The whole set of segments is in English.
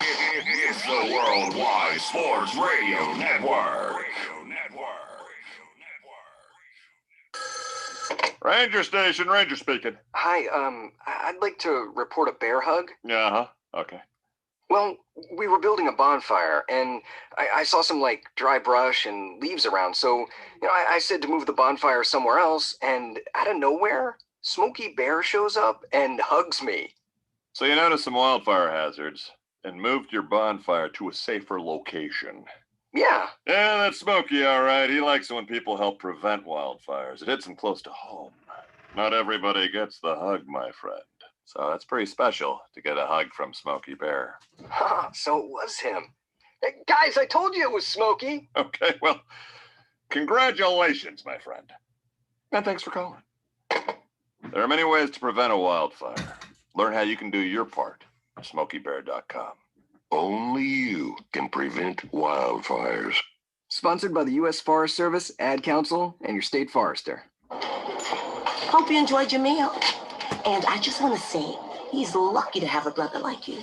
It's the Worldwide Sports Radio Network. Ranger Station, Ranger speaking. Hi, I'd like to report a bear hug. Okay. Well, we were building a bonfire, and I saw some, dry brush and leaves around, so, I said to move the bonfire somewhere else, and out of nowhere, Smokey Bear shows up and hugs me. So you noticed some wildfire hazards and moved your bonfire to a safer location. Yeah. Yeah, that's Smokey, all right. He likes it when people help prevent wildfires. It hits him close to home. Not everybody gets the hug, my friend. So that's pretty special to get a hug from Smokey Bear. So it was him. Hey, guys, I told you it was Smokey. Okay, well, congratulations, my friend. And thanks for calling. There are many ways to prevent a wildfire. Learn how you can do your part at SmokeyBear.com. Only you can prevent wildfires. Sponsored by the U.S. Forest Service, Ad Council, and your state forester. Hope you enjoyed your meal. And I just want to say, he's lucky to have a brother like you.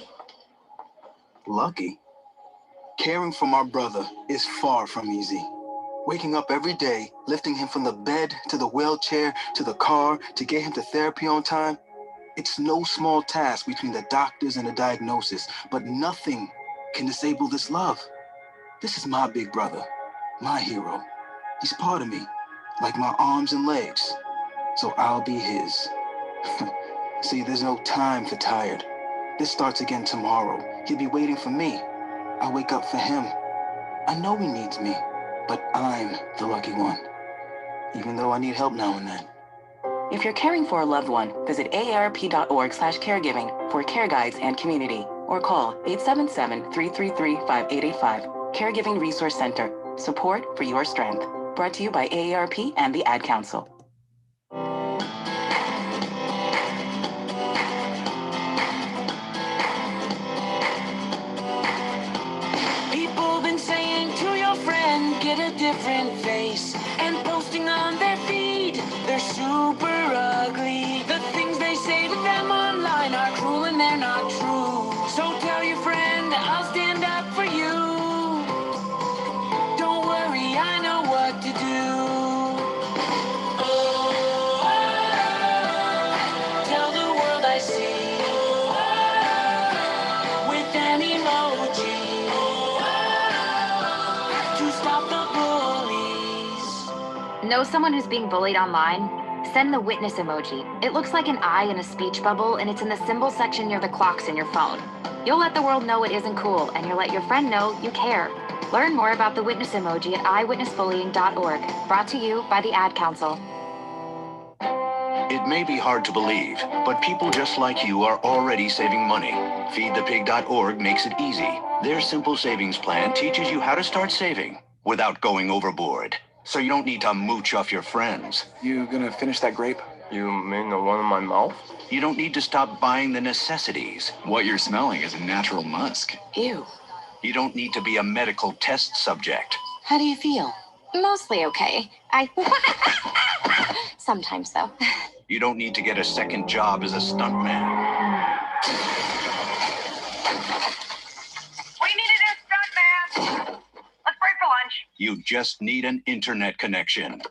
Lucky? Caring for my brother is far from easy. Waking up every day, lifting him from the bed to the wheelchair to the car to get him to therapy on time. It's no small task between the doctors and the diagnosis, but nothing can disable this love. This is my big brother, my hero. He's part of me, like my arms and legs. So I'll be his. See, there's no time for tired. This starts again tomorrow. He'll be waiting for me. I wake up for him. I know he needs me, but I'm the lucky one. Even though I need help now and then. If you're caring for a loved one, visit aarp.org/caregiving for care guides and community, or call 877-333-5885. Caregiving Resource Center. Support for your strength. Brought to you by AARP and the Ad Council. People been saying to your friend, get a different face, and posting on their feed, they're super ugly. The things they say to them online are cruel and they're not true. So tell your friend, I'll stand up for you. Don't worry, I know what to do. Tell the world I see with an emoji to stop the bullies. Know someone who's being bullied online? Send the witness emoji. It looks like an eye in a speech bubble, and it's in the symbol section near the clocks in your phone. You'll let the world know it isn't cool, and you'll let your friend know you care. Learn more about the witness emoji at eyewitnessbullying.org. Brought to you by the Ad Council. It may be hard to believe, but people just like you are already saving money. Feedthepig.org makes it easy. Their simple savings plan teaches you how to start saving without going overboard. So you don't need to mooch off your friends. You gonna finish that grape? You mean the one in my mouth? You don't need to stop buying the necessities. What you're smelling is a natural musk. Ew. You don't need to be a medical test subject. How do you feel? Mostly okay. Sometimes, though. You don't need to get a second job as a stuntman. We need a new stuntman. Let's break for lunch. You just need an internet connection.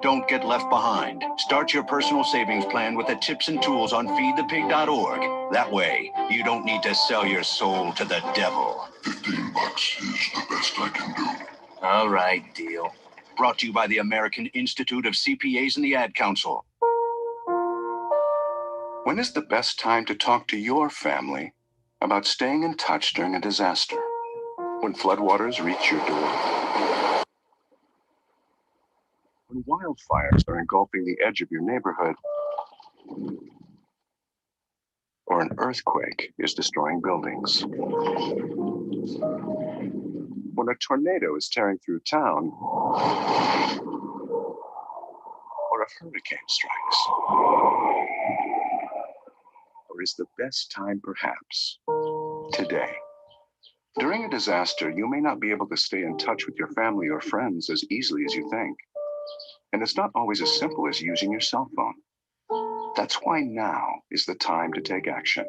Don't get left behind. Start your personal savings plan with the tips and tools on feedthepig.org. That way, you don't need to sell your soul to the devil. $15 is the best I can do. All right, deal. Brought to you by the American Institute of CPAs and the Ad Council. When is the best time to talk to your family about staying in touch during a disaster? When floodwaters reach your door? When wildfires are engulfing the edge of your neighborhood? Or an earthquake is destroying buildings? When a tornado is tearing through town? Or a hurricane strikes? Or is the best time perhaps today? During a disaster, you may not be able to stay in touch with your family or friends as easily as you think. And it's not always as simple as using your cell phone. That's why now is the time to take action.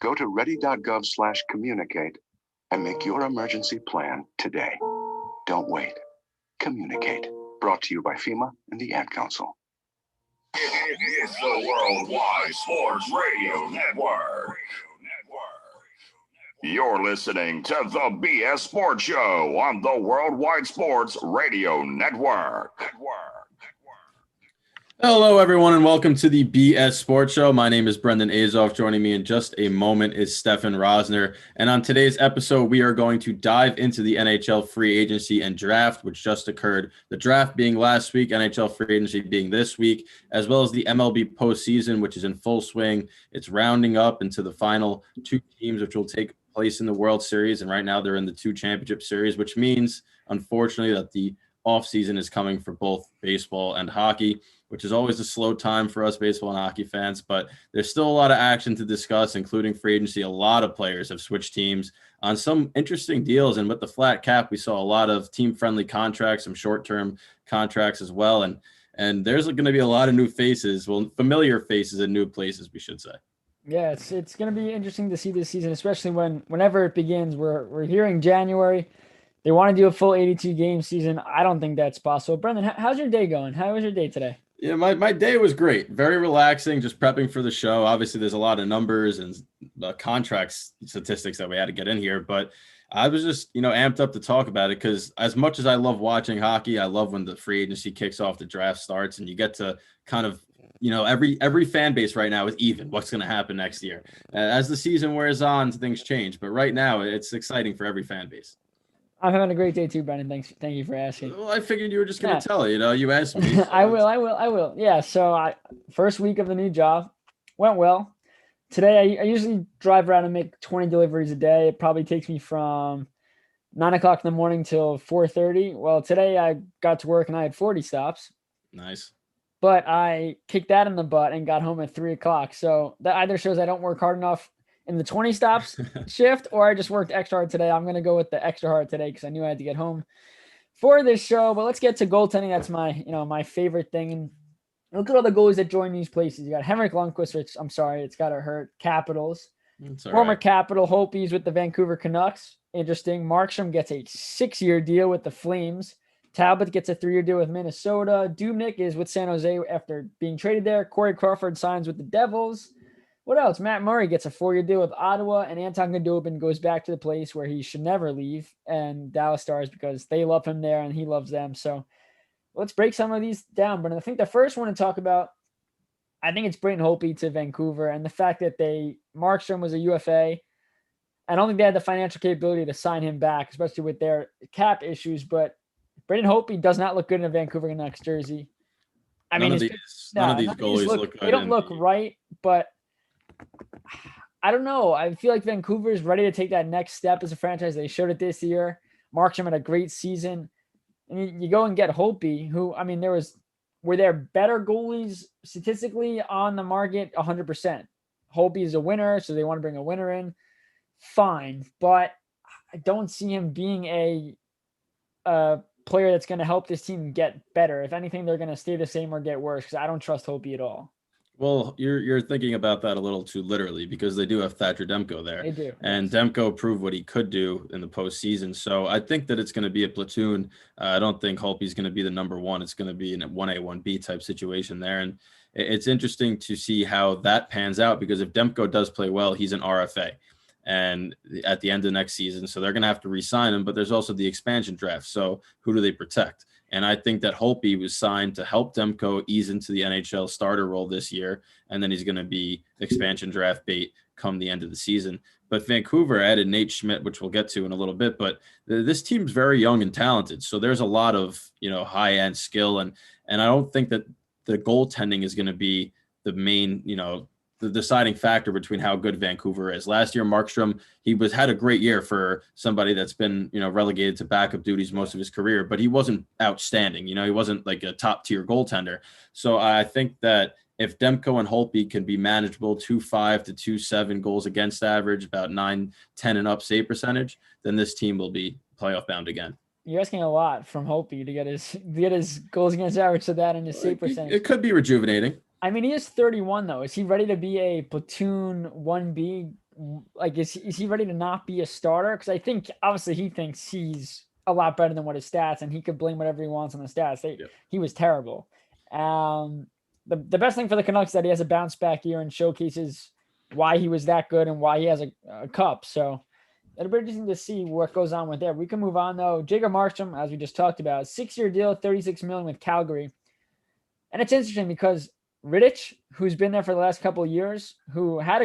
Go to ready.gov/communicate and make your emergency plan today. Don't wait. Communicate. Brought to you by FEMA and the Ad Council. It's the Worldwide Sports Radio Network. You're listening to the BS Sports Show on the Worldwide Sports Radio Network. Hello, everyone, and welcome to the BS Sports Show. My name is Brendan Azoff. Joining me in just a moment is Stefan Rosner. And on today's episode, we are going to dive into the NHL Free Agency and Draft, which just occurred. The draft being last week, NHL Free Agency being this week, as well as the MLB postseason, which is in full swing. It's rounding up into the final two teams, which will take place in the World Series. And right now they're in the two championship series, which means, unfortunately, that the offseason is coming for both baseball and hockey, which is always a slow time for us baseball and hockey fans, but there's still a lot of action to discuss, including free agency. A lot of players have switched teams on some interesting deals, and with the flat cap, we saw a lot of team-friendly contracts, some short-term contracts as well, and there's going to be a lot of new faces, well, familiar faces in new places, we should say. Yeah, it's going to be interesting to see this season, especially whenever it begins. We're hearing January. They want to do a full 82-game season. I don't think that's possible. Brendan, how's your day going? How was your day today? Yeah, my day was great. Very relaxing, just prepping for the show. Obviously, there's a lot of numbers and contracts statistics that we had to get in here, but I was just, amped up to talk about it because as much as I love watching hockey, I love when the free agency kicks off, the draft starts, and you get to kind of, every fan base right now is even. What's going to happen next year? As the season wears on, things change, but right now it's exciting for every fan base. I'm having a great day too, Brendan. Thank you for asking. Well, I figured you were just going to tell it. You asked me. So I will. Yeah. So first week of the new job went well. Today, I usually drive around and make 20 deliveries a day. It probably takes me from 9 o'clock in the morning till 4:30. Well, today I got to work and I had 40 stops. Nice. But I kicked that in the butt and got home at 3 o'clock. So that either shows I don't work hard enough in the 20 stops shift, or I just worked extra hard today. I'm going to go with the extra hard today because I knew I had to get home for this show. But let's get to goaltending. That's my favorite thing. And look at all the goalies that join these places. You got Henrik Lundqvist, which I'm sorry, it's got to hurt. Capitals. Former right. Capital Holtby's with the Vancouver Canucks. Interesting. Markstrom gets a 6-year deal with the Flames. Talbot gets a 3-year deal with Minnesota. Dubnyk is with San Jose after being traded there. Corey Crawford signs with the Devils. What else? Matt Murray gets a 4-year deal with Ottawa, and Anton Khudobin goes back to the place where he should never leave, and Dallas Stars, because they love him there and he loves them. So let's break some of these down. But I think the first one to talk about, I think it's Braden Holtby to Vancouver, and the fact that Markstrom was a UFA. I don't think they had the financial capability to sign him back, especially with their cap issues. But Braden Holtby does not look good in a Vancouver Canucks jersey. None of these goalies look good. They don't look right, but I don't know. I feel like Vancouver is ready to take that next step as a franchise. They showed it this year. Markstrom had a great season. And you go and get Holtby, who, were there better goalies statistically on the market? 100%. Holtby is a winner, so they want to bring a winner in. Fine. But I don't see him being a player that's going to help this team get better. If anything, they're going to stay the same or get worse because I don't trust Holtby at all. Well, you're thinking about that a little too literally because they do have Thatcher Demko there. They do. And Demko proved what he could do in the postseason. So I think that it's going to be a platoon. I don't think Holtby's going to be the number one. It's going to be in a 1A, 1B type situation there. And it's interesting to see how that pans out because if Demko does play well, he's an RFA. And at the end of next season, so they're going to have to re-sign him, but there's also the expansion draft. So who do they protect? And I think that Holtby was signed to help Demko ease into the NHL starter role this year, and then he's going to be expansion draft bait come the end of the season. But Vancouver added Nate Schmidt, which we'll get to in a little bit, but this team's very young and talented. So there's a lot of, high-end skill, and I don't think that the goaltending is going to be the main, the deciding factor between how good Vancouver is. Last year, Markstrom, he had a great year for somebody that's been, relegated to backup duties most of his career, but he wasn't outstanding. He wasn't like a top tier goaltender. So I think that if Demko and Holtby can be manageable, 2.5 to 2.7 goals against average, about 9-10 and up save percentage, then this team will be playoff bound again. You're asking a lot from Holtby to get his goals against average to that and his save percentage. It could be rejuvenating. He is 31 though. Is he ready to be a platoon 1B Like, is he ready to not be a starter? Because I think obviously he thinks he's a lot better than what his stats, and he could blame whatever he wants on the stats. He was terrible. The best thing for the Canucks is that he has a bounce back year and showcases why he was that good and why he has a cup. So it'll be interesting to see what goes on with there. We can move on though. Jacob Markstrom, as we just talked about, 6-year deal, $36 million with Calgary. And it's interesting because Rittich, who's been there for the last couple of years, who had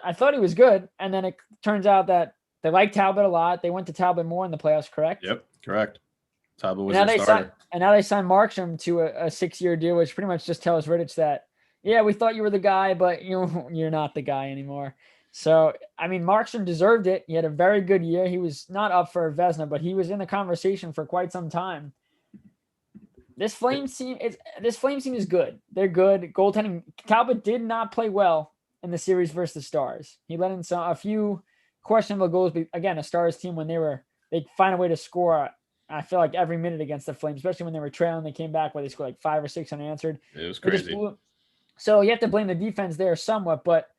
I thought he was good. And then it turns out that they like Talbot a lot. They went to Talbot more in the playoffs, correct? Yep, correct. Talbot was their starter. And now they signed Markstrom to a 6-year deal, which pretty much just tells Rittich that, yeah, we thought you were the guy, but you're not the guy anymore. So, I mean, Markstrom deserved it. He had a very good year. He was not up for a Vezina, but he was in the conversation for quite some time. This Flames team is good. They're good. Goaltending. Talbot did not play well in the series versus the Stars. He let in a few questionable goals. But again, a Stars team when they'd find a way to score. I feel like every minute against the Flames, especially when they were trailing, they came back where they scored like 5 or 6 unanswered. It was crazy. So you have to blame the defense there somewhat, but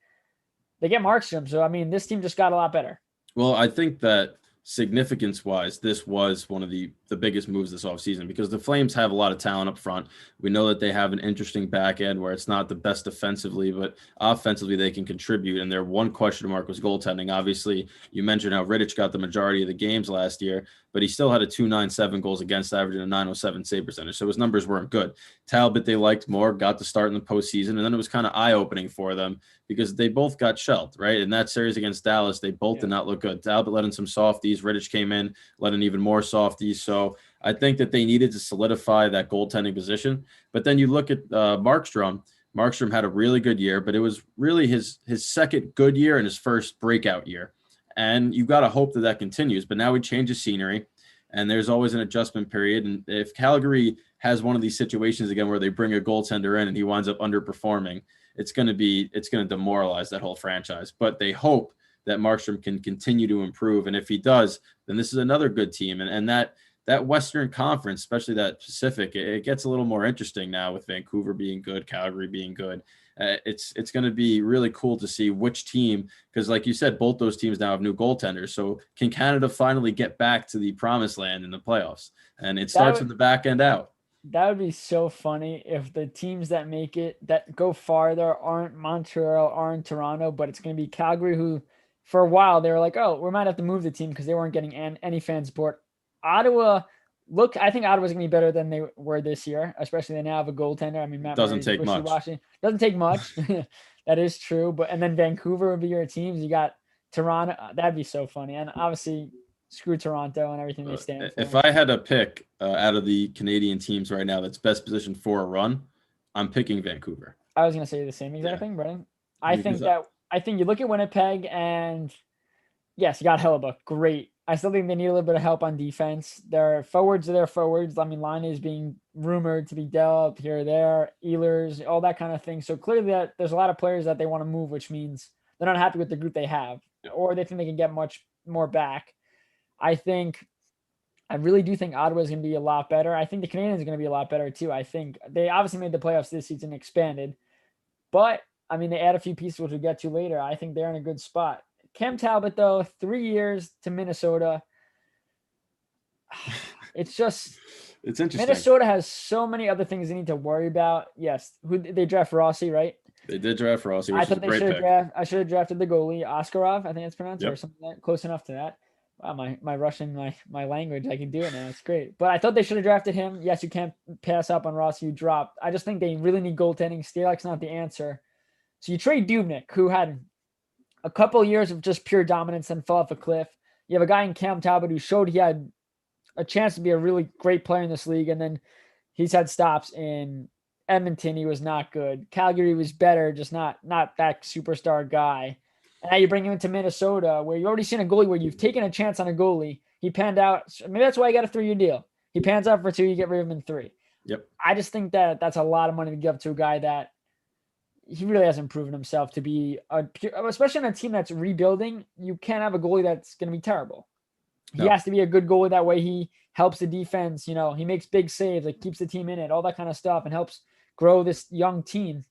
they get Markstrom. So I mean, this team just got a lot better. Well, I think that significance-wise, this was one of the biggest moves this offseason because the Flames have a lot of talent up front. We know that they have an interesting back end where it's not the best defensively, but offensively they can contribute. And their one question mark was goaltending. Obviously, you mentioned how Rittich got the majority of the games last year, but he still had a 2.97 goals against average and a 907 save percentage. So his numbers weren't good. Talbot, they liked more, got to start in the postseason, and then it was kind of eye-opening for them because they both got shelled, right? In that series against Dallas, they both did not look good. Talbot let in some softies. Rittich came in, let in even more softies. So I think that they needed to solidify that goaltending position. But then you look at Markstrom. Markstrom had a really good year, but it was really his second good year and his first breakout year. And you've got to hope that that continues. But now we change the scenery, and there's always an adjustment period. And if Calgary has one of these situations again where they bring a goaltender in and he winds up underperforming, it's going to demoralize that whole franchise. But they hope that Markstrom can continue to improve. And if he does, then this is another good team. And that Western Conference, especially that Pacific, it gets a little more interesting now with Vancouver being good, Calgary being good. It's going to be really cool to see which team, because like you said, both those teams now have new goaltenders. So can Canada finally get back to the promised land in the playoffs? And it starts from the back end out. That would be so funny if the teams that make it, that go farther, aren't Montreal, aren't Toronto, but it's going to be Calgary, who for a while they were like, oh, we might have to move the team because they weren't getting any fan support. Ottawa, I think Ottawa's going to be better than they were this year, especially they now have a goaltender. I mean, Matt doesn't take much. Doesn't take much. That is true. But and then Vancouver would be your teams. You got Toronto. That'd be so funny. And obviously, screw Toronto and everything they stand for. If I had to pick out of the Canadian teams right now that's best positioned for a run, I'm picking Vancouver. I was going to say the same exact thing, Brennan. I think you look at Winnipeg and yes, you got Hellebuck. Great. I still think they need a little bit of help on defense. Their forwards are their forwards. I mean, line is being rumored to be dealt here or there, Ehlers, all that kind of thing. So clearly there's a lot of players that they want to move, which means they're not happy with the group they have, or they think they can get much more back. I really do think Ottawa is going to be a lot better. I think the Canadiens are going to be a lot better too. I think they obviously made the playoffs this season, expanded, but I mean, they add a few pieces, which we'll get to later. I think they're in a good spot. Cam Talbot, though, 3 years to Minnesota. It's interesting. Minnesota has so many other things they need to worry about. Yes, they draft Rossi, right? They did draft Rossi, which is a great pick. I should have drafted the goalie, Askarov, I think it's pronounced, or something like that, close enough to that. Wow, my Russian, my language, I can do it now. It's great. But I thought they should have drafted him. Yes, you can't pass up on Rossi, you dropped. I just think they really need goaltending. Stehlik's not the answer. So you trade Dubnyk, who had a couple of years of just pure dominance and fell off a cliff. You have a guy in Cam Talbot who showed he had a chance to be a really great player in this league, and then he's had stops in Edmonton. He was not good. Calgary was better, just not that superstar guy. And now you bring him into Minnesota, where you already seen a goalie where you've taken a chance on a goalie. He panned out. Maybe that's why he got a 3-year deal. He pans out for 2, you get rid of him in 3. Yep. I just think that that's a lot of money to give up to a guy that he really hasn't proven himself to be especially on a team that's rebuilding. You can't have a goalie that's going to be terrible. He has to be a good goalie. That way he helps the defense. You know, he makes big saves, like keeps the team in it, all that kind of stuff, and helps grow this young team.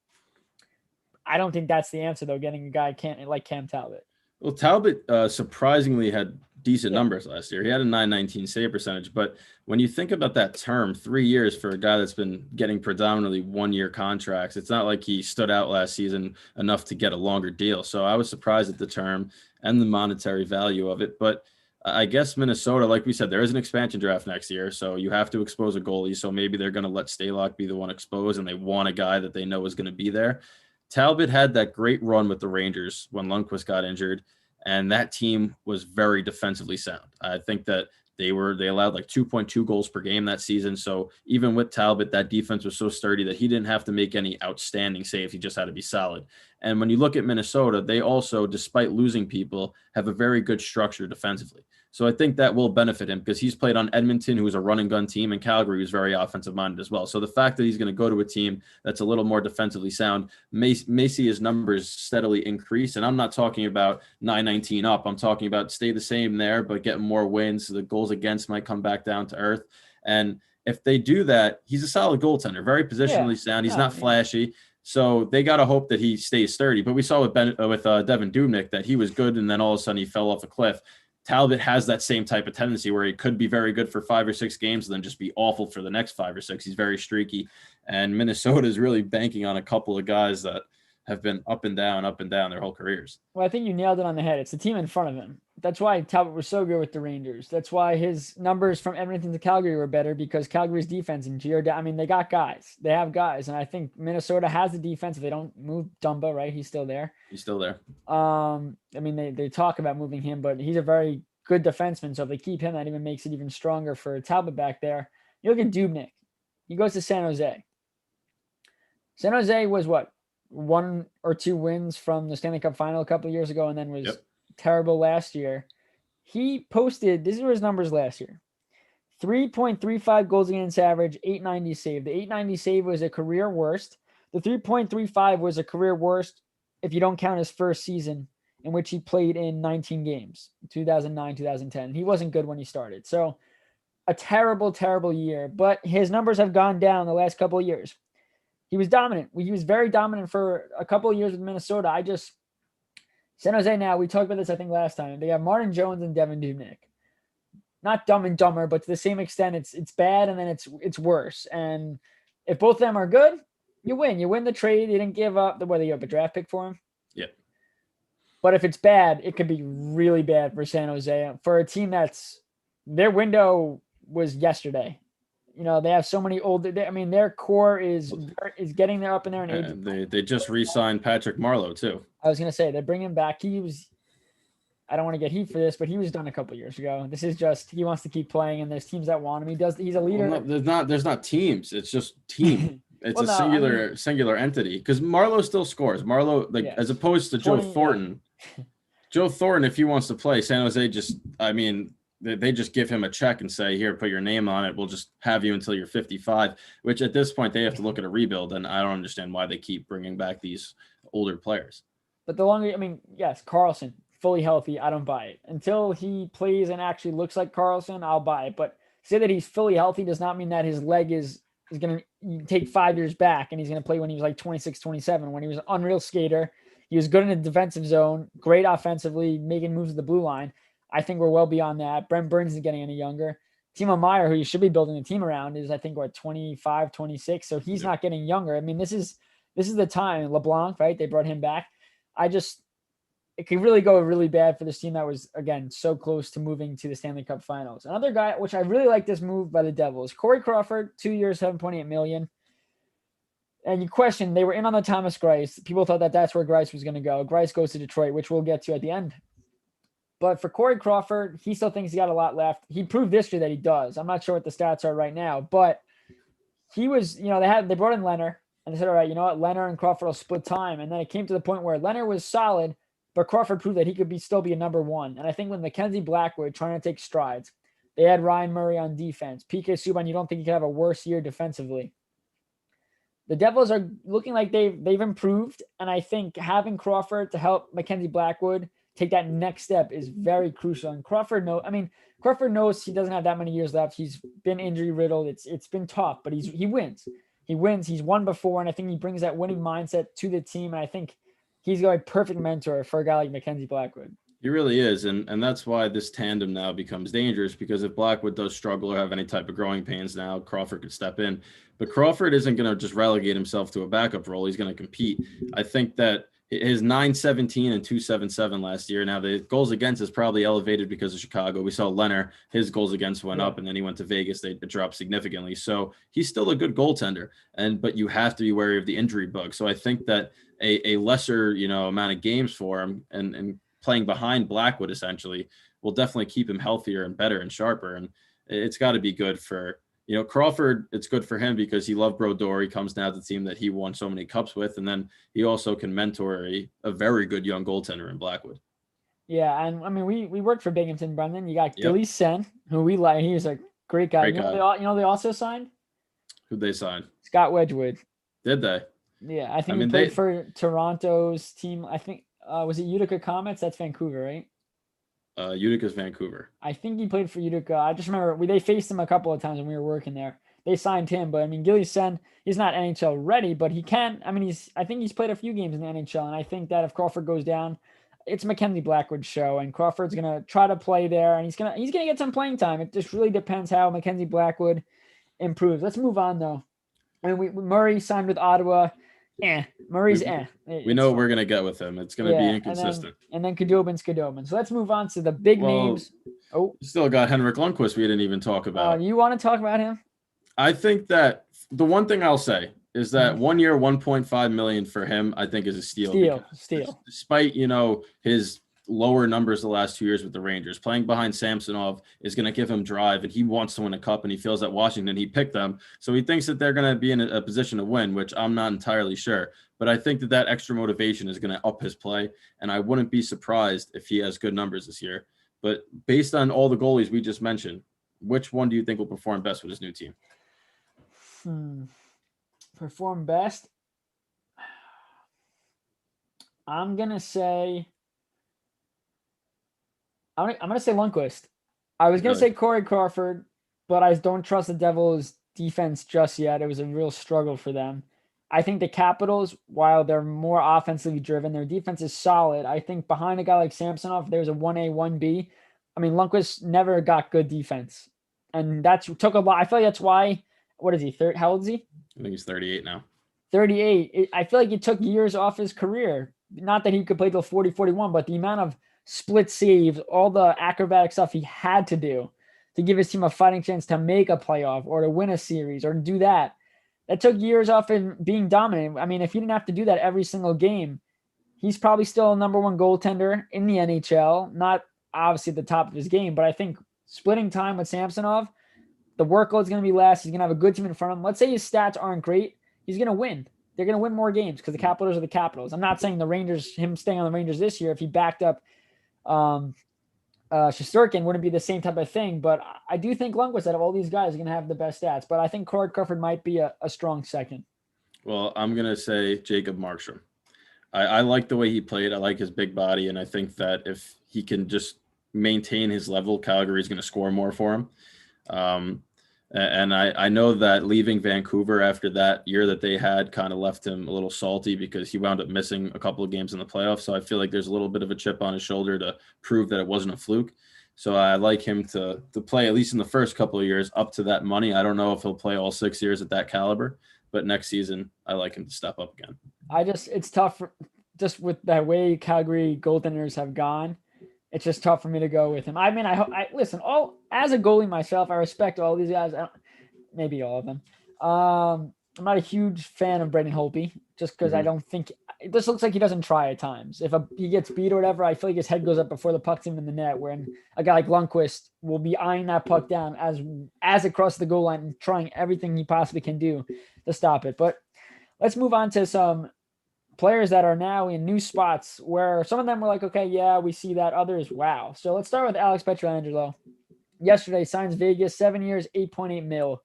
I don't think that's the answer though. Getting a guy like Cam Talbot. Well, Talbot surprisingly had decent numbers last year. He had a 919 save percentage, but when you think about that term, 3 years for a guy that's been getting predominantly 1-year contracts, it's not like he stood out last season enough to get a longer deal. So I was surprised at the term and the monetary value of it. But I guess Minnesota, like we said, there is an expansion draft next year, so you have to expose a goalie. So maybe they're going to let Stalock be the one exposed, and they want a guy that they know is going to be there. Talbot had that great run with the Rangers when Lundqvist got injured, and that team was very defensively sound. I think that they allowed like 2.2 goals per game that season. So even with Talbot, that defense was so sturdy that he didn't have to make any outstanding saves. He just had to be solid. And when you look at Minnesota, they also, despite losing people, have a very good structure defensively. So I think that will benefit him because he's played on Edmonton, who is a run and gun team, and Calgary, who's very offensive minded as well. So the fact that he's going to go to a team that's a little more defensively sound may see his numbers steadily increase. And I'm not talking about 919 up. I'm talking about stay the same there, but get more wins. So the goals against might come back down to earth. And if they do that, he's a solid goaltender, very positionally sound. He's not flashy. So they got to hope that he stays sturdy. But we saw with Devin Dubnyk that he was good, and then all of a sudden he fell off a cliff. Talbot has that same type of tendency where he could be very good for 5 or 6 games and then just be awful for the next 5 or 6. He's very streaky. And Minnesota is really banking on a couple of guys that have been up and down their whole careers. Well, I think you nailed it on the head. It's the team in front of him. That's why Talbot was so good with the Rangers. That's why his numbers from Edmonton to Calgary were better, because Calgary's defense and they got guys. They have guys. And I think Minnesota has the defense. If they don't move Dumba, right? He's still there. He's still there. They talk about moving him, but he's a very good defenseman. So if they keep him, that even makes it even stronger for Talbot back there. You look at Dubnyk. He goes to San Jose. San Jose was what? 1 or 2 wins from the Stanley Cup final a couple of years ago, and then was terrible last year. He posted, these were his numbers last year: 3.35 goals against average, 890 save. The 890 save was a career worst. The 3.35 was a career worst if you don't count his first season, in which he played in 19 games, 2009, 2010. He wasn't good when he started. So a terrible, terrible year, but his numbers have gone down the last couple of years. He was dominant. He was very dominant for a couple of years with Minnesota. San Jose now, we talked about this, I think, last time. They have Martin Jones and Devin Dubnyk. Not Dumb and Dumber, but to the same extent, it's bad, and then it's worse. And if both of them are good, you win. You win the trade. You didn't give up whether you have a draft pick for him. Yeah. But if it's bad, it could be really bad for San Jose. For a team their window was yesterday. They have so many old. Their core is getting there up in there in age. They just re-signed Patrick Marleau too. I was gonna say they bring him back. I don't want to get heat for this, but he was done a couple years ago. This is just he wants to keep playing, and there's teams that want him. He's a leader. Well, there's not teams. It's just team. It's singular entity, because Marleau still scores. Marleau, as opposed to Joe Thornton. Joe Thornton, if he wants to play, San Jose they just give him a check and say, here, put your name on it. We'll just have you until you're 55, which at this point they have to look at a rebuild. And I don't understand why they keep bringing back these older players. But the longer, yes, Carlson, fully healthy, I don't buy it. Until he plays and actually looks like Carlson, I'll buy it. But say that he's fully healthy does not mean that his leg is going to take 5 years back and he's going to play when he was like 26, 27, when he was an unreal skater. He was good in the defensive zone, great offensively, making moves at the blue line. I think we're well beyond that. Brent Burns isn't getting any younger. Timo Meier, who you should be building a team around, is, I think, 25, 26. So he's not getting younger. This is the time. LeBlanc, right? They brought him back. It could really go really bad for this team that was, again, so close to moving to the Stanley Cup Finals. Another guy, which I really like this move by the Devils, Corey Crawford, 2 years, $7.8 million. And you question, they were in on the Thomas Greiss. People thought that's where Greiss was going to go. Greiss goes to Detroit, which we'll get to at the end. But for Corey Crawford, he still thinks he got a lot left. He proved this year that he does. I'm not sure what the stats are right now, but he was, they brought in Leonard, and they said, all right, you know what, Leonard and Crawford will split time. And then it came to the point where Leonard was solid, but Crawford proved that he could still be a number one. And I think when Mackenzie Blackwood trying to take strides, they had Ryan Murray on defense. PK Subban, you don't think he could have a worse year defensively. The Devils are looking like they've improved, and I think having Crawford to help Mackenzie Blackwood take that next step is very crucial. And Crawford knows he doesn't have that many years left. He's been injury riddled. It's been tough, but he wins. He wins. He's won before, and I think he brings that winning mindset to the team. And I think he's got a perfect mentor for a guy like Mackenzie Blackwood. He really is. And that's why this tandem now becomes dangerous, because if Blackwood does struggle or have any type of growing pains now, Crawford could step in. But Crawford isn't going to just relegate himself to a backup role. He's going to compete. I think that his 917 and 277 last year. Now, the goals against is probably elevated because of Chicago. We saw Leonard, his goals against went up, and then he went to Vegas. They dropped significantly. So he's still a good goaltender. But you have to be wary of the injury bug. So I think that a lesser, amount of games for him and playing behind Blackwood essentially will definitely keep him healthier and better and sharper. And it's got to be good for, Crawford. It's good for him because he loved Brodeur. He comes now to the team that he won so many cups with. And then he also can mentor a very good young goaltender in Blackwood. Yeah. And I mean, we worked for Binghamton, Brendan. You got Gilly Sen, who we like. He's a great guy. They also signed? Who'd they sign? Scott Wedgwood. Did they? Yeah. I think he played for Toronto's team. I think, was it Utica Comets? That's Vancouver, right? Utica's Vancouver. I think he played for Utica. I just remember they faced him a couple of times when we were working there. They signed him, but I mean, Gilly Sen, he's not NHL ready, but he can. I mean, I think he's played a few games in the NHL, and I think that if Crawford goes down, it's Mackenzie Blackwood's show, and Crawford's gonna try to play there, and he's gonna get some playing time. It just really depends how Mackenzie Blackwood improves. Let's move on though. I mean, Murray signed with Ottawa. Murray's we know what we're gonna get with him. It's gonna be inconsistent. And then Khudobin. So let's move on to the big names. Oh, still got Henrik Lundqvist we didn't even talk about. You want to talk about him? I think that the one thing I'll say is that 1 year, $1.5 million for him, I think is a steal. Steal. Despite, his lower numbers the last 2 years with the Rangers, playing behind Samsonov is going to give him drive, and he wants to win a cup, and he feels that Washington, he picked them. So he thinks that they're going to be in a position to win, which I'm not entirely sure. But I think that extra motivation is going to up his play, and I wouldn't be surprised if he has good numbers this year. But based on all the goalies we just mentioned, which one do you think will perform best with his new team? Perform best? I'm gonna say Lundqvist. I was gonna say Corey Crawford, but I don't trust the Devils' defense just yet. It was a real struggle for them. I think the Capitals, while they're more offensively driven, their defense is solid. I think behind a guy like Samsonov, there's a 1A, 1B. I mean, Lundqvist never got good defense, and that took a lot. I feel like that's why. What is he? How old is he? I think he's 38 now. 38. I feel like it took years off his career. Not that he could play till 40, 41, but the amount of split saves, all the acrobatic stuff he had to do to give his team a fighting chance to make a playoff or to win a series or to do that. That took years off him being dominant. I mean, if he didn't have to do that every single game, he's probably still a number one goaltender in the NHL. Not obviously at the top of his game, but I think splitting time with Samsonov, the workload's going to be less. He's going to have a good team in front of him. Let's say his stats aren't great. He's going to win. They're going to win more games because the Capitals are the Capitals. I'm not saying him staying on the Rangers this year, if he backed up Shesterkin, wouldn't be the same type of thing. But I do think Lundqvist, out of all these guys, is going to have the best stats. But I think Corey Crawford might be a strong second. Well, I'm going to say Jacob Markstrom. I like the way he played. I like his big body. And I think that if he can just maintain his level, Calgary is going to score more for him. And I know that leaving Vancouver after that year that they had kind of left him a little salty because he wound up missing a couple of games in the playoffs. So I feel like there's a little bit of a chip on his shoulder to prove that it wasn't a fluke. So I like him to play, at least in the first couple of years, up to that money. I don't know if he'll play all 6 years at that caliber, but next season I like him to step up again. It's tough just with the way Calgary goaltenders have gone. It's just tough for me to go with him. I mean, I listen, as a goalie myself, I respect all these guys. Maybe all of them. I'm not a huge fan of Braden Holtby just because I don't think it just looks like he doesn't try at times. If he gets beat or whatever, I feel like his head goes up before the puck's even in the net, when a guy like Lundqvist will be eyeing that puck down as it crosses the goal line and trying everything he possibly can do to stop it. But let's move on to some players that are now in new spots where some of them were like, okay, yeah, we see that. Others, wow. So let's start with Alex Petra. Yesterday signs Vegas, 7 years, $8.8 million.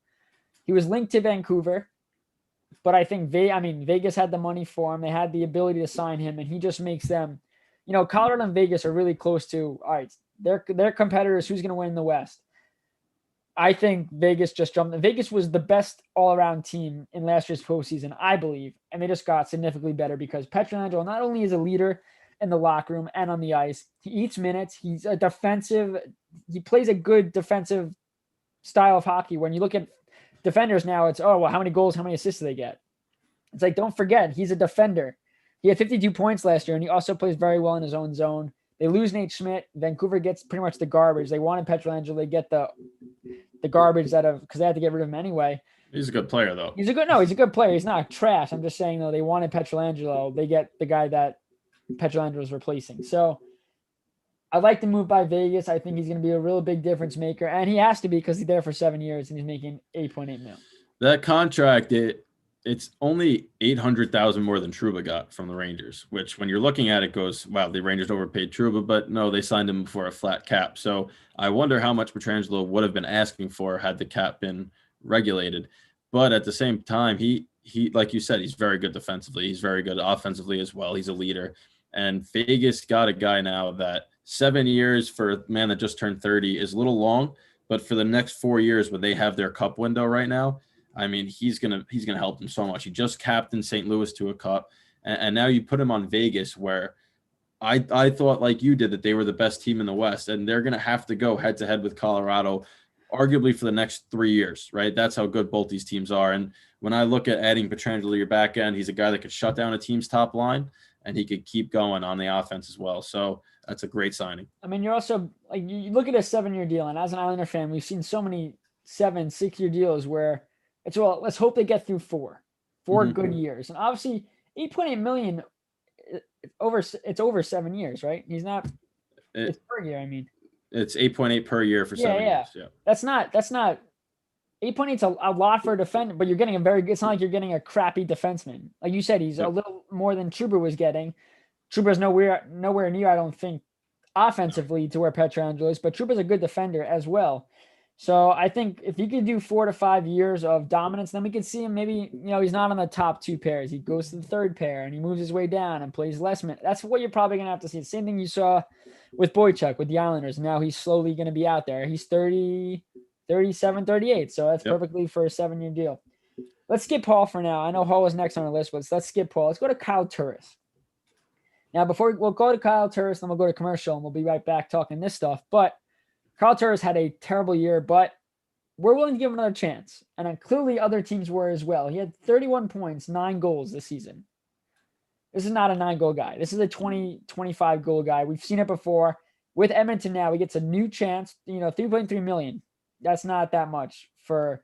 He was linked to Vancouver, but I think Vegas had the money for him. They had the ability to sign him, and he just makes them, Colorado and Vegas are really close to, all right, they're competitors. Who's going to win in the West? I think Vegas just jumped. Vegas was the best all-around team in last year's postseason, I believe, and they just got significantly better because Petra not only is a leader in the locker room and on the ice. He eats minutes. He plays a good defensive style of hockey. When you look at defenders now, it's, oh, well, how many goals, how many assists do they get? It's like, don't forget, he's a defender. He had 52 points last year, and he also plays very well in his own zone. They lose Nate Schmidt. Vancouver gets pretty much the garbage. They wanted Petrangelo. They get the garbage because they had to get rid of him anyway. He's a good player, though. He's a good player. He's not trash. I'm just saying, though, they wanted Petrangelo. They get the guy that Petrangelo is replacing. So I'd like to move by Vegas. I think he's going to be a real big difference maker, and he has to be because he's there for 7 years and he's making $8.8 million. That contract, it's only $800,000 more than Trouba got from the Rangers, which when you're looking at it goes, wow, the Rangers overpaid Trouba, but no, they signed him for a flat cap. So I wonder how much Petrangelo would have been asking for had the cap been regulated. But at the same time, he like you said, he's very good defensively. He's very good offensively as well. He's a leader. And Vegas got a guy now that 7 years for a man that just turned 30 is a little long, but for the next 4 years when they have their cup window right now, I mean, he's gonna help them so much. He just captained St. Louis to a cup, and now you put him on Vegas, where I thought, like you did, that they were the best team in the West, and they're gonna have to go head to head with Colorado, arguably for the next 3 years, right? That's how good both these teams are. And when I look at adding Petrangelo to your back end, he's a guy that could shut down a team's top line, and he could keep going on the offense as well. So that's a great signing. I mean, you're also like, you look at a 7-year deal, and as an Islander fan, we've seen so many 7-6-year deals where it's, well, let's hope they get through four good years. And obviously $8.8 million it's over 7 years, right? He's not it's per year, I mean. It's 8.8 per year for 7 years. Yeah. That's not 8.8 is a lot for a defender, but you're getting it's not like you're getting a crappy defenseman. Like you said, he's a little more than Trouba was getting. Trouba's nowhere near, I don't think, offensively to where Petrangelo is, but Trouba's a good defender as well. So I think if you could do 4 to 5 years of dominance, then we could see him maybe, he's not on the top 2 pairs. He goes to the 3rd pair and he moves his way down and plays less minutes. That's what you're probably going to have to see. The same thing you saw with Boychuk with the Islanders. Now he's slowly going to be out there. He's 30, 37, 38. So that's perfectly for a 7-year deal. Let's skip Hall for now. I know Hall was next on our list, but let's skip Hall. Let's go to Kyle Turris. Now, we'll go to Kyle Turris, then we'll go to commercial, and we'll be right back talking this stuff. But Kyle Turris had a terrible year, but we're willing to give him another chance. And clearly other teams were as well. He had 31 points, 9 goals this season. This is not a 9-goal guy. This is a 20, 25-goal guy. We've seen it before. With Edmonton now, he gets a new chance, $3.3 million. That's not that much for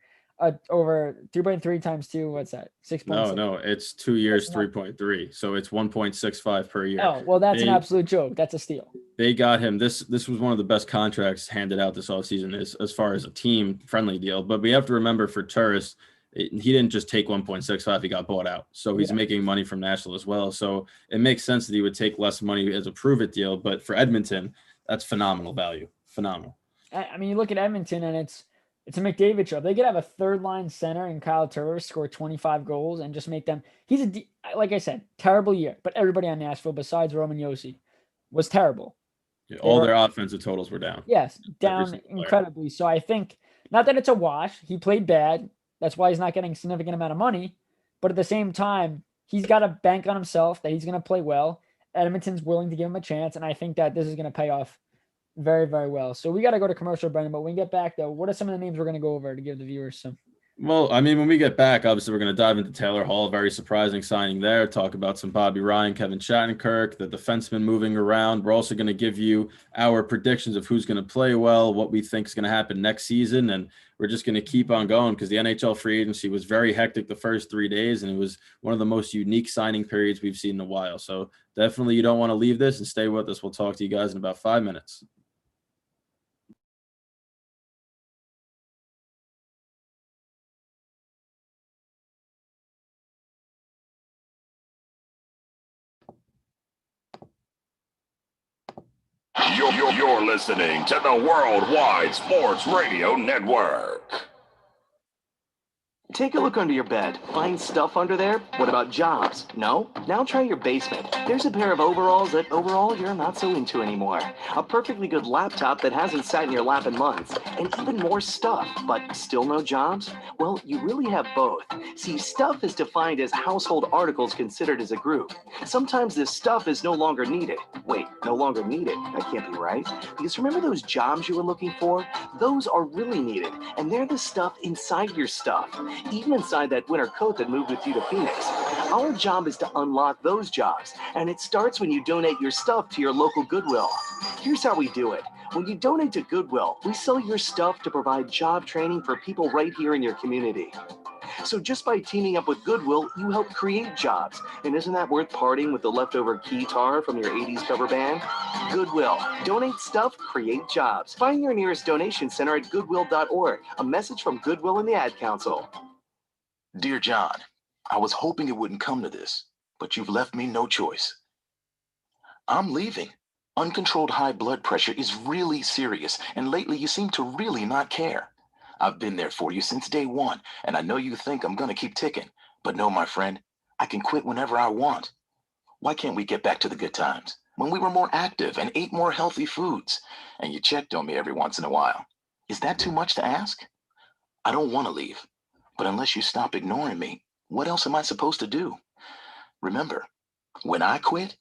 over 3.3 times 2. What's that? 6.6. No, it's 2 years, 3.3. So it's 1.65 per year. Oh, well, that's an absolute joke. That's a steal. They got him. This was one of the best contracts handed out this offseason as far as a team-friendly deal. But we have to remember for Turris, he didn't just take 1.65. He got bought out. So he's making money from Nashville as well. So it makes sense that he would take less money as a prove-it deal. But for Edmonton, that's phenomenal value. Phenomenal. I mean, you look at Edmonton, and it's a McDavid show. They could have a 3rd-line center in Kyle Turris score 25 goals and just make them – like I said, terrible year. But everybody on Nashville besides Roman Josi was terrible. Yeah, all their offensive totals were down. Yes, down incredibly. So I think – not that it's a wash. He played bad. That's why he's not getting a significant amount of money. But at the same time, he's got to bank on himself that he's going to play well. Edmonton's willing to give him a chance, and I think that this is going to pay off very, very well. So we got to go to commercial, Brendan, but when we get back, though, what are some of the names we're going to go over to give the viewers some? Well, I mean, when we get back, obviously we're going to dive into Taylor Hall, very surprising signing there, talk about some Bobby Ryan, Kevin Shattenkirk, the defenseman moving around. We're also going to give you our predictions of who's going to play well, what we think is going to happen next season, and we're just going to keep on going because the NHL free agency was very hectic the first 3 days, and it was one of the most unique signing periods we've seen in a while. So definitely you don't want to leave this and stay with us. We'll talk to you guys in about 5 minutes. You're listening to the Worldwide Sports Radio Network. Take a look under your bed. Find stuff under there? What about jobs? No? Now try your basement. There's a pair of overalls that overall you're not so into anymore. A perfectly good laptop that hasn't sat in your lap in months. And even more stuff, but still no jobs? Well, you really have both. See, stuff is defined as household articles considered as a group. Sometimes this stuff is no longer needed. Wait, no longer needed? That can't be right. Because remember those jobs you were looking for? Those are really needed, and they're the stuff inside your stuff. Even inside that winter coat that moved with you to Phoenix. Our job is to unlock those jobs, and it starts when you donate your stuff to your local Goodwill. Here's how we do it. When you donate to Goodwill, we sell your stuff to provide job training for people right here in your community. So just by teaming up with Goodwill, you help create jobs. And isn't that worth parting with the leftover guitar from your 80s cover band? Goodwill. Donate stuff, create jobs. Find your nearest donation center at goodwill.org. A message from Goodwill and the Ad Council. Dear John, I was hoping it wouldn't come to this, but you've left me no choice. I'm leaving. Uncontrolled high blood pressure is really serious, and lately you seem to really not care. I've been there for you since day one, and I know you think I'm gonna keep ticking, but no, my friend, I can quit whenever I want. Why can't we get back to the good times, when we were more active and ate more healthy foods, and you checked on me every once in a while? Is that too much to ask? I don't want to leave, but unless you stop ignoring me, what else am I supposed to do? Remember, when I quit,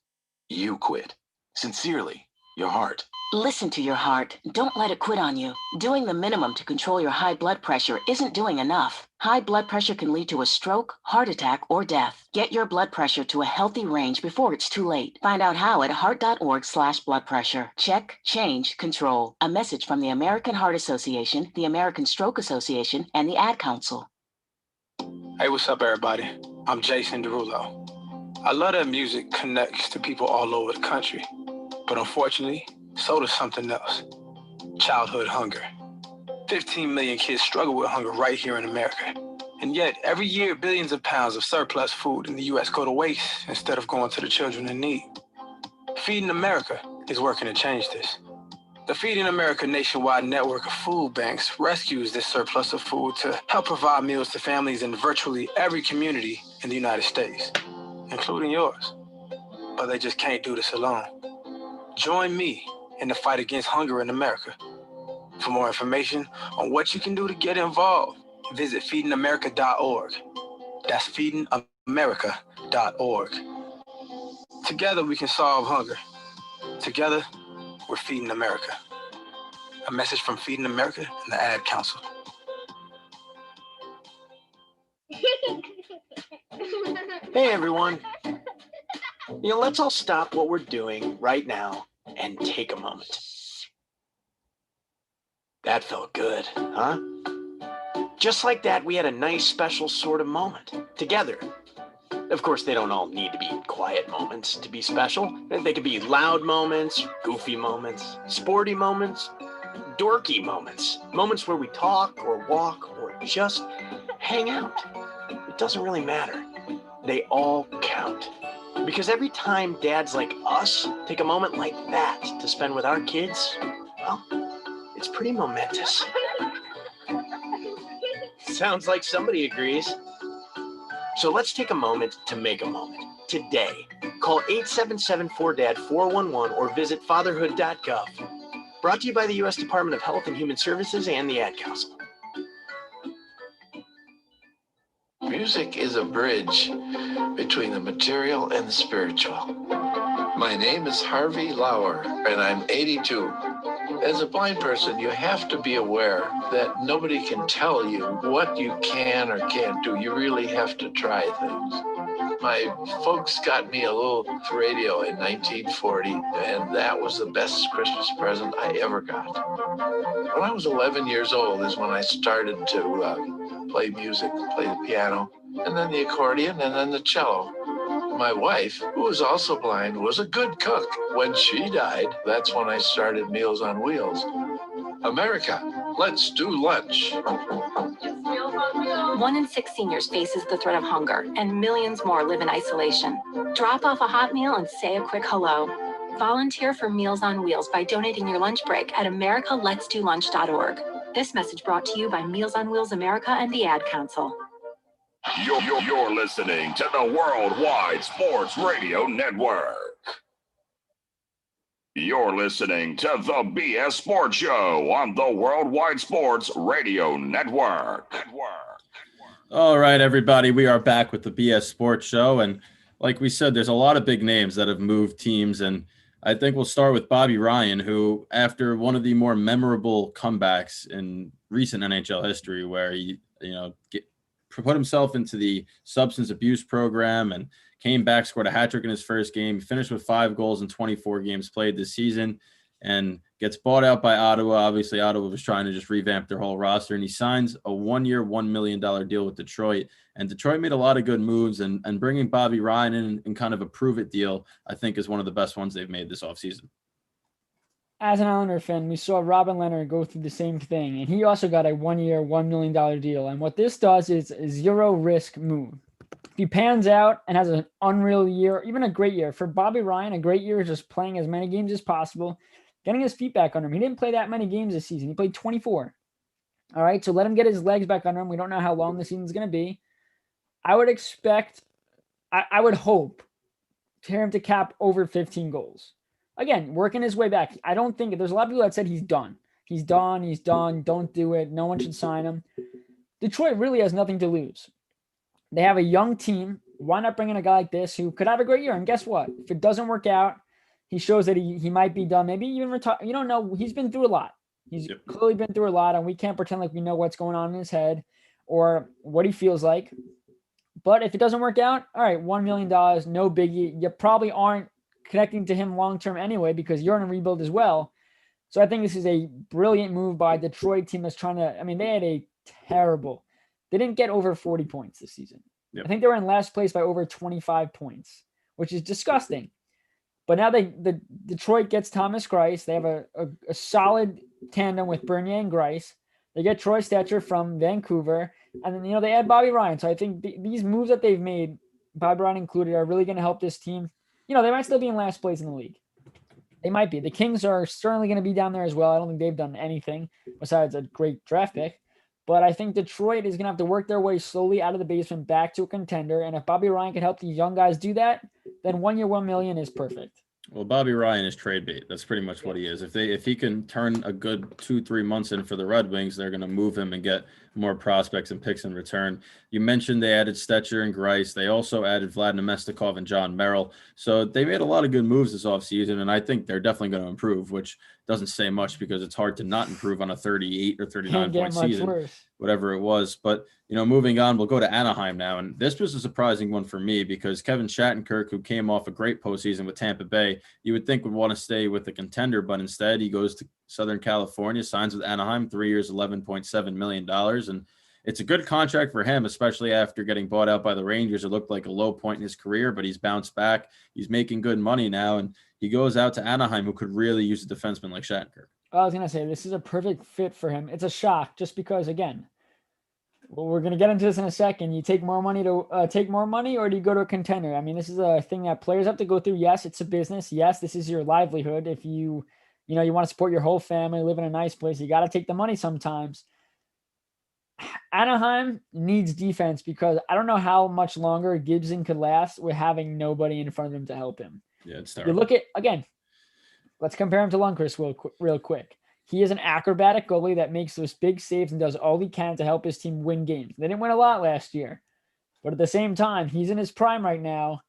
you quit. Sincerely, your heart. Listen to your heart. Don't let it quit on you. Doing the minimum to control your high blood pressure isn't doing enough. High blood pressure can lead to a stroke, heart attack, or death. Get your blood pressure to a healthy range before it's too late. Find out how at heart.org/blood pressure. Check, change, control. A message from the American Heart Association, the American Stroke Association, and the Ad Council. Hey, what's up, everybody? I'm Jason Derulo. I love that music connects to people all over the country, but unfortunately, so does something else. Childhood hunger. 15 million kids struggle with hunger right here in America. And yet, every year, billions of pounds of surplus food in the U.S. go to waste instead of going to the children in need. Feeding America is working to change this. The Feeding America nationwide network of food banks rescues this surplus of food to help provide meals to families in virtually every community in the United States, including yours. But they just can't do this alone. Join me in the fight against hunger in America. For more information on what you can do to get involved, visit feedingamerica.org. That's feedingamerica.org. Together we can solve hunger. Together, we're Feeding America. A message from Feeding America and the Ad Council. Hey, everyone. Let's all stop what we're doing right now and take a moment. That felt good, huh? Just like that, we had a nice, special sort of moment together. Of course, they don't all need to be quiet moments to be special. They could be loud moments, goofy moments, sporty moments, dorky moments, moments where we talk or walk or just hang out. It doesn't really matter. They all count. Because every time dads like us take a moment like that to spend with our kids, well, it's pretty momentous. Sounds like somebody agrees. So let's take a moment to make a moment today. Call 877-4DAD-411 or visit fatherhood.gov. Brought to you by the U.S. Department of Health and Human Services and the Ad Council. Music is a bridge between the material and the spiritual. My name is Harvey Lauer, and I'm 82. As a blind person, you have to be aware that nobody can tell you what you can or can't do. You really have to try things. My folks got me a little radio in 1940, and that was the best Christmas present I ever got. When I was 11 years old is when I started to play music, play the piano, and then the accordion, and then the cello. My wife, who was also blind, was a good cook. When she died, that's when I started Meals on Wheels. America, let's do lunch. 1 in 6 seniors faces the threat of hunger, and millions more live in isolation. Drop off a hot meal and say a quick hello. Volunteer for Meals on Wheels by donating your lunch break at americaletsdolunch.org. This message brought to you by Meals on Wheels America and the Ad Council. You're listening to the Worldwide Sports Radio Network. You're listening to the BS Sports Show on the Worldwide Sports Radio Network. All right, everybody, we are back with the BS Sports Show. And like we said, there's a lot of big names that have moved teams. And I think we'll start with Bobby Ryan, who, after one of the more memorable comebacks in recent NHL history, where he, put himself into the substance abuse program and came back, scored a hat trick in his first game, finished with 5 goals in 24 games played this season, and gets bought out by Ottawa. Obviously, Ottawa was trying to just revamp their whole roster, and he signs a 1-year, $1 million deal with Detroit. And Detroit made a lot of good moves, and bringing Bobby Ryan in kind of a prove-it deal, I think, is one of the best ones they've made this offseason. As an Islander fan, we saw Robin Leonard go through the same thing, and he also got a 1-year, $1 million deal. And what this does is a zero-risk move. If he pans out and has an unreal year, even a great year, for Bobby Ryan, a great year is just playing as many games as possible, getting his feet back under him. He didn't play that many games this season. He played 24. All right, so let him get his legs back under him. We don't know how long the season's going to be. I would expect, I would hope, for him to cap over 15 goals. Again, working his way back. I don't think, there's a lot of people that said he's done. He's done, don't do it. No one should sign him. Detroit really has nothing to lose. They have a young team. Why not bring in a guy like this who could have a great year? And guess what? If it doesn't work out, he shows that he might be done. Maybe even retire. You don't know. He's been through a lot. He's clearly been through a lot, and we can't pretend like we know what's going on in his head or what he feels like. But if it doesn't work out, all right, $1 million, no biggie. You probably aren't connecting to him long-term anyway because you're in a rebuild as well. So I think this is a brilliant move by Detroit team that's trying to, they had a terrible, they didn't get over 40 points this season. I think they were in last place by over 25 points, which is disgusting. But now the Detroit gets Thomas Greiss. They have a solid tandem with Bernier and Greiss. They get Troy Stetcher from Vancouver. And then, they add Bobby Ryan. So I think these moves that they've made, Bobby Ryan included, are really going to help this team. They might still be in last place in the league. They might be. The Kings are certainly going to be down there as well. I don't think they've done anything besides a great draft pick. But I think Detroit is going to have to work their way slowly out of the basement back to a contender. And if Bobby Ryan can help these young guys do that, then 1 year, $1 million is perfect. Well, Bobby Ryan is trade bait. That's pretty much what he is. If he can turn a good 2-3 months in for the Red Wings, they're going to move him and get more prospects and picks in return. You mentioned they added Stetcher and Greiss. They also added Vlad Nemestikov and John Merrill. So they made a lot of good moves this offseason, and I think they're definitely going to improve, which doesn't say much because it's hard to not improve on a 38 or 39-point season, whatever it was. But, moving on, we'll go to Anaheim now. And this was a surprising one for me because Kevin Shattenkirk, who came off a great postseason with Tampa Bay, you would think would want to stay with the contender, but instead he goes to Southern California, signs with Anaheim, 3 years, $11.7 million. And it's a good contract for him, especially after getting bought out by the Rangers. It looked like a low point in his career, but he's bounced back. He's making good money now, and he goes out to Anaheim, who could really use a defenseman like Shattenkirk. I was going to say, this is a perfect fit for him. It's a shock just because, again, we're going to get into this in a second. You take more money or do you go to a contender? This is a thing that players have to go through. Yes, it's a business. Yes, this is your livelihood. If you want to support your whole family, live in a nice place, you got to take the money sometimes. Anaheim needs defense because I don't know how much longer Gibson could last with having nobody in front of him to help him. Yeah, it's terrible. You look at, again, let's compare him to Lundqvist real quick. He is an acrobatic goalie that makes those big saves and does all he can to help his team win games. They didn't win a lot last year, but at the same time, he's in his prime right now.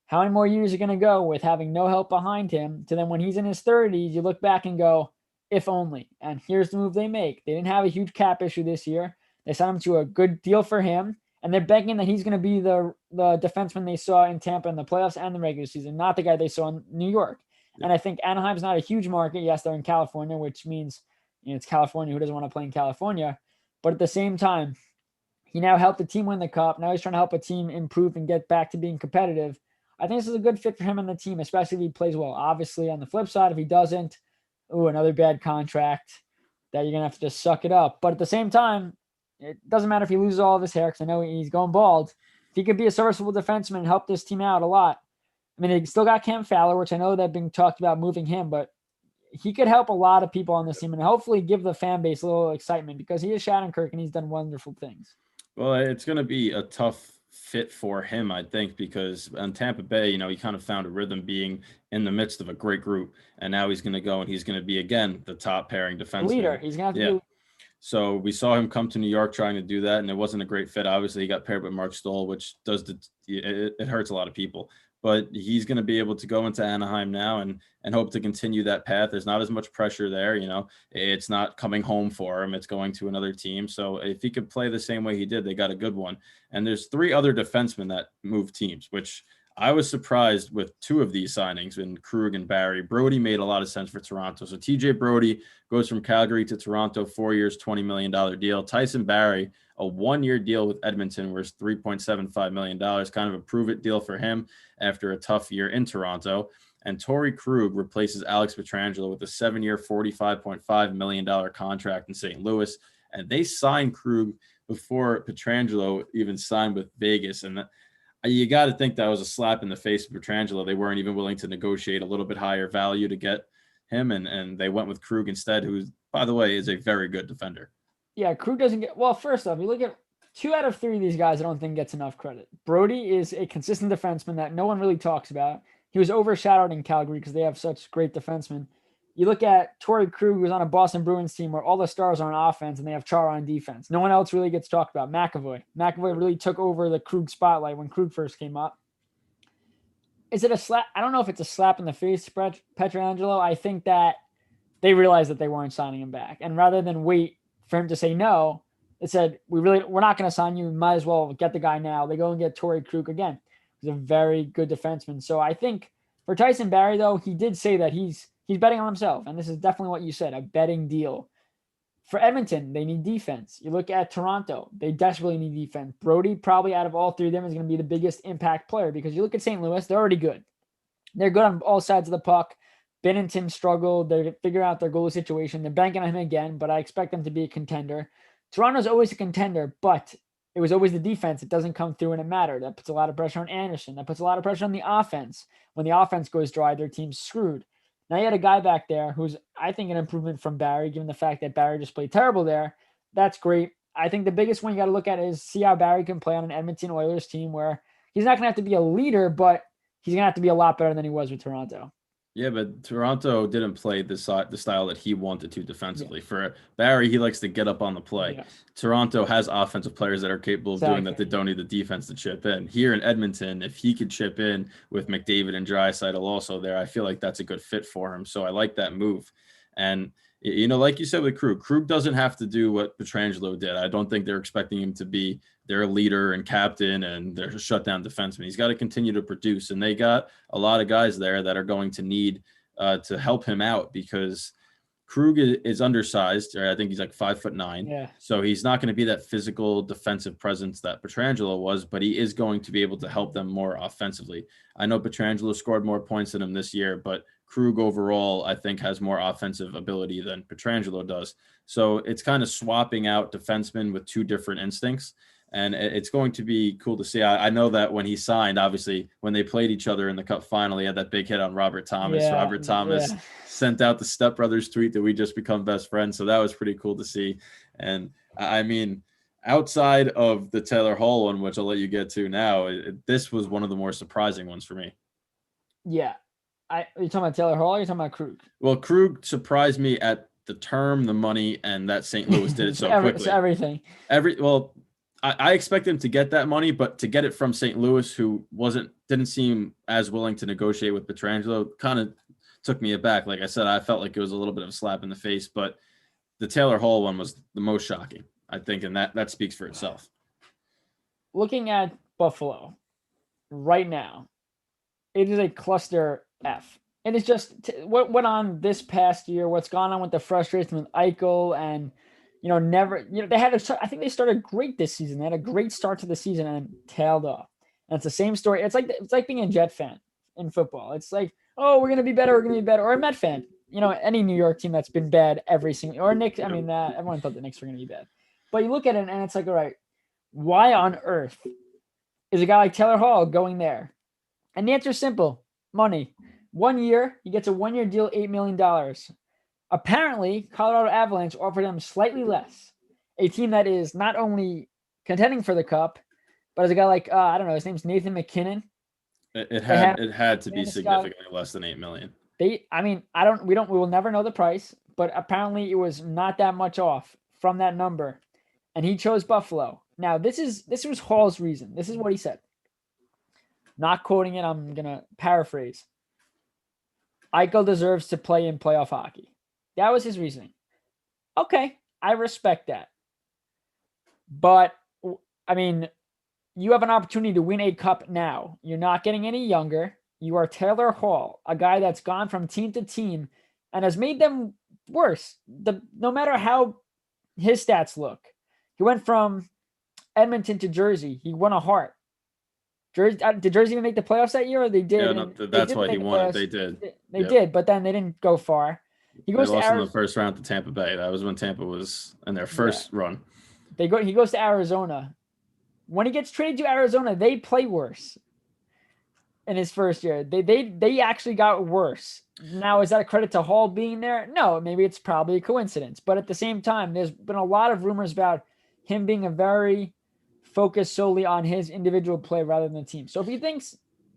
How many more years are going to go with having no help behind him to then when he's in his 30s, you look back and go, if only. And here's the move they make. They didn't have a huge cap issue this year. They signed him to a good deal for him, and they're banking that he's going to be the defenseman they saw in Tampa in the playoffs and the regular season, not the guy they saw in New York. Yeah. And I think Anaheim's not a huge market. Yes, they're in California, which means it's California. Who doesn't want to play in California? But at the same time, he now helped the team win the cup. Now he's trying to help a team improve and get back to being competitive. I think this is a good fit for him and the team, especially if he plays well. Obviously, on the flip side, if he doesn't, another bad contract that you're going to have to just suck it up. But at the same time, it doesn't matter if he loses all of his hair because I know he's going bald. If he could be a serviceable defenseman and help this team out a lot. They still got Cam Fowler, which I know they've been talked about moving him, but he could help a lot of people on this team and hopefully give the fan base a little excitement because he is Shattenkirk and he's done wonderful things. Well, it's going to be a tough fit for him, I think, because on Tampa Bay, he kind of found a rhythm being in the midst of a great group, and now he's going to go and he's going to be again the top pairing Leader. defenseman. He's gonna have to Yeah. be. So we saw him come to New York trying to do that, and it wasn't a great fit. Obviously, he got paired with Mark Stoll, which it hurts a lot of people. But he's going to be able to go into Anaheim now and hope to continue that path. There's not as much pressure there, It's not coming home for him. It's going to another team. So if he could play the same way he did, they got a good one. And there's 3 other defensemen that move teams, which I was surprised with 2 of these signings in Krug and Barry. Brody made a lot of sense for Toronto. So TJ Brody goes from Calgary to Toronto, 4 years, $20 million deal. Tyson Barry, a 1-year deal with Edmonton, worth $3.75 million, kind of a prove-it deal for him after a tough year in Toronto. And Torrey Krug replaces Alex Petrangelo with a 7-year, $45.5 million contract in St. Louis. And they signed Krug before Petrangelo even signed with Vegas. And you got to think that was a slap in the face of Petrangelo. They weren't even willing to negotiate a little bit higher value to get him, and they went with Krug instead, who, by the way, is a very good defender. Yeah, Krug doesn't get. Well, first off, you look at 2 out of 3 of these guys, I don't think gets enough credit. Brody is a consistent defenseman that no one really talks about. He was overshadowed in Calgary because they have such great defensemen. You look at Torrey Krug, who's on a Boston Bruins team where all the stars are on offense and they have Chara on defense. No one else really gets talked about. McAvoy really took over the Krug spotlight when Krug first came up. Is it a slap? I don't know if it's a slap in the face, Petrangelo. I think that they realized that they weren't signing him back. And rather than wait for him to say no, they said, we're not going to sign you. Might as well get the guy now. They go and get Torrey Krug again. He's a very good defenseman. So I think for Tyson Barrie, though, he did say that he's betting on himself. And this is definitely what you said, a betting deal. For Edmonton, they need defense. You look at Toronto, they desperately need defense. Brody, probably out of all 3 of them, is going to be the biggest impact player because you look at St. Louis, they're already good. They're good on all sides of the puck. Binnington struggled. They're figuring out their goal situation. They're banking on him again, but I expect them to be a contender. Toronto's always a contender, but it was always the defense. It doesn't come through and it mattered. That puts a lot of pressure on Anderson. That puts a lot of pressure on the offense. When the offense goes dry, their team's screwed. Now you had a guy back there who's, I think, an improvement from Barry, given the fact that Barry just played terrible there. That's great. I think the biggest one you got to look at is see how Barry can play on an Edmonton Oilers team where he's not going to have to be a leader, but he's going to have to be a lot better than he was with Toronto. Yeah, but Toronto didn't play the style that he wanted to defensively. Yeah. For Barry, he likes to get up on the play. Yeah. Toronto has offensive players that are capable of doing that. They don't need the defense to chip in. Here in Edmonton, if he could chip in with McDavid and Draisaitl also there, I feel like that's a good fit for him. So I like that move. And, like you said with Krug doesn't have to do what Petrangelo did. I don't think they're expecting him to be their leader and captain and their shutdown defenseman. He's got to continue to produce. And they got a lot of guys there that are going to need to help him out because Krug is undersized. Right? I think he's like 5'9". Yeah. So he's not going to be that physical defensive presence that Petrangelo was, but he is going to be able to help them more offensively. I know Petrangelo scored more points than him this year, but Krug overall, I think, has more offensive ability than Petrangelo does. So it's kind of swapping out defensemen with 2 different instincts. And it's going to be cool to see. I know that when he signed, obviously, when they played each other in the Cup final, he had that big hit on Robert Thomas. Yeah, Robert Thomas sent out the Step Brothers tweet that we just become best friends. So that was pretty cool to see. And I mean, outside of the Taylor Hall one, which I'll let you get to now, this was one of the more surprising ones for me. Yeah. Are you talking about Taylor Hall or are you talking about Krug? Well, Krug surprised me at the term, the money, and that St. Louis did it so quickly. It's everything. I expect him to get that money, but to get it from St. Louis, who didn't seem as willing to negotiate with Petrangelo, kind of took me aback. Like I said, I felt like it was a little bit of a slap in the face, but the Taylor Hall one was the most shocking, I think, and that speaks for itself. Looking at Buffalo right now, it is a cluster F. It is just what went on this past year, what's gone on with the frustration with Eichel and I think they started great this season. They had a great start to the season and tailed off. And it's the same story. It's like being a Jet fan in football. It's like, oh, we're going to be better. Or a Met fan. Any New York team that's been bad every single, or Knicks. I mean, everyone thought the Knicks were going to be bad. But you look at it and it's like, all right, why on earth is a guy like Taylor Hall going there? And the answer is simple. Money. 1 year, he gets a 1-year deal, $8 million. Apparently, Colorado Avalanche offered him slightly less. A team that is not only contending for the cup. But as a guy like, I don't know, his name's Nathan McKinnon. It had to be significantly less than $8 million. We will never know the price, but apparently it was not that much off from that number. And he chose Buffalo. Now, this was Hall's reason. This is what he said. Not quoting it, I'm going to paraphrase. Eichel deserves to play in playoff hockey. That was his reasoning. Okay, I respect that. But, I mean, you have an opportunity to win a cup now. You're not getting any younger. You are Taylor Hall, a guy that's gone from team to team and has made them worse. No matter how his stats look. He went from Edmonton to Jersey. He won a Hart. Did Jersey even make the playoffs that year, or they did? Yeah, no, that's why he won it. They did. They did, but then they didn't go far. He goes they lost to in the first round to Tampa Bay. That was when Tampa was in their first run. He goes to Arizona. When he gets traded to Arizona, they play worse. In his first year, they actually got worse. Now, is that a credit to Hall being there? No, maybe it's probably a coincidence. But at the same time, there's been a lot of rumors about him being a very focused solely on his individual play rather than the team. So if he thinks,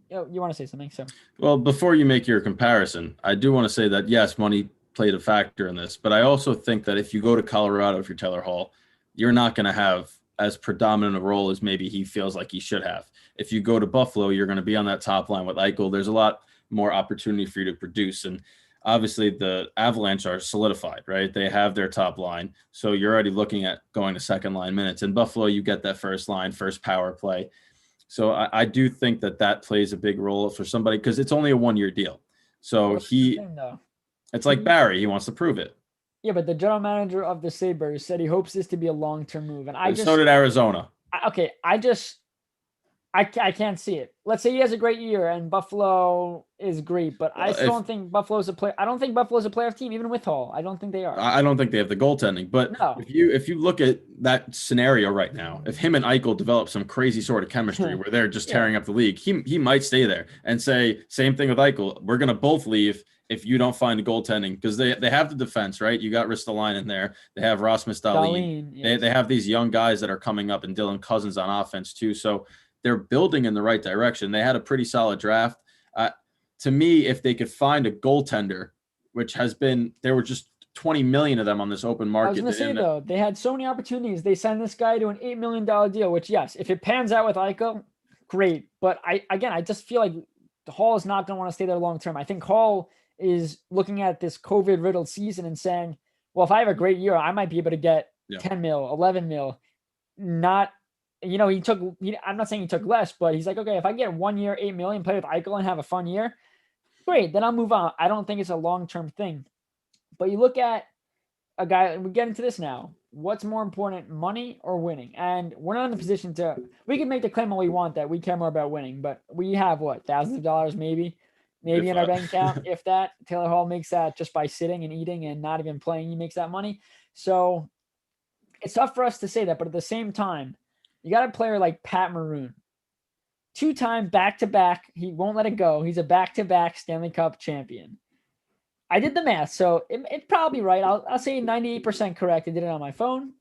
you want to say something, so. Well, before you make your comparison, I do want to say that yes, money played a factor in this, but I also think that if you go to Colorado, if you're Taylor Hall, you're not going to have as predominant a role as maybe he feels like he should have. If you go to Buffalo, you're going to be on that top line with Eichel. There's a lot more opportunity for you to produce. And obviously the Avalanche are solidified, right? They have their top line. So you're already looking at going to second line minutes. In Buffalo, you get that first line, first power play. So I do think that plays a big role for somebody because it's only a 1-year deal. So it's like Barry, he wants to prove it. Yeah, but the general manager of the Sabres said he hopes this to be a long-term move. And so did Arizona. I can't see it. Let's say he has a great year and Buffalo is great, but I still don't think Buffalo's a player. I don't think Buffalo's a playoff team, even with Hall. I don't think they are. I don't think they have the goaltending. But if you look at that scenario right now, if him and Eichel develop some crazy sort of chemistry where they're just tearing up the league, he might stay there and say, same thing with Eichel. We're going to both leave if you don't find the goaltending, because they have the defense, right? You got Ristolainen there. They have Rasmus Dahlin. Yes. They have these young guys that are coming up and Dylan Cousins on offense too. So they're building in the right direction. They had a pretty solid draft. To me, if they could find a goaltender, which has been, there were just 20 million of them on this open market. I was going to say, though, they had so many opportunities. They signed this guy to an $8 million deal, which, yes, if it pans out with Eichel, great. But I just feel like Hall is not going to want to stay there long term. I think Hall is looking at this COVID-riddled season and saying, well, if I have a great year, I might be able to get 10 mil, 11 mil. Not, I'm not saying he took less, but he's like, okay, if I get 1 year, 8 million, play with Eichel and have a fun year, great, then I'll move on. I don't think it's a long-term thing. But you look at a guy, we get into this now. What's more important, money or winning? And we're not in a position to, we can make the claim all we want that we care more about winning, but we have thousands of dollars maybe in our bank account. If that, Taylor Hall makes that just by sitting and eating and not even playing, he makes that money. So it's tough for us to say that, but at the same time, you got a player like Pat Maroon, 2-time back-to-back. He won't let it go. He's a back-to-back Stanley Cup champion. I did the math, so it's probably right. I'll say 98% correct. I did it on my phone.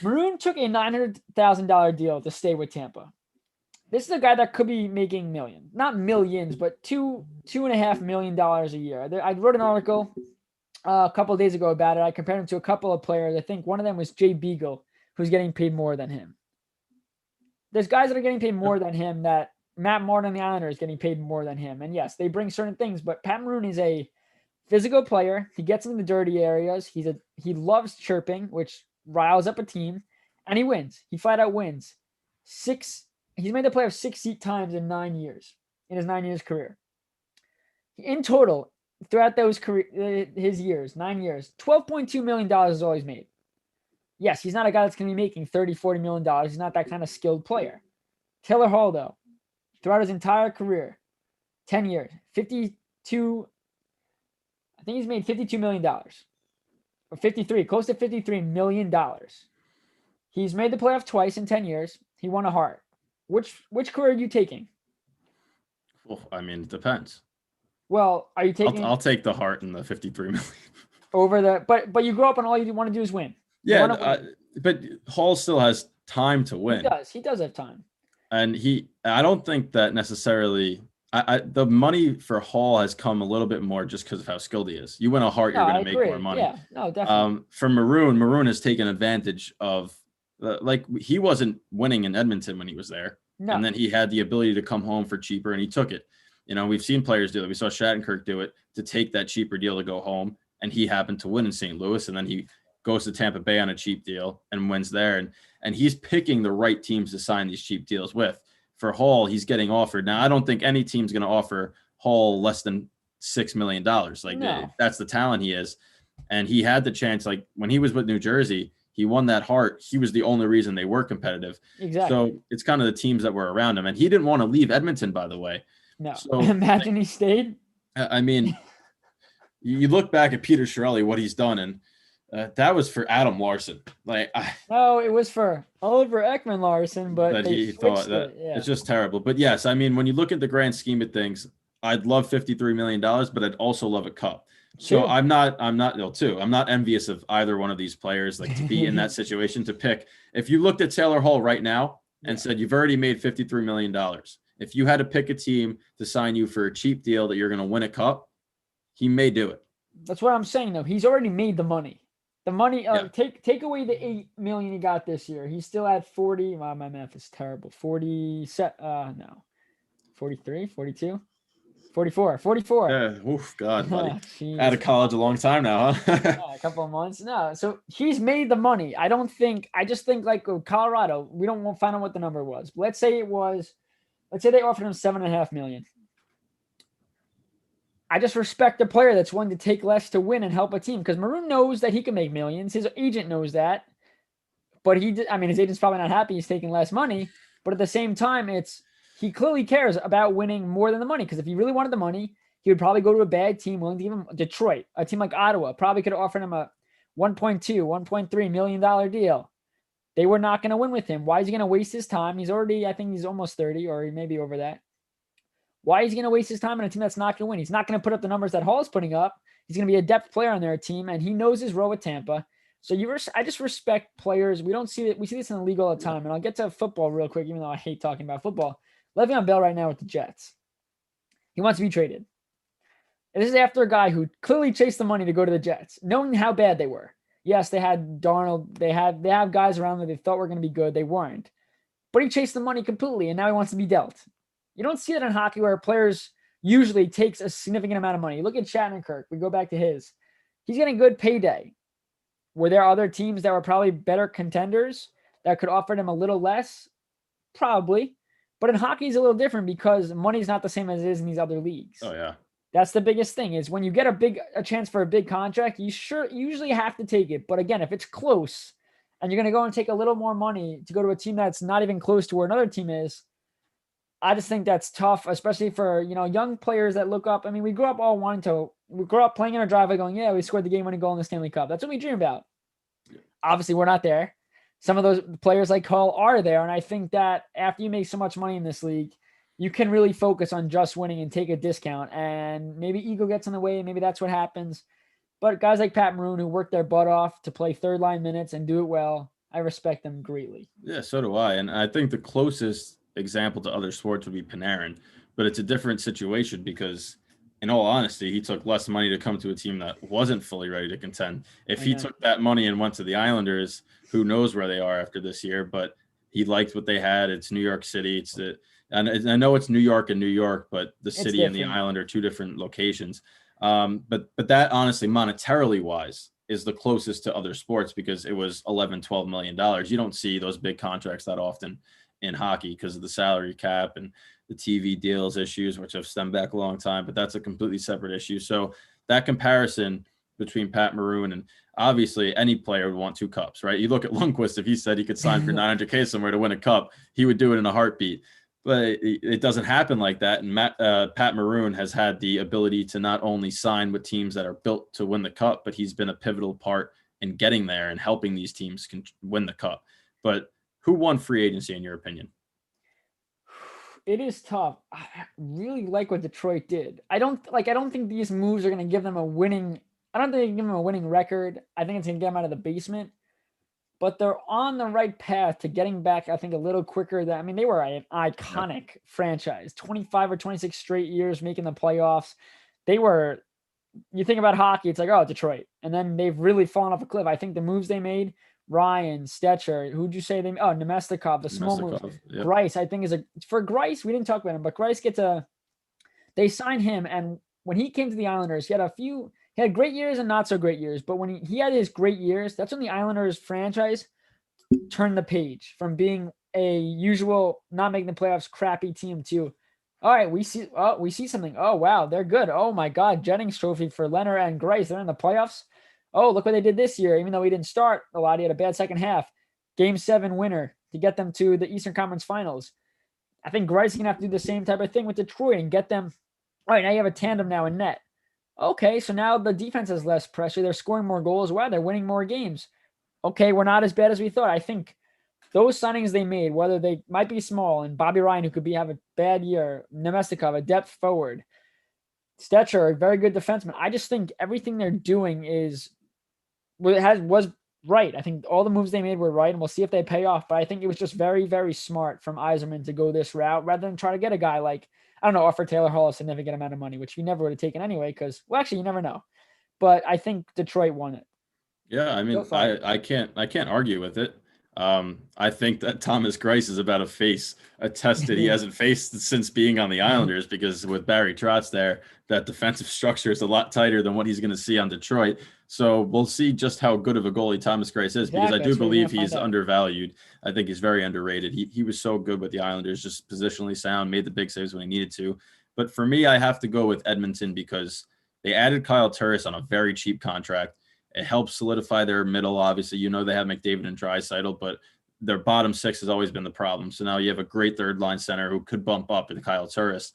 Maroon took a $900,000 deal to stay with Tampa. This is a guy that could be making millions, not millions, but $2.5 million a year. I wrote an article a couple of days ago about it. I compared him to a couple of players. I think one of them was Jay Beagle, who's getting paid more than him. There's guys that are getting paid more than him. That Matt Martin, the Islanders, is getting paid more than him. And yes, they bring certain things, but Pat Maroon is a physical player. He gets in the dirty areas. He loves chirping, which riles up a team, and he wins. He flat out wins. He's made the playoffs 6 times in 9 years, in his 9 years career. In total, throughout his years, 9 years, $12.2 million is all he's made. Yes, he's not a guy that's going to be making $30, $40 million. He's not that kind of skilled player. Taylor Hall, though, throughout his entire career, 10 years, 52, I think he's made $52 million. Or 53, close to $53 million. He's made the playoff twice in 10 years. He won a Hart. Which career are you taking? Well, I mean, it depends. Well, are you taking? I'll take the Hart and the 53 million. Over the, but you grow up and all you want to do is win. Yeah, but Hall still has time to win. He does have time. And I don't think that necessarily the money for Hall has come a little bit more just because of how skilled he is. You win a Hart, you're going to make more money. Yeah, no, definitely. For Maroon has taken advantage of he wasn't winning in Edmonton when he was there. No. And then he had the ability to come home for cheaper and he took it. We've seen players do it. We saw Shattenkirk do it to take that cheaper deal to go home. And he happened to win in St. Louis. And then he goes to Tampa Bay on a cheap deal and wins there. And he's picking the right teams to sign these cheap deals with. For Hall, he's getting offered. Now, I don't think any team's going to offer Hall less than $6 million. That's the talent he is. And he had the chance, when he was with New Jersey, he won that Hart. He was the only reason they were competitive. Exactly. So it's kind of the teams that were around him. And he didn't want to leave Edmonton, by the way. No. So, imagine he stayed. I mean, you look back at Peter Chiarelli, what he's done, and that was for Adam Larson. No, it was for Oliver Ekman Larson, but he thought that it's just terrible. But yes, I mean, when you look at the grand scheme of things, I'd love $53 million, but I'd also love a cup. So I'm not envious of either one of these players, to be in that situation to pick. If you looked at Taylor Hall right now and said, you've already made $53 million. If you had to pick a team to sign you for a cheap deal that you're going to win a cup, he may do it. That's what I'm saying, though. He's already made the money. The money, take away the $8 million he got this year. He's still at 40. Wow, my math is terrible. 43, 42, 44. Yeah. Oof, God, buddy. Out of college a long time now, huh? A couple of months. No, so he's made the money. I just think Colorado, we don't find out what the number was. Let's say they offered him $7.5 million. I just respect a player that's willing to take less to win and help a team because Maroon knows that he can make millions. His agent knows that, but his agent's probably not happy he's taking less money. But at the same time, he clearly cares about winning more than the money because if he really wanted the money, he would probably go to a bad team willing to give him Detroit, a team like Ottawa, probably could have offered him a $1.2, $1.3 million deal. They were not going to win with him. Why is he going to waste his time? I think he's almost 30 or he may be over that. Why is he going to waste his time on a team that's not going to win? He's not going to put up the numbers that Hall is putting up. He's going to be a depth player on their team, and he knows his role with Tampa. So I just respect players. We don't see it. We see this in the league all the time. And I'll get to football real quick, even though I hate talking about football. Le'Veon Bell right now with the Jets. He wants to be traded. And this is after a guy who clearly chased the money to go to the Jets, knowing how bad they were. Yes, they had Darnold. They have guys around that they thought were going to be good. They weren't. But he chased the money completely, and now he wants to be dealt. You don't see it in hockey where players usually takes a significant amount of money. Look at Shattenkirk. We go back to his. He's getting good payday. Were there other teams that were probably better contenders that could offer him a little less? Probably. But in hockey, it's a little different because money's not the same as it is in these other leagues. Oh, yeah. That's the biggest thing is when you get a chance for a big contract, you usually have to take it. But again, if it's close and you're going to go and take a little more money to go to a team that's not even close to where another team is, I just think that's tough, especially for, young players that look up. I mean, we grew up playing in our driveway going, yeah, we scored the game-winning goal in the Stanley Cup. That's what we dream about. Obviously, we're not there. Some of those players like Hall are there. And I think that after you make so much money in this league, you can really focus on just winning and take a discount. And maybe ego gets in the way. Maybe that's what happens. But guys like Pat Maroon who work their butt off to play third line minutes and do it well, I respect them greatly. Yeah, so do I. And I think the closest example to other sports would be Panarin, but it's a different situation because in all honesty, he took less money to come to a team that wasn't fully ready to contend. If he took that money and went to the Islanders, who knows where they are after this year, but he liked what they had. It's New York City. And I know it's New York and New York, but the city and the island are two different locations. But that honestly, monetarily wise, is the closest to other sports because it was $11-12 million. You don't see those big contracts that often in hockey because of the salary cap and the TV deals issues, which have stemmed back a long time, but that's a completely separate issue. So that comparison between Pat Maroon and obviously any player would want 2 cups, right? You look at Lundqvist, if he said he could sign for $900K somewhere to win a cup, he would do it in a heartbeat, but it doesn't happen like that. And Pat Maroon has had the ability to not only sign with teams that are built to win the cup, but he's been a pivotal part in getting there and helping these teams can win the cup. But who won free agency in your opinion? It is tough. I really like what Detroit did. I don't think these moves are going to give them a winning. I don't think they give them a winning record. I think it's going to get them out of the basement. but they're on the right path to getting back, I think, a little quicker than, I mean, they were an iconic franchise, 25 or 26 straight years making the playoffs. They were, you think about hockey, it's like, oh, Detroit. And then they've really fallen off a cliff. I think the moves they made, Ryan, Stetcher, who'd you say they, oh, Nemestikov, the small moves. Yep. Grice, I think for Grice, we didn't talk about him, but Grice they signed him. And when he came to the Islanders, he had great years and not so great years. But when he had his great years, that's when the Islanders franchise turned the page from being a usual not making the playoffs crappy team to, all right, we see something. Oh, wow, they're good. Oh, my God, Jennings Trophy for Leonard and Grice. They're in the playoffs. Oh, look what they did this year. Even though he didn't start a lot, he had a bad second half. Game 7 winner to get them to the Eastern Conference Finals. I think Grice is going to have to do the same type of thing with Detroit and get them. All right, now you have a tandem now in net. Okay, so now the defense has less pressure. They're scoring more goals. Wow, they're winning more games. Okay, we're not as bad as we thought. I think those signings they made, whether they might be small, and Bobby Ryan, who could have a bad year, Nemestikov, a depth forward, Stetcher, a very good defenseman. I just think everything they're doing was right. I think all the moves they made were right, and we'll see if they pay off. But I think it was just very, very smart from Yzerman to go this route rather than try to get a guy like, I don't know, offer Taylor Hall a significant amount of money, which we never would have taken anyway, because, well, actually, you never know. But I think Detroit won it. Yeah, I mean, I can't argue with it. I think that Thomas Greiss is about to face a test that he hasn't faced since being on the Islanders, because with Barry Trotz there, that defensive structure is a lot tighter than what he's going to see on Detroit. So we'll see just how good of a goalie Thomas Greiss is, because I do believe he's undervalued. I think he's very underrated. He was so good with the Islanders, just positionally sound, made the big saves when he needed to. But for me, I have to go with Edmonton because they added Kyle Turris on a very cheap contract. It helps solidify their middle. Obviously, you know, they have McDavid and Draisaitl, but their bottom six has always been the problem. So now you have a great third line center who could bump up in Kyle Turris.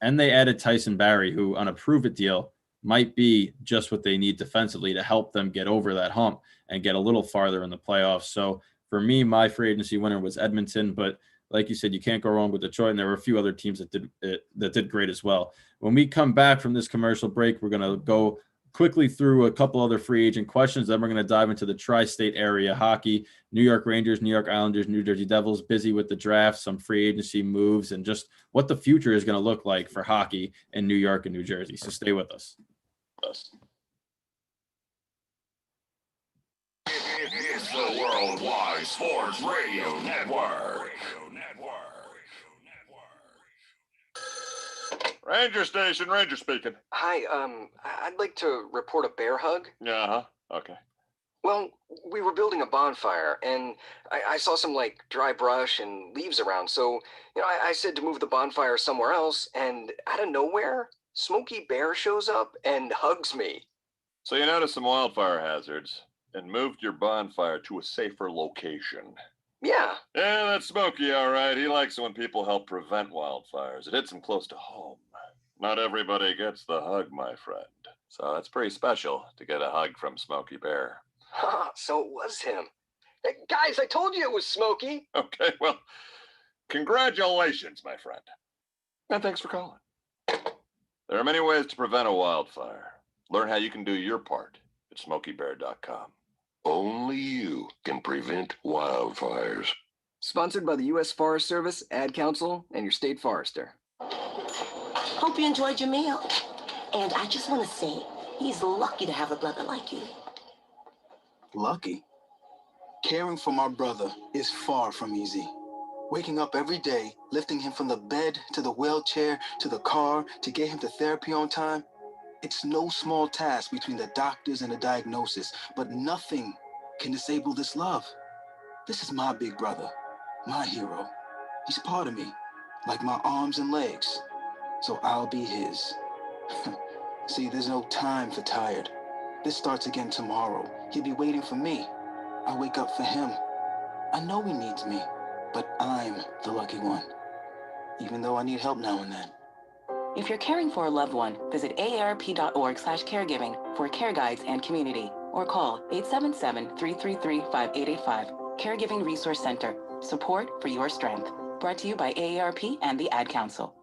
And they added Tyson Barrie, who on a prove-it deal might be just what they need defensively to help them get over that hump and get a little farther in the playoffs. So for me, my free agency winner was Edmonton, but like you said, you can't go wrong with Detroit, and there were a few other teams that did great as well. When we come back from this commercial break, we're going to go quickly through a couple other free agent questions. Then we're going to dive into the tri-state area hockey, New York Rangers, New York Islanders, New Jersey Devils, busy with the draft, some free agency moves, and just what the future is going to look like for hockey in New York and New Jersey. So stay with us. It's the Worldwide Sports Radio Network. Ranger Station, Ranger speaking. Hi, I'd like to report a bear hug. Okay. Well, we were building a bonfire, and I saw some, dry brush and leaves around, so, I said to move the bonfire somewhere else, and out of nowhere, Smokey Bear shows up and hugs me. So you noticed some wildfire hazards and moved your bonfire to a safer location. Yeah. Yeah, that's Smokey, all right. He likes it when people help prevent wildfires. It hits him close to home. Not everybody gets the hug, my friend. So that's pretty special to get a hug from Smokey Bear. So it was him. Hey, guys, I told you it was Smokey. Okay, well, congratulations, my friend. And thanks for calling. There are many ways to prevent a wildfire. Learn how you can do your part at smokeybear.com. Only you can prevent wildfires. Sponsored by the U.S. Forest Service, Ad Council, and your state forester. Hope you enjoyed your meal. And I just want to say, he's lucky to have a brother like you. Lucky? Caring for my brother is far from easy. Waking up every day, lifting him from the bed to the wheelchair to the car to get him to therapy on time, it's no small task between the doctors and the diagnosis, but nothing can disable this love. This is my big brother, my hero. He's part of me, like my arms and legs. So I'll be his. See, there's no time for tired. This starts again tomorrow. He'll be waiting for me. I wake up for him. I know he needs me, but I'm the lucky one, even though I need help now and then. If you're caring for a loved one, visit aarp.org/caregiving for care guides and community, or call 877-333-5885. Caregiving Resource Center. Support for your strength. Brought to you by AARP and the Ad Council.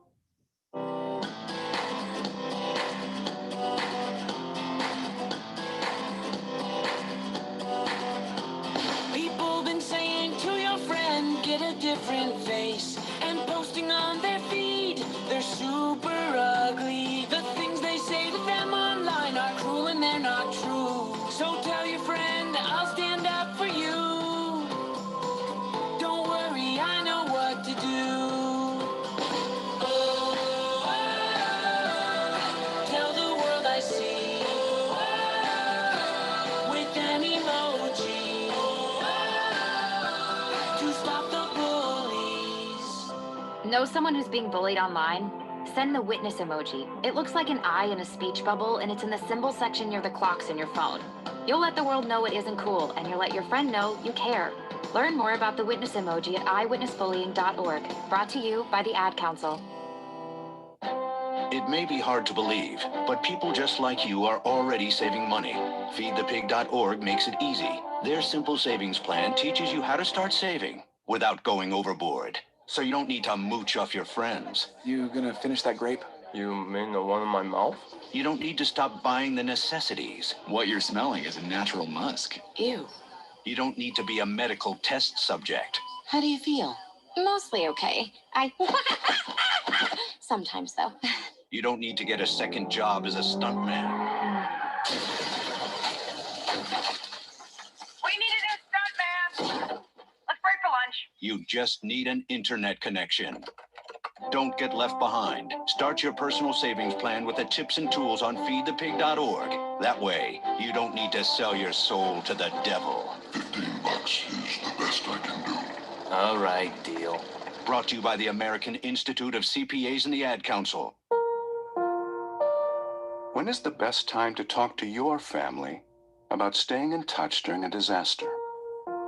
People different face and posting on their feed. They're super ugly. The things they say to them online are cruel and they're not true. So tell your friend I'll stand up for you. Don't worry, I know what to do. Tell the world I see with an emoji to stop the bullies. Know someone who's being bullied online? Send the witness emoji. It looks like an eye in a speech bubble, and it's in the symbol section near the clocks in your phone. You'll let the world know it isn't cool, and you'll let your friend know you care. Learn more about the witness emoji at eyewitnessbullying.org. Brought to you by the Ad Council. It may be hard to believe, but people just like you are already saving money. Feedthepig.org makes it easy. Their simple savings plan teaches you how to start saving without going overboard. So you don't need to mooch off your friends. You gonna finish that grape? You mean the one in my mouth? You don't need to stop buying the necessities. What you're smelling is a natural musk. Ew. You don't need to be a medical test subject. How do you feel? Mostly okay. Sometimes, though. You don't need to get a second job as a stuntman. We need a new stuntman. Let's break for lunch. You just need an internet connection. Don't get left behind. Start your personal savings plan with the tips and tools on feedthepig.org. That way, you don't need to sell your soul to the devil. $15 is the best I can do. All right, deal. Brought to you by the American Institute of CPAs and the Ad Council. When is the best time to talk to your family about staying in touch during a disaster?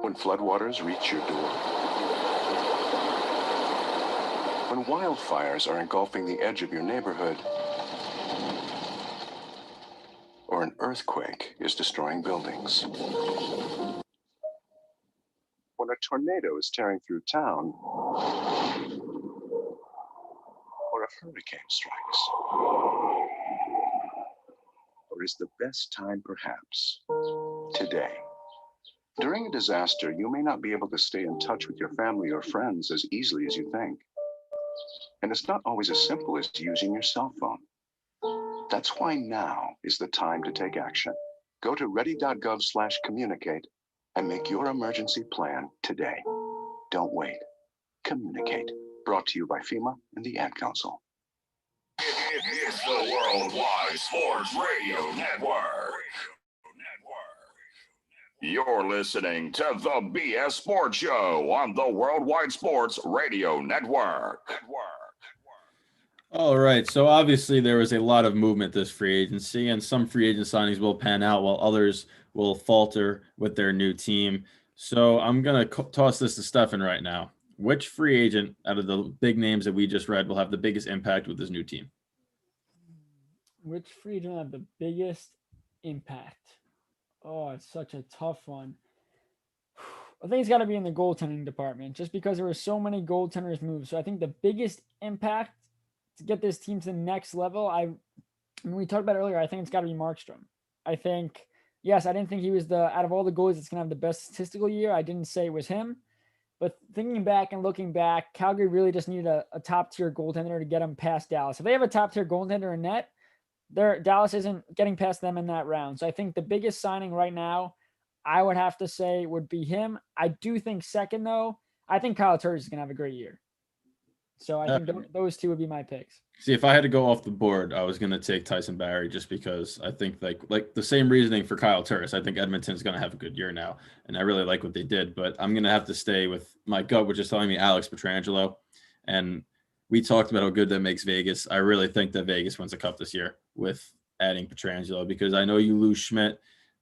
When floodwaters reach your door? When wildfires are engulfing the edge of your neighborhood? Or an earthquake is destroying buildings? When a tornado is tearing through town? Or a hurricane strikes? Or is the best time perhaps today? During a disaster, you may not be able to stay in touch with your family or friends as easily as you think. And it's not always as simple as using your cell phone. That's why now is the time to take action. Go to ready.gov/communicate and make your emergency plan today. Don't wait. Communicate. Brought to you by FEMA and the Ad Council. It's the Worldwide Sports Radio Network. You're listening to the BS Sports Show on the Worldwide Sports Radio Network. All right. So obviously there was a lot of movement this free agency, and some free agent signings will pan out while others will falter with their new team. So I'm going to toss this to Stefan right now. Which free agent out of the big names that we just read will have the biggest impact with his new team? Which free agent will have the biggest impact? Oh, it's such a tough one. I think it's got to be in the goaltending department, just because there were so many goaltenders moved. So I think the biggest impact to get this team to the next level, I mean, we talked about it earlier, I think it's got to be Markstrom. I think, yes, I didn't think he was out of all the goalies that's going to have the best statistical year. I didn't say it was him. But thinking back and looking back, Calgary really just needed a top-tier goaltender to get them past Dallas. If they have a top-tier goaltender in net, Dallas isn't getting past them in that round. So I think the biggest signing right now, I would have to say, would be him. I do think second, though, I think Kyle Turris is going to have a great year. So I think those two would be my picks. See, if I had to go off the board, I was going to take Tyson Barrie, just because I think like the same reasoning for Kyle Turris. I think Edmonton's going to have a good year now, and I really like what they did. But I'm going to have to stay with my gut, which is telling me Alex Pietrangelo. And we talked about how good that makes Vegas. I really think that Vegas wins a cup this year with adding Pietrangelo, because I know you lose Schmidt,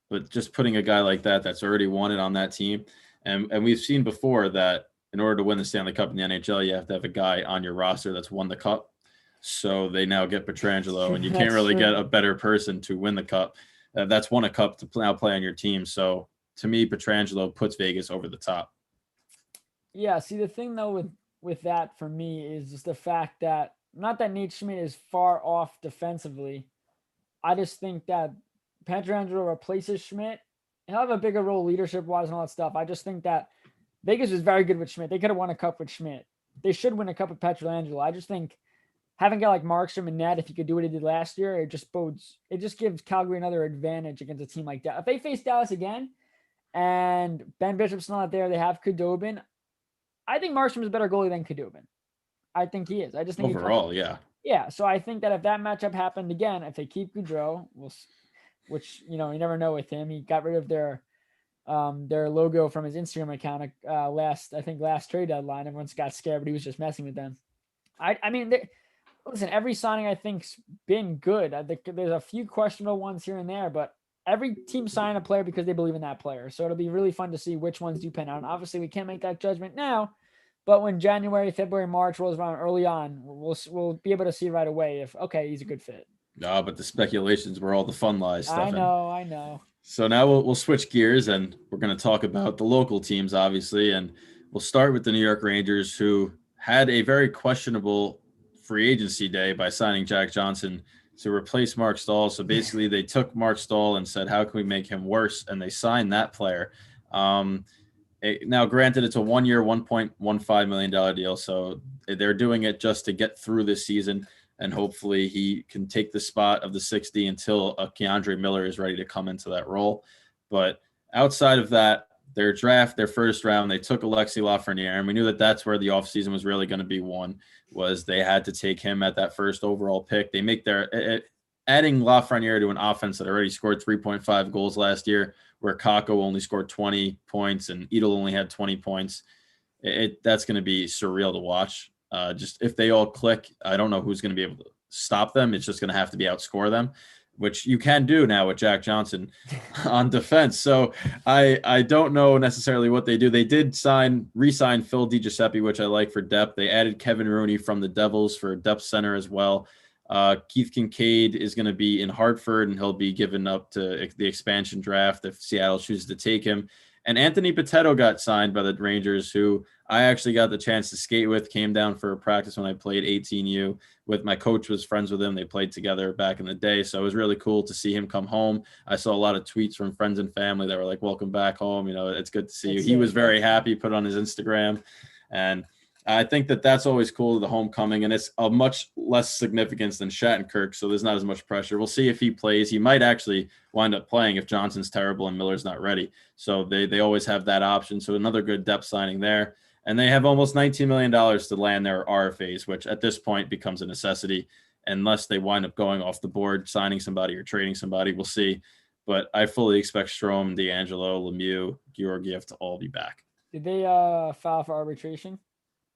but just putting a guy like that that's already won it on that team. And we've seen before that in order to win the Stanley Cup in the NHL, you have to have a guy on your roster that's won the cup. So they now get Pietrangelo, and you can't really get a better person to win the cup. That's won a cup to now play on your team. So to me, Pietrangelo puts Vegas over the top. Yeah. See, the thing though with that for me is just the fact that not that Nate Schmidt is far off defensively. I just think that Pietrangelo replaces Schmidt. He'll have a bigger role leadership wise and all that stuff. I just think that Vegas was very good with Schmidt. They could have won a cup with Schmidt. They should win a cup with Petra and Angelo. I just think having a guy like Markstrom and Ned, if he could do what he did last year, it just gives Calgary another advantage against a team like that. If they face Dallas again and Ben Bishop's not there, they have Khudobin. I think Markstrom is a better goalie than Khudobin. I think he is. I just think overall, yeah. Yeah, so I think that if that matchup happened again, if they keep Gaudreau, which you never know with him. He got rid of their logo from his Instagram account last trade deadline. Everyone's got scared, but he was just messing with them. I mean, listen, every signing I think's been good. I think there's a few questionable ones here and there, but every team signed a player because they believe in that player. So it'll be really fun to see which ones do pan out. And obviously, we can't make that judgment now. But when January, February, March rolls around early on, we'll be able to see right away if, okay, he's a good fit. No, but the speculations were all the fun lies, Stefan. I know. So now we'll switch gears, and we're going to talk about the local teams, obviously. And we'll start with the New York Rangers, who had a very questionable free agency day by signing Jack Johnson to replace Mark Stahl. So basically, they took Mark Stahl and said, how can we make him worse? And they signed that player. Now, granted, it's a 1-year, $1.15 million deal, so they're doing it just to get through this season, and hopefully he can take the spot of the 60 until Keandre Miller is ready to come into that role. But outside of that, their first round, they took Alexis Lafreniere, and we knew that that's where the offseason was really going to be won, was they had to take him at that first overall pick. They make their adding Lafreniere to an offense that already scored 3.5 goals last year, where Kakko only scored 20 points and Edel only had 20 points. That's going to be surreal to watch. Just if they all click, I don't know who's going to be able to stop them. It's just going to have to be outscore them, which you can do now with Jack Johnson on defense. So I don't know necessarily what they do. They did re-sign Phil DiGiuseppe, which I like for depth. They added Kevin Rooney from the Devils for depth center as well. Keith Kincaid is going to be in Hartford, and he'll be given up to the expansion draft if Seattle chooses to take him. And Anthony Potato got signed by the Rangers, who I actually got the chance to skate with, came down for a practice when I played 18U with my coach, was friends with him. They played together back in the day. So it was really cool to see him come home. I saw a lot of tweets from friends and family that were like, welcome back home. It's good to see you. He was very happy, put on his Instagram. And I think that's always cool, the homecoming, and it's of much less significance than Shattenkirk, so there's not as much pressure. We'll see if he plays. He might actually wind up playing if Johnson's terrible and Miller's not ready. So they always have that option. So another good depth signing there. And they have almost $19 million to land their RFAs, which at this point becomes a necessity unless they wind up going off the board, signing somebody or trading somebody. We'll see. But I fully expect Strome, D'Angelo, Lemieux, Georgiev to all be back. Did they file for arbitration?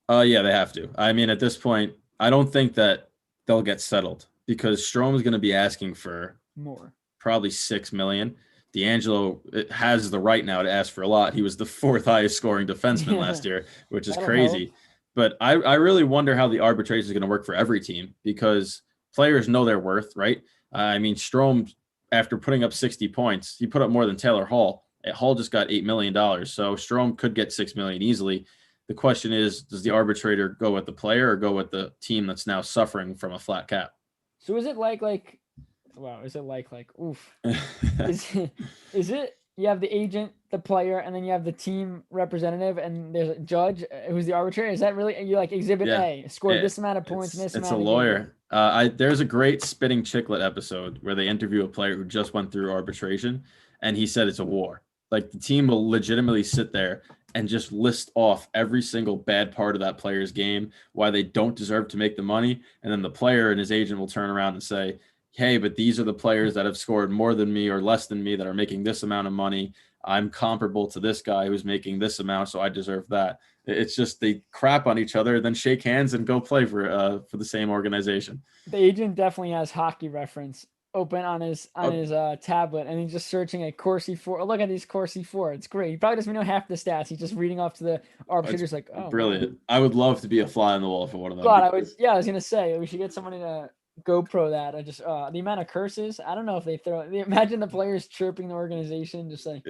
Yeah, they have to. I mean, at this point, I don't think that they'll get settled because Strome is going to be asking for more, probably $6 million. D'Angelo has the right now to ask for a lot. He was the fourth highest scoring defenseman last year, which is crazy. But I really wonder how the arbitration is going to work for every team because players know their worth, right? I mean, Strome, after putting up 60 points, he put up more than Taylor Hall. Hall just got $8 million. So Strome could get $6 million easily. The question is, does the arbitrator go with the player or go with the team that's now suffering from a flat cap? So is it like oof? is it you have the agent, the player, and then you have the team representative, and there's a judge who's the arbitrator? Is that really you like Exhibit A scored this amount of points and this amount? It's a lawyer. There's a great Spitting Chiclet episode where they interview a player who just went through arbitration, and he said it's a war. Like the team will legitimately sit there and just list off every single bad part of that player's game, why they don't deserve to make the money. And then the player and his agent will turn around and say, hey, but these are the players that have scored more than me or less than me that are making this amount of money. I'm comparable to this guy who's making this amount, so I deserve that. It's just they crap on each other, then shake hands and go play for the same organization. The agent definitely has hockey reference open on his tablet, and he's just searching at Corsi 4. Look at these Corsi 4. It's great. He probably doesn't know half the stats. He's just reading off to the arbitrators like, oh, brilliant. Man. I would love to be a fly on the wall for one of them. God, I was gonna say we should get somebody to GoPro that. I just the amount of curses. I don't know if they imagine the players chirping the organization, just like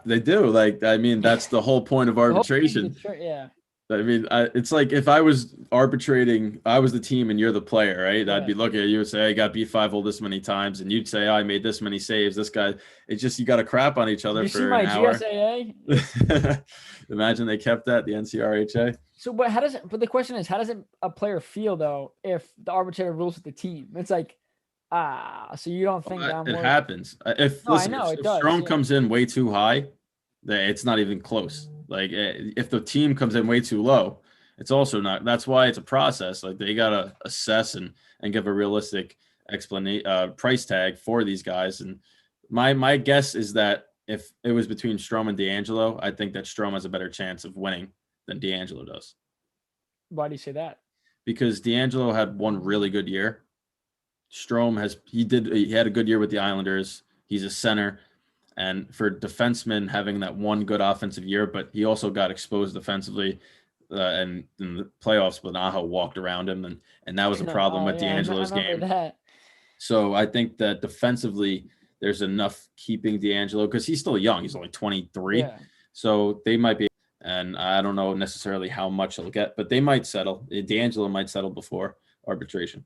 they do. Like, I mean, that's the whole point of arbitration. Yeah. I mean, it's like if I was arbitrating, I was the team and you're the player, right? I'd be looking at you and say, I got beat 5-0 this many times. And you'd say, I made this many saves. This guy, it's just, you got to crap on each other for an hour. GSAA? Imagine they kept that, the NCRHA. So, but the question is, how does a player feel though, if the arbitrator rules with the team? It's like, so you don't think it happens. If Strome comes in way too high, it's not even close. Like if the team comes in way too low, it's also not. That's why it's a process. Like they gotta assess and give a realistic explanation, price tag for these guys. And my guess is that if it was between Strome and D'Angelo, I think that Strome has a better chance of winning than D'Angelo does. Why do you say that? Because D'Angelo had one really good year. Strome he had a good year with the Islanders. He's a center. And for defensemen having that one good offensive year, but he also got exposed defensively and in the playoffs, but Aho walked around him. And that was a problem with D'Angelo's game. So I think that defensively, there's enough keeping D'Angelo because he's still young. He's only 23. Yeah. So they might be, and I don't know necessarily how much he'll get, but they might settle. D'Angelo might settle before arbitration.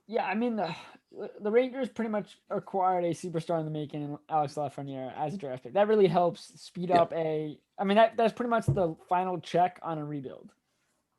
Yeah, I mean, the Rangers pretty much acquired a superstar in the making, Alex Lafreniere, as a draft pick. That really helps speed up that's pretty much the final check on a rebuild.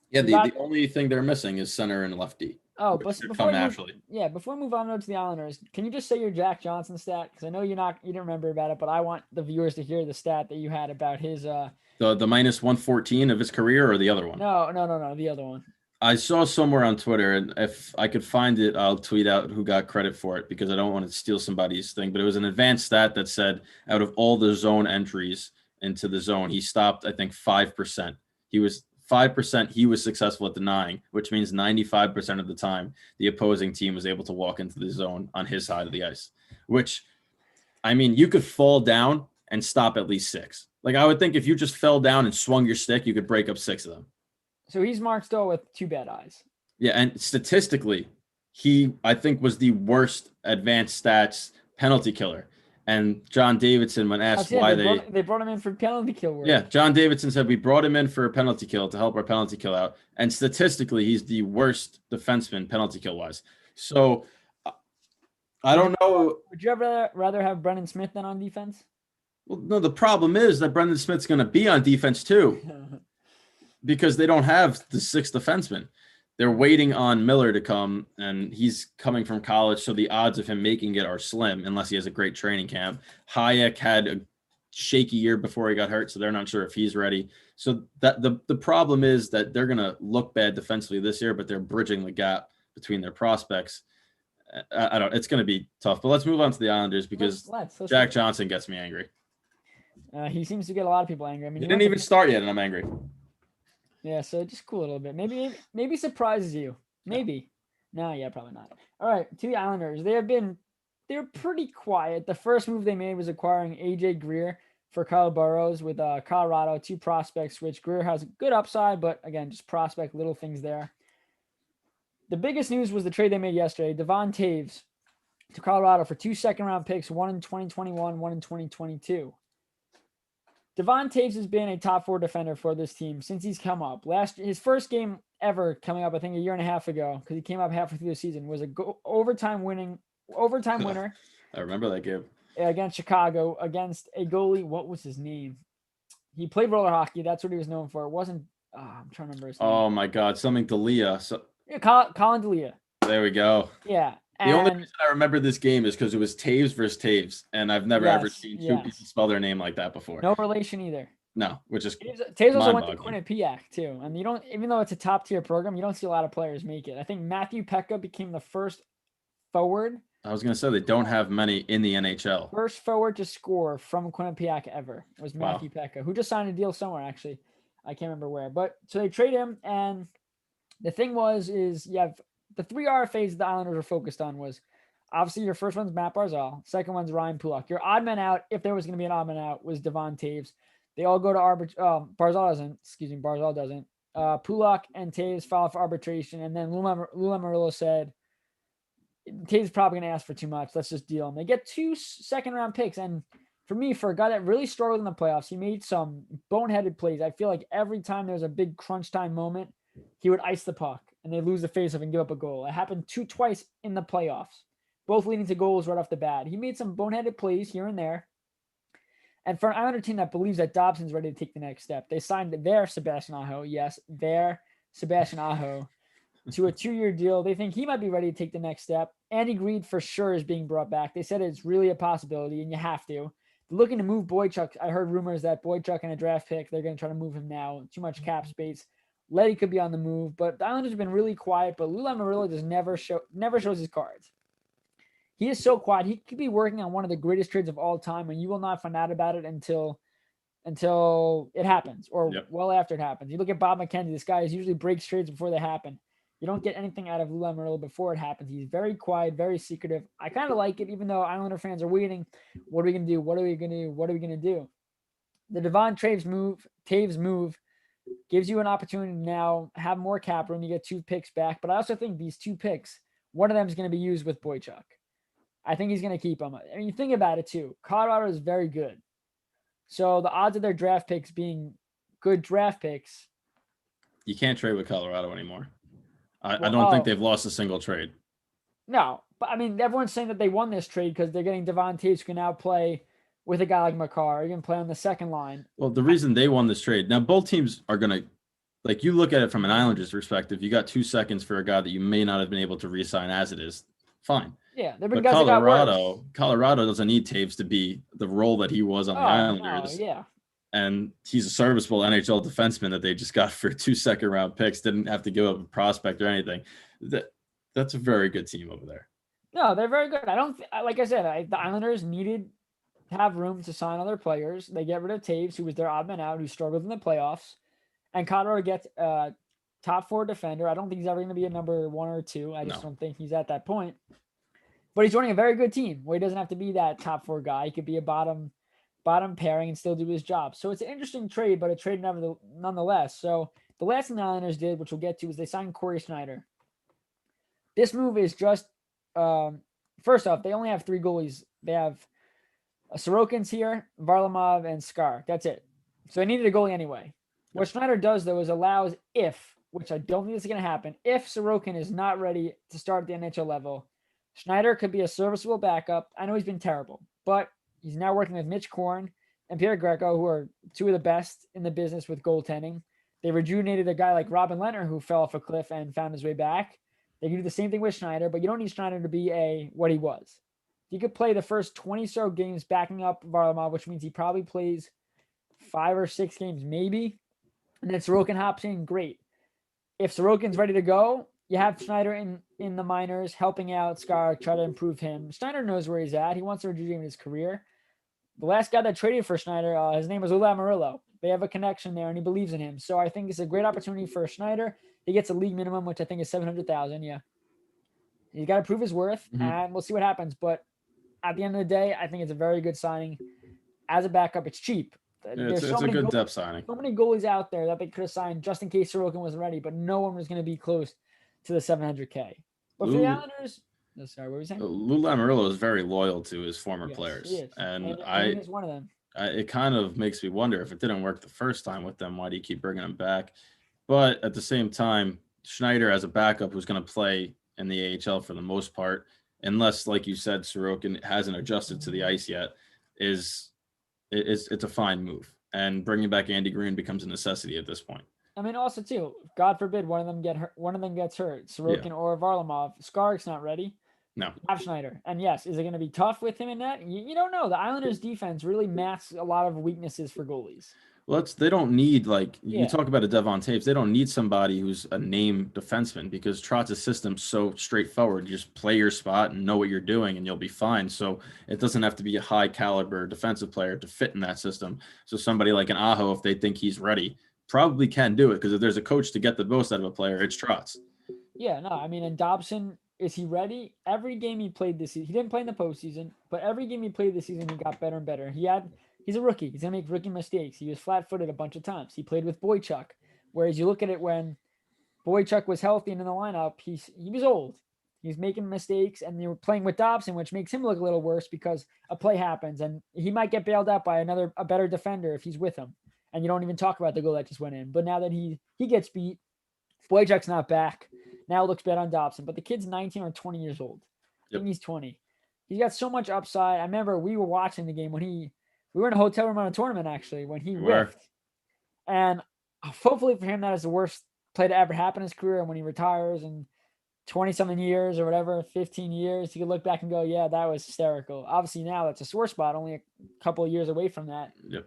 Yeah, the only thing they're missing is center and lefty. Oh, but before we move on to the Islanders, can you just say your Jack Johnson stat? Because I know you didn't remember about it, but I want the viewers to hear the stat that you had about his the minus 114 of his career, or the other one? No, the other one. I saw somewhere on Twitter, and if I could find it, I'll tweet out who got credit for it because I don't want to steal somebody's thing. But it was an advanced stat that said out of all the zone entries into the zone, he stopped, I think, 5%. He was 5%. He was successful at denying, which means 95% of the time the opposing team was able to walk into the zone on his side of the ice, which, I mean, you could fall down and stop at least 6. Like I would think if you just fell down and swung your stick, you could break up 6 of them. So he's Mark Stoll with 2 bad eyes. Yeah, and statistically, he, I think, was the worst advanced stats penalty killer. And John Davidson, when asked why they brought him in for penalty kill work. Yeah, John Davidson said, we brought him in for a penalty kill to help our penalty kill out. And statistically, he's the worst defenseman penalty kill-wise. So, I don't know. Would you rather have Brendan Smith than on defense? Well, no, the problem is that Brendan Smith's going to be on defense too. Because they don't have the 6th defenseman. They're waiting on Miller to come, and he's coming from college, so the odds of him making it are slim unless he has a great training camp. Hayek had a shaky year before he got hurt, so they're not sure if he's ready. So that the problem is that they're going to look bad defensively this year, but they're bridging the gap between their prospects. It's going to be tough. But let's move on to the Islanders because let's Jack Johnson gets me angry. He seems to get a lot of people angry. I mean, he didn't even start yet, and I'm angry. Yeah, so just cool a little bit. Maybe surprises you. Maybe. No, yeah, probably not. All right, to the Islanders. They're pretty quiet. The first move they made was acquiring AJ Greer for Kyle Burrows with Colorado, 2 prospects, which Greer has a good upside, but again, just prospect, little things there. The biggest news was the trade they made yesterday. Devon Taves to Colorado for 2 second-round picks, 1 in 2021, 1 in 2022. Devon Taves has been a top 4 defender for this team since he's come up. His first game ever coming up, I think a year and a half ago, because he came up halfway through the season, was a overtime winner. I remember that game against Chicago against a goalie. What was his name? He played roller hockey. That's what he was known for. It wasn't. I'm trying to remember his name. Oh my God, something D'Elia. Yeah, Colin D'Elia. There we go. Yeah. The only reason I remember this game is because it was Taves versus Taves, and I've never ever seen 2 people spell their name like that before. No relation either. No, which is Taves also went to Quinnipiac too, and you don't, even though it's a top tier program, you don't see a lot of players make it. I think Matthew Pekka became the first forward. I was going to say they don't have many in the NHL. First forward to score from Quinnipiac ever was Matthew Pekka, who just signed a deal somewhere actually. I can't remember where, but so they trade him, and the thing is you have the 3 RFAs the Islanders were focused on was obviously your first one's Matt Barzal. Second one's Ryan Pulock. Your odd man out, if there was going to be an odd man out, was Devon Taves. They all go to Barzal doesn't. Pulock and Taves file for arbitration. And then Lou Lamoriello said, Taves is probably going to ask for too much. Let's just deal. And they get 2 second-round picks. And For me, for a guy that really struggled in the playoffs, he made some boneheaded plays. I feel like every time there was a big crunch time moment, he would ice the puck and they lose the faceoff and give up a goal. It happened twice in the playoffs, both leading to goals right off the bat. He made some boneheaded plays here and there. And for an Islander team that believes that Dobson's ready to take the next step, they signed their Sebastian Aho, yes, their Sebastian Aho, to a 2-year deal. They think he might be ready to take the next step. Andy Greed for sure is being brought back. They said it's really a possibility, and you have to. They're looking to move Boychuk. I heard rumors that Boychuk and a draft pick, they're going to try to move him now. Too much cap space. Letty could be on the move, but the Islanders have been really quiet, but Lou Lamoriello just never shows his cards. He is so quiet. He could be working on one of the greatest trades of all time, and you will not find out about it until it happens or well after it happens. You look at Bob McKenzie. This guy usually breaks trades before they happen. You don't get anything out of Lou Lamoriello before it happens. He's very quiet, very secretive. I kind of like it, even though Islander fans are waiting. What are we going to do? What are we going to do? What are we going to do? The Devon Taves move gives you an opportunity to now have more cap room. You get 2 picks back, but I also think these 2 picks, one of them is going to be used with Boychuk. I think he's going to keep them. I mean, you think about it too. Colorado is very good. So the odds of their draft picks being good draft picks. You can't trade with Colorado anymore. I don't think they've lost a single trade. No, but I mean, everyone's saying that they won this trade because they're getting Devon Taves, who can now play with a guy like Makar. He can play on the second line. Well, the reason they won this trade, now both teams are going to, like, you look at it from an Islanders perspective, you got 2 seconds for a guy that you may not have been able to re-sign as it is. Fine. Yeah, there have been but guys that got worse. Colorado doesn't need Taves to be the role that he was on the Islanders. No, yeah. And he's a serviceable NHL defenseman that they just got for 2 second-round picks. Didn't have to give up a prospect or anything. That's a very good team over there. No, they're very good. Like I said, the Islanders needed to have room to sign other players. They get rid of Taves, who was their odd man out, who struggled in the playoffs. And Colorado gets a top 4 defender. I don't think he's ever going to be a number 1 or 2. I just don't think he's at that point. But he's joining a very good team where he doesn't have to be that top 4 guy. He could be a bottom pairing and still do his job. So it's an interesting trade, but a trade nonetheless. So the last thing the Islanders did, which we'll get to, is they signed Corey Schneider. This move is just, first off, they only have 3 goalies. They have Sorokin's here, Varlamov, and Skar. That's it. So they needed a goalie anyway. What Schneider does, though, is allows which I don't think is going to happen, if Sorokin is not ready to start at the NHL level, Schneider could be a serviceable backup. I know he's been terrible, but he's now working with Mitch Korn and Pierre Greco, who are 2 of the best in the business with goaltending. They rejuvenated a guy like Robin Lehner, who fell off a cliff and found his way back. They can do the same thing with Schneider, but you don't need Schneider to be what he was. He could play the first 20 so games backing up Varlamov, which means he probably plays 5 or 6 games maybe. And then Sorokin hops in, great. If Sorokin's ready to go, you have Schneider in the minors helping out Skar, try to improve him. Schneider knows where he's at. He wants to rejuvenate his career. The last guy that traded for Schneider, his name was Lou Lamoriello. They have a connection there, and he believes in him. So I think it's a great opportunity for Schneider. He gets a league minimum, which I think is $700,000. Yeah, he's got to prove his worth, and we'll see what happens. But at the end of the day, I think it's a very good signing. As a backup, it's cheap. It's a good depth signing. So many goalies out there that they could have signed just in case Sorokin wasn't ready, but no one was going to be close to the $700K. But for the Islanders, sorry, what were you saying? Lou Lamoriello is very loyal to his former players, he is. and he is one of them. It kind of makes me wonder, if it didn't work the first time with them, why do you keep bringing them back? But at the same time, Schneider as a backup who's going to play in the AHL for the most part, unless, like you said, Sorokin hasn't adjusted to the ice yet, it's a fine move. And bringing back Andy Green becomes a necessity at this point. I mean, also too, God forbid one of them gets hurt, Sorokin or Varlamov. Skarik's not ready. No. Have Schneider. And yes, is it going to be tough with him in that? You don't know. The Islanders defense really masks a lot of weaknesses for goalies. Well, they don't need, you talk about a Devon Taves, they don't need somebody who's a name defenseman, because Trotz's system's so straightforward. You just play your spot and know what you're doing and you'll be fine. So it doesn't have to be a high caliber defensive player to fit in that system. So somebody like an Aho, if they think he's ready, probably can do it, because if there's a coach to get the most out of a player, it's Trotz. Yeah, no, I mean, and Dobson, is he ready? Every game he played this season, he didn't play in the postseason, but every game he played this season, he got better and better. He's a rookie. He's going to make rookie mistakes. He was flat-footed a bunch of times. He played with Boychuk, whereas you look at it when Boychuk was healthy and in the lineup, he was old. He's making mistakes, and they were playing with Dobson, which makes him look a little worse because a play happens, and he might get bailed out by a better defender if he's with him. And you don't even talk about the goal that just went in. But now that he gets beat, Boychuk's not back. Now it looks bad on Dobson. But the kid's 19 or 20 years old. I think he's 20. He's got so much upside. I remember we were watching the game when we were in a hotel room on a tournament, actually, when he whiffed. And hopefully for him, that is the worst play to ever happen in his career. And when he retires in 20-something years or whatever, 15 years, he could look back and go, yeah, that was hysterical. Obviously now that's a sore spot, only a couple of years away from that. Yep.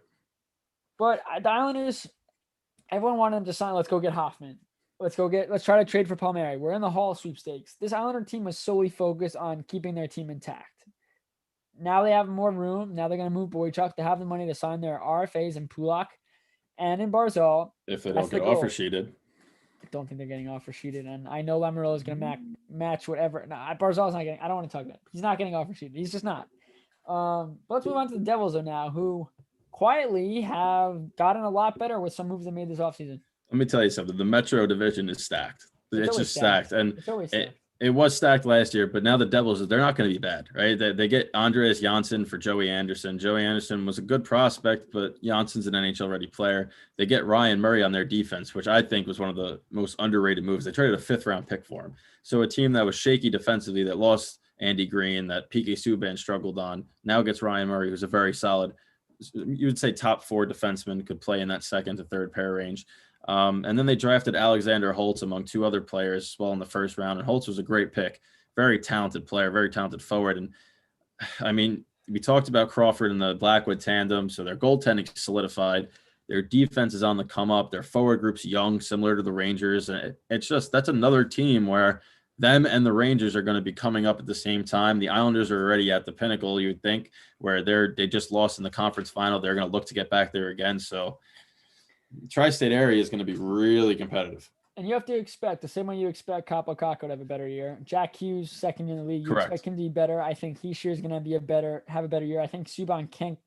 But the Islanders, everyone wanted them to sign, let's go get Hoffman. Let's try to trade for Palmieri. We're in the Hall sweepstakes. This Islander team was solely focused on keeping their team intact. Now they have more room. Now they're going to move Boychuk. They have the money to sign their RFAs in Pulak and in Barzal. If they don't get offer sheeted. I don't think they're getting offer sheeted. And I know Lamoriello is going to match whatever. No, Barzal's not getting, I don't want to talk about it. He's not getting offer sheeted. He's just not. But let's move on to the Devils though now, who quietly have gotten a lot better with some moves they made this offseason. Let me tell you something. The Metro division is stacked. It's just stacked. And it's always stacked. It was stacked last year, but now the Devils, they're not going to be bad, right? They get Andreas Janssen for Joey Anderson. Joey Anderson was a good prospect, but Janssen's an NHL-ready player. They get Ryan Murray on their defense, which I think was one of the most underrated moves. They traded a 5th-round pick for him. So a team that was shaky defensively, that lost Andy Green, that PK Subban struggled on, now gets Ryan Murray, who's a very solid, you would say top 4 defenseman, could play in that second to third pair range. And then they drafted Alexander Holtz among 2 other players as well in the first round. And Holtz was a great pick, very talented player, very talented forward. And I mean, we talked about Crawford and the Blackwood tandem. So their goaltending solidified. Their defense is on the come up. Their forward group's young, similar to the Rangers. And it's just, that's another team where them and the Rangers are going to be coming up at the same time. The Islanders are already at the pinnacle, you would think, where they just lost in the conference final. They're going to look to get back there again. So tri-state area is going to be really competitive. And you have to expect, the same way you expect Capo Caco to have a better year. Jack Hughes, second in the league, you Correct. expect him to be better. I think Hischier is going to have a better year. I think Subban can't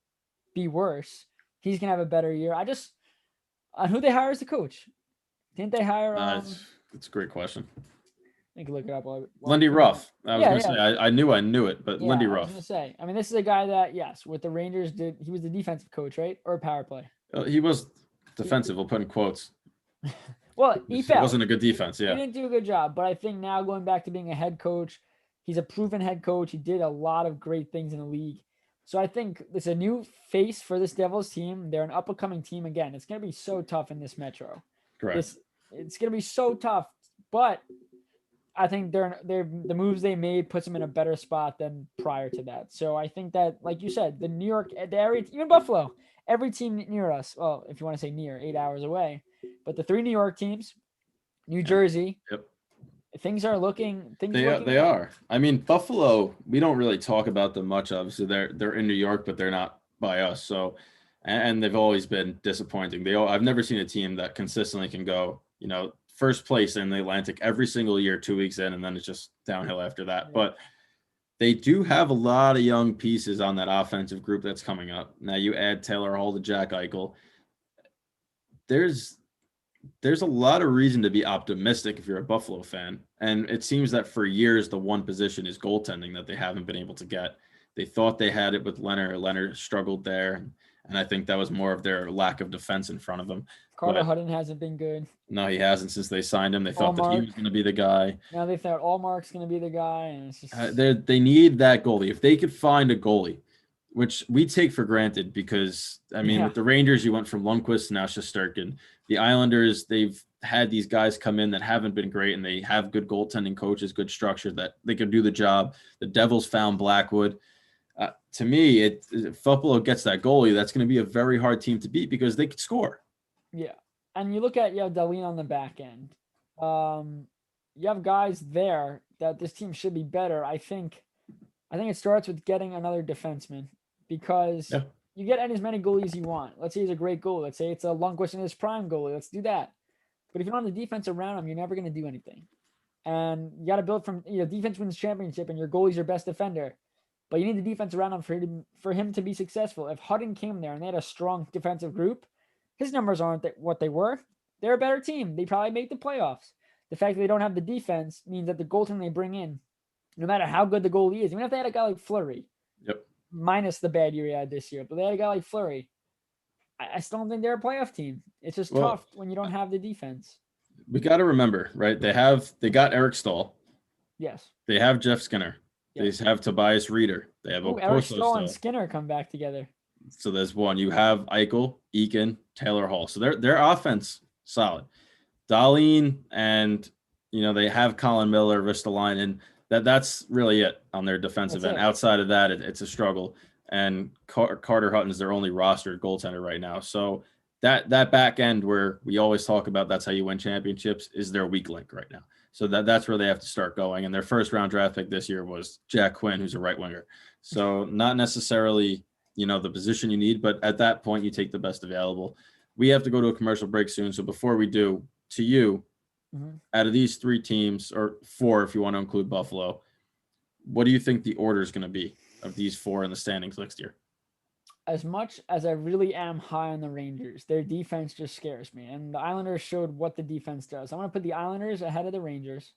be worse. He's going to have a better year. On who they hire as the coach? Didn't they hire? It's a great question. I can look it up. Lindy Ruff. I was going to say, I knew it, but Lindy Ruff. I was going to say, I mean, this is a guy that, yes, with the Rangers, he was the defensive coach, right? Or power play? He was defensive. We'll put in quotes. Well, It wasn't a good defense. Yeah. He didn't do a good job, but I think now going back to being a head coach, he's a proven head coach. He did a lot of great things in the league. So I think it's a new face for this Devils team. They're an up-and-coming team again. It's going to be so tough in this Metro. Correct. It's going to be so tough, but I think the moves they made puts them in a better spot than prior to that. So I think that, like you said, the New York, the area, even Buffalo, every team near us, well, if you want to say near, 8 hours away, but the 3 New York teams, New Jersey, things are looking. They are. I mean, Buffalo, we don't really talk about them much. Obviously, they're in New York, but they're not by us. So, and they've always been disappointing. I've never seen a team that consistently can go, first place in the Atlantic every single year, 2 weeks in, and then it's just downhill after that. Yeah. But they do have a lot of young pieces on that offensive group that's coming up. Now you add Taylor Hall to Jack Eichel. There's a lot of reason to be optimistic if you're a Buffalo fan. And it seems that for years, the one position is goaltending that they haven't been able to get. They thought they had it with Leonard. Leonard struggled there. And I think that was more of their lack of defense in front of him. Carter Hutton hasn't been good. No, he hasn't since they signed him. They thought that he was going to be the guy. Now they thought Allmark's going to be the guy. And it's just... they need that goalie. If they could find a goalie, which we take for granted because, I mean, with the Rangers, you went from Lundqvist to now Shesterkin. The Islanders, they've had these guys come in that haven't been great, and they have good goaltending coaches, good structure that they can do the job. The Devils found Blackwood. To me, if Buffalo gets that goalie, that's going to be a very hard team to beat because they could score. Yeah. And you look at Dahlin on the back end. You have guys there that this team should be better. I think it starts with getting another defenseman because you get as many goalies you want. Let's say he's a great goalie. Let's say it's a Lundqvist in his prime goalie. Let's do that. But if you don't have the defense around him, you're never going to do anything. And you got to build from defense wins championship, and your goalie's your best defender. But you need the defense around him for him to be successful. If Hutton came there and they had a strong defensive group, his numbers aren't what they were. They're a better team. They probably make the playoffs. The fact that they don't have the defense means that the goaltending they bring in no matter how good the goalie is, even if they had a guy like Fleury, minus the bad year he had this year, but they had a guy like Fleury, I still don't think they're a playoff team. It's just tough when you don't have the defense. We got to remember, right? They got Eric Stahl. Yes. They have Jeff Skinner. Yes. They have Tobias Reeder. They have Eric Stahl and Skinner come back together. So there's one. You have Eichel, Eakin, Taylor Hall. So their offense solid. Dahlin and they have Colin Miller, Ristolainen. That's really it on their defensive end. Outside of that, it's a struggle. And Carter Hutton's their only rostered goaltender right now. So that back end where we always talk about that's how you win championships is their weak link right now. So that's where they have to start going. And their first round draft pick this year was Jack Quinn, who's a right winger. So not necessarily the position you need, but at that point you take the best available. We have to go to a commercial break soon. So before we do, to you, out of these 3 teams, or 4 if you want to include Buffalo, what do you think the order is going to be of these 4 in the standings next year? As much as I really am high on the Rangers, their defense just scares me. And the Islanders showed what the defense does. I'm going to put the Islanders ahead of the Rangers.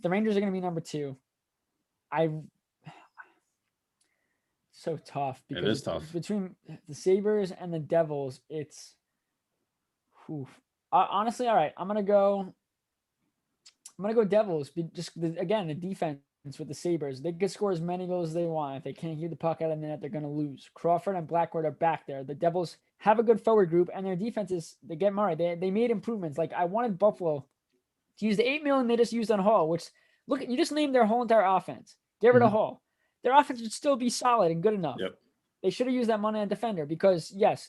The Rangers are going to be number 2. So tough. Because it is tough. Between the Sabres and the Devils, it's... honestly, all right, I'm going to go Devils. Again, the defense with the Sabres. They can score as many goals as they want. If they can't keep the puck out of the net, they're going to lose. Crawford and Blackwood are back there. The Devils have a good forward group, and their defense is, they get Murray. They made improvements. Like, I wanted Buffalo to use the $8 million they just used on Hall, which, look, you just named their whole entire offense. Get rid of Hall. Their offense would still be solid and good enough. Yep. They should have used that money on a defender because, yes,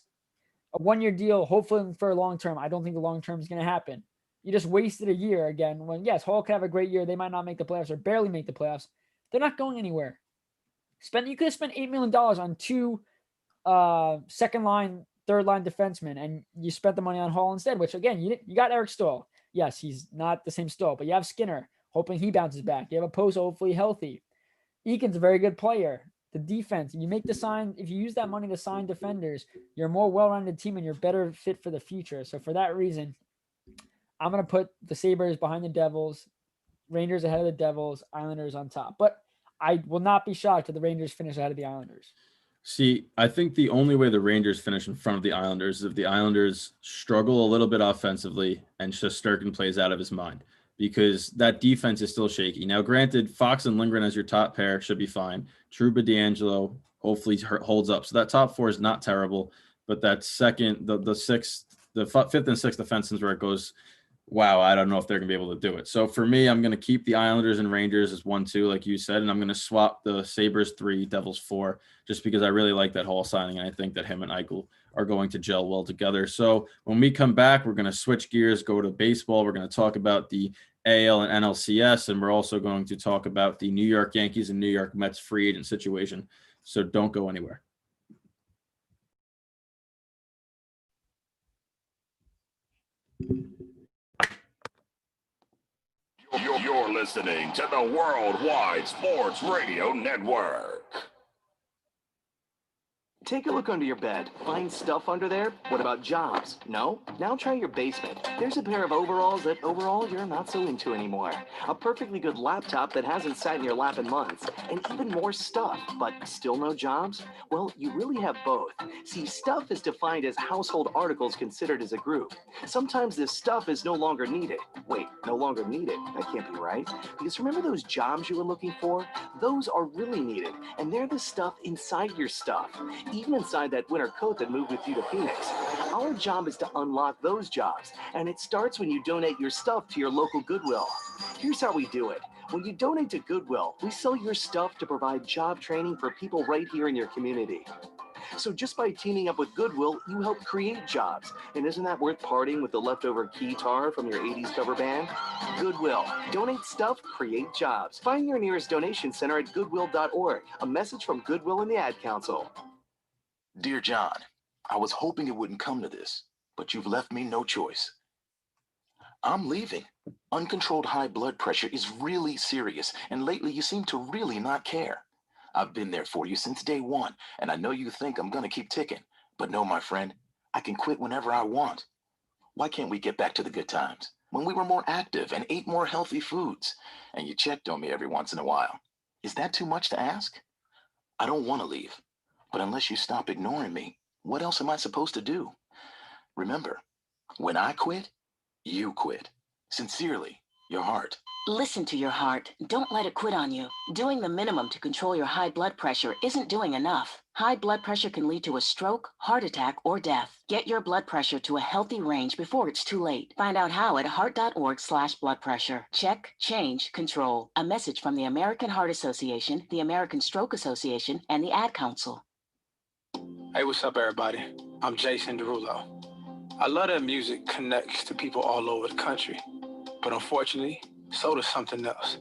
a 1-year deal, hopefully for a long term. I don't think the long term is going to happen. You just wasted a year again when, yes, Hall could have a great year. They might not make the playoffs or barely make the playoffs. They're not going anywhere. You could have spent $8 million on 2 second line, third line defensemen, and you spent the money on Hall instead, which, again, you got Eric Stahl. Yes, he's not the same Stahl, but you have Skinner, hoping he bounces back. You have a Post, hopefully healthy. Eakin's a very good player. The defense, if you use that money to sign defenders, you're a more well-rounded team and you're better fit for the future. So for that reason, I'm going to put the Sabres behind the Devils, Rangers ahead of the Devils, Islanders on top. But I will not be shocked if the Rangers finish ahead of the Islanders. See, I think the only way the Rangers finish in front of the Islanders is if the Islanders struggle a little bit offensively and Shesterkin plays out of his mind, because that defense is still shaky. Now, granted, Fox and Lindgren as your top pair should be fine. Trouba, D'Angelo hopefully holds up. So that top 4 is not terrible, but that second, the sixth, the 5th and 6th defensemen where it goes, wow, I don't know if they're going to be able to do it. So for me, I'm going to keep the Islanders and Rangers as 1-2, like you said, and I'm going to swap the Sabres 3, Devils 4, just because I really like that Hall signing, and I think that him and Eichel are going to gel well together. So when we come back, we're going to switch gears, go to baseball. We're going to talk about the AL and NLCS, and we're also going to talk about the New York Yankees and New York Mets free agent situation. So don't go anywhere. You're listening to the Worldwide Sports Radio Network. Take a look under your bed. Find stuff under there? What about jobs? No? Now try your basement. There's a pair of overalls that overall you're not so into anymore. A perfectly good laptop that hasn't sat in your lap in months. And even more stuff, but still no jobs? Well, you really have both. See, stuff is defined as household articles considered as a group. Sometimes this stuff is no longer needed. Wait, no longer needed? That can't be right. Because remember those jobs you were looking for? Those are really needed. And they're the stuff inside your stuff. Even inside that winter coat that moved with you to Phoenix. Our job is to unlock those jobs, and it starts when you donate your stuff to your local Goodwill. Here's how we do it. When you donate to Goodwill, we sell your stuff to provide job training for people right here in your community. So just by teaming up with Goodwill, you help create jobs. And isn't that worth parting with the leftover keytar from your 80s cover band? Goodwill. Donate stuff, create jobs. Find your nearest donation center at goodwill.org. A message from Goodwill and the Ad Council. Dear John, I was hoping it wouldn't come to this, but you've left me no choice. I'm leaving. Uncontrolled high blood pressure is really serious, and lately you seem to really not care. I've been there for you since day one, and I know you think I'm going to keep ticking, but no, my friend, I can quit whenever I want. Why can't we get back to the good times? when we were more active and ate more healthy foods, and you checked on me every once in a while. Is that too much to ask? I don't want to leave, but unless you stop ignoring me, what else am I supposed to do? Remember, when I quit, you quit. Sincerely, your heart. Listen to your heart. Don't let it quit on you. Doing the minimum to control your high blood pressure isn't doing enough. High blood pressure can lead to a stroke, heart attack, or death. Get your blood pressure to a healthy range before it's too late. Find out how at heart.org/blood pressure. Check, change, control. A message from the American Heart Association, the American Stroke Association, and the Ad Council. Hey, what's up, everybody? I'm Jason Derulo. I love that music connects to people all over the country, but unfortunately, so does something else.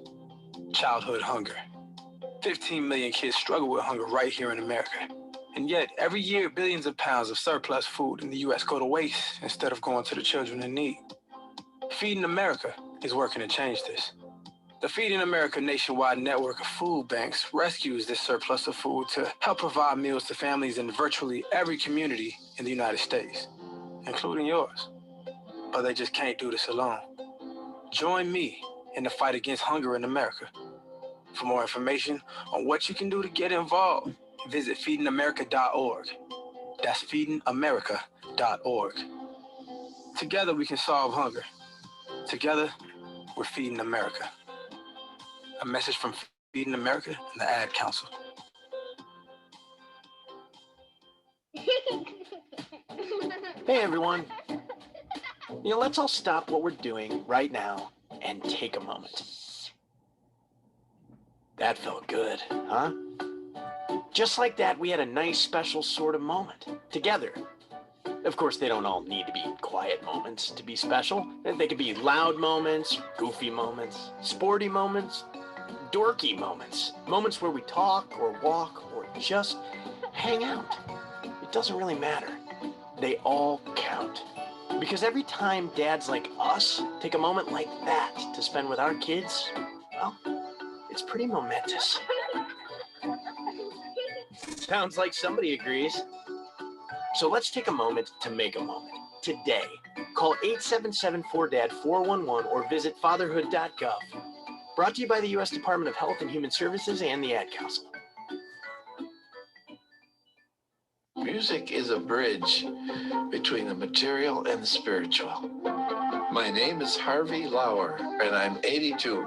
Childhood hunger. 15 million kids struggle with hunger right here in America. And yet, every year, billions of pounds of surplus food in the U.S. go to waste instead of going to the children in need. Feeding America is working to change this. The Feeding America nationwide network of food banks rescues this surplus of food to help provide meals to families in virtually every community in the United States, including yours. But they just can't do this alone. Join me in the fight against hunger in America. For more information on what you can do to get involved, visit feedingamerica.org. That's feedingamerica.org. Together we can solve hunger. Together, we're feeding America. A message from Feeding America and the Ad Council. Hey, everyone. Let's all stop what we're doing right now and take a moment. That felt good, huh? Just like that, we had a nice, special sort of moment together. Of course, they don't all need to be quiet moments to be special. They could be loud moments, goofy moments, sporty moments, dorky moments, moments where we talk or walk or just hang out. It doesn't really matter. They all count. Because every time dads like us take a moment like that to spend with our kids, well, it's pretty momentous. Sounds like somebody agrees. So let's take a moment to make a moment. Today, call 877-4DAD-411 or visit fatherhood.gov. Brought to you by the U.S. Department of Health and Human Services and the Ad Council. Music is a bridge between the material and the spiritual. My name is Harvey Lauer, and I'm 82.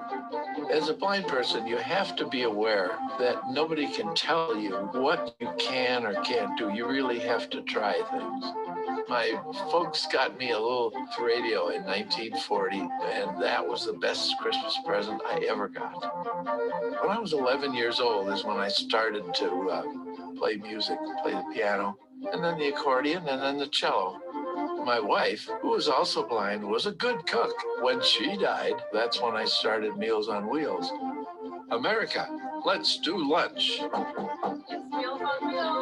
As a blind person, you have to be aware that nobody can tell you what you can or can't do. You really have to try things. My folks got me a little radio in 1940, and that was the best Christmas present I ever got. When I was 11 years old is when I started to play music, play the piano, and then the accordion, and then the cello. My wife, who was also blind, was a good cook. When she died, that's when I started Meals on Wheels. America, let's do lunch.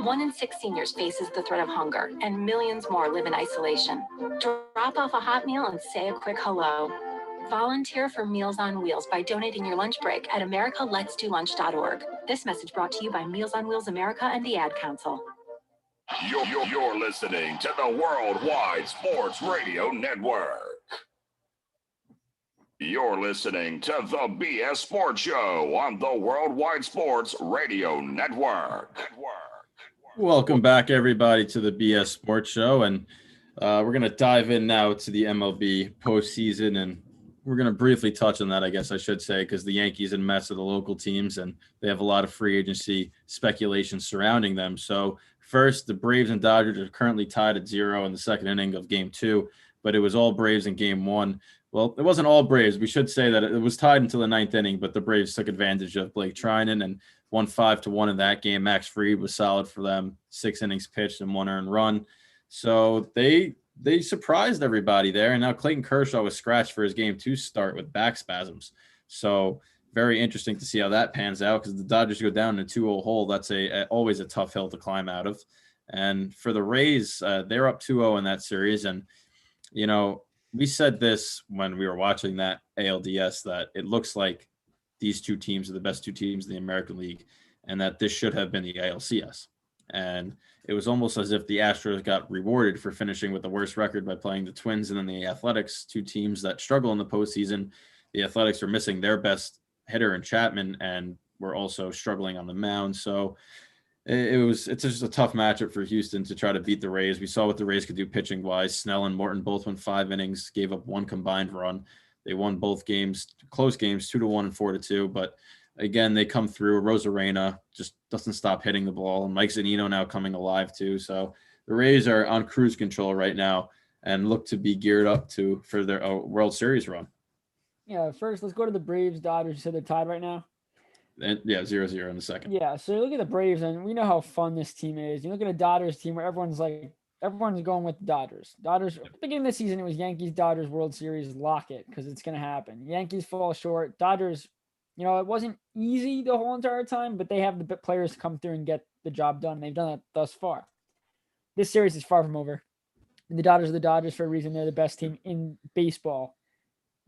1 in 6 seniors faces the threat of hunger, and millions more live in isolation. Drop off a hot meal and say a quick hello. Volunteer for Meals on Wheels by donating your lunch break at americaletsdolunch.org. This message brought to you by Meals on Wheels America and the Ad Council. You're listening to the Worldwide Sports Radio Network. You're listening to the BS Sports Show on the Worldwide Sports Radio Network. Welcome back, everybody, to the BS Sports Show, and we're going to dive in now to the MLB postseason, and we're going to briefly touch on that, I guess I should say, because the Yankees and Mets are the local teams, and they have a lot of free agency speculation surrounding them. So first, the Braves and Dodgers are currently tied at 0 in the second inning of Game 2, but it was all Braves in Game 1. Well, it wasn't all Braves. We should say that it was tied until the ninth inning, but the Braves took advantage of Blake Trinan and won 5-1 in that game. Max Fried was solid for them, 6 innings pitched and 1 earned run. So they surprised everybody there, and now Clayton Kershaw was scratched for his Game 2 start with back spasms. So very interesting to see how that pans out, because the Dodgers go down in a 2-0 hole. That's always a tough hill to climb out of. And for the Rays, they're up 2-0 in that series. And, you know, we said this when we were watching that ALDS, that it looks like these two teams are the best two teams in the American League, and that this should have been the ALCS. And it was almost as if the Astros got rewarded for finishing with the worst record by playing the Twins and then the Athletics, two teams that struggle in the postseason. The Athletics are missing their best hitter in Chapman and were also struggling on the mound. So it's just a tough matchup for Houston to try to beat the Rays. We saw what the Rays could do pitching wise. Snell and Morton both went 5 innings, gave up 1 combined run. They won both games, close games, 2-1 and 4-2. But again, they come through. Rosarena just doesn't stop hitting the ball, and Mike Zunino now coming alive too. So the Rays are on cruise control right now and look to be geared up for their World Series run. Yeah, first let's go to the Braves. Dodgers. You said they're tied right now. And 0-0 in the second. Yeah, so you look at the Braves, and we know how fun this team is. You look at a Dodgers team where everyone's going with the Dodgers. Dodgers, at the beginning of the season, it was Yankees, Dodgers, World Series, lock it, because it's going to happen. Yankees fall short. Dodgers, it wasn't easy the whole entire time, but they have the players to come through and get the job done. They've done it thus far. This series is far from over. And the Dodgers are the Dodgers for a reason. They're the best team in baseball.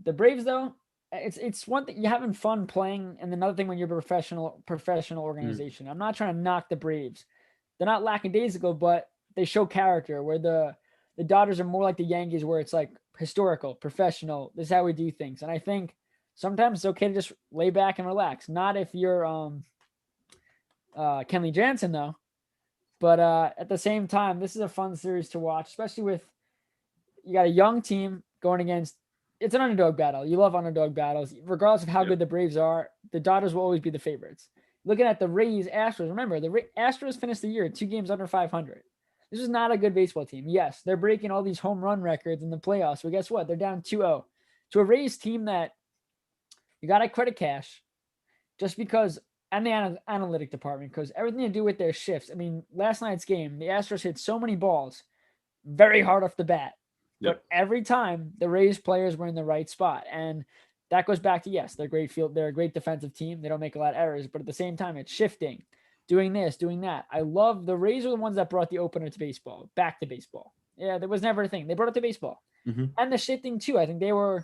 The Braves, though, it's one thing, you're having fun playing, and another thing when you're a professional organization. I'm not trying to knock the Braves. They're not lackadaisical, but they show character, where the Dodgers are more like the Yankees, where it's like historical, professional. This is how we do things. And I think sometimes it's okay to just lay back and relax. Not if you're Kenley Jansen, though. But at the same time, this is a fun series to watch, especially with you got a young team going against. It's an underdog battle. You love underdog battles. Regardless of how good the Braves are, the Dodgers will always be the favorites. Looking at the Rays, Astros, remember, the Astros finished the year 2 games under 500. This is not a good baseball team. Yes, they're breaking all these home run records in the playoffs, but guess what? They're down 2-0 to a Rays team that you got to credit cash just because, and the analytic department, because everything to do with their shifts. I mean, last night's game, the Astros hit so many balls very hard off the bat. But every time the Rays players were in the right spot. And that goes back to, yes, they're a great defensive team. They don't make a lot of errors, but at the same time, it's shifting, doing this, doing that. I love the Rays are the ones that brought the opener to baseball, back to baseball. Yeah, there was never a thing. They brought it to baseball. Mm-hmm. And the shifting too. I think they were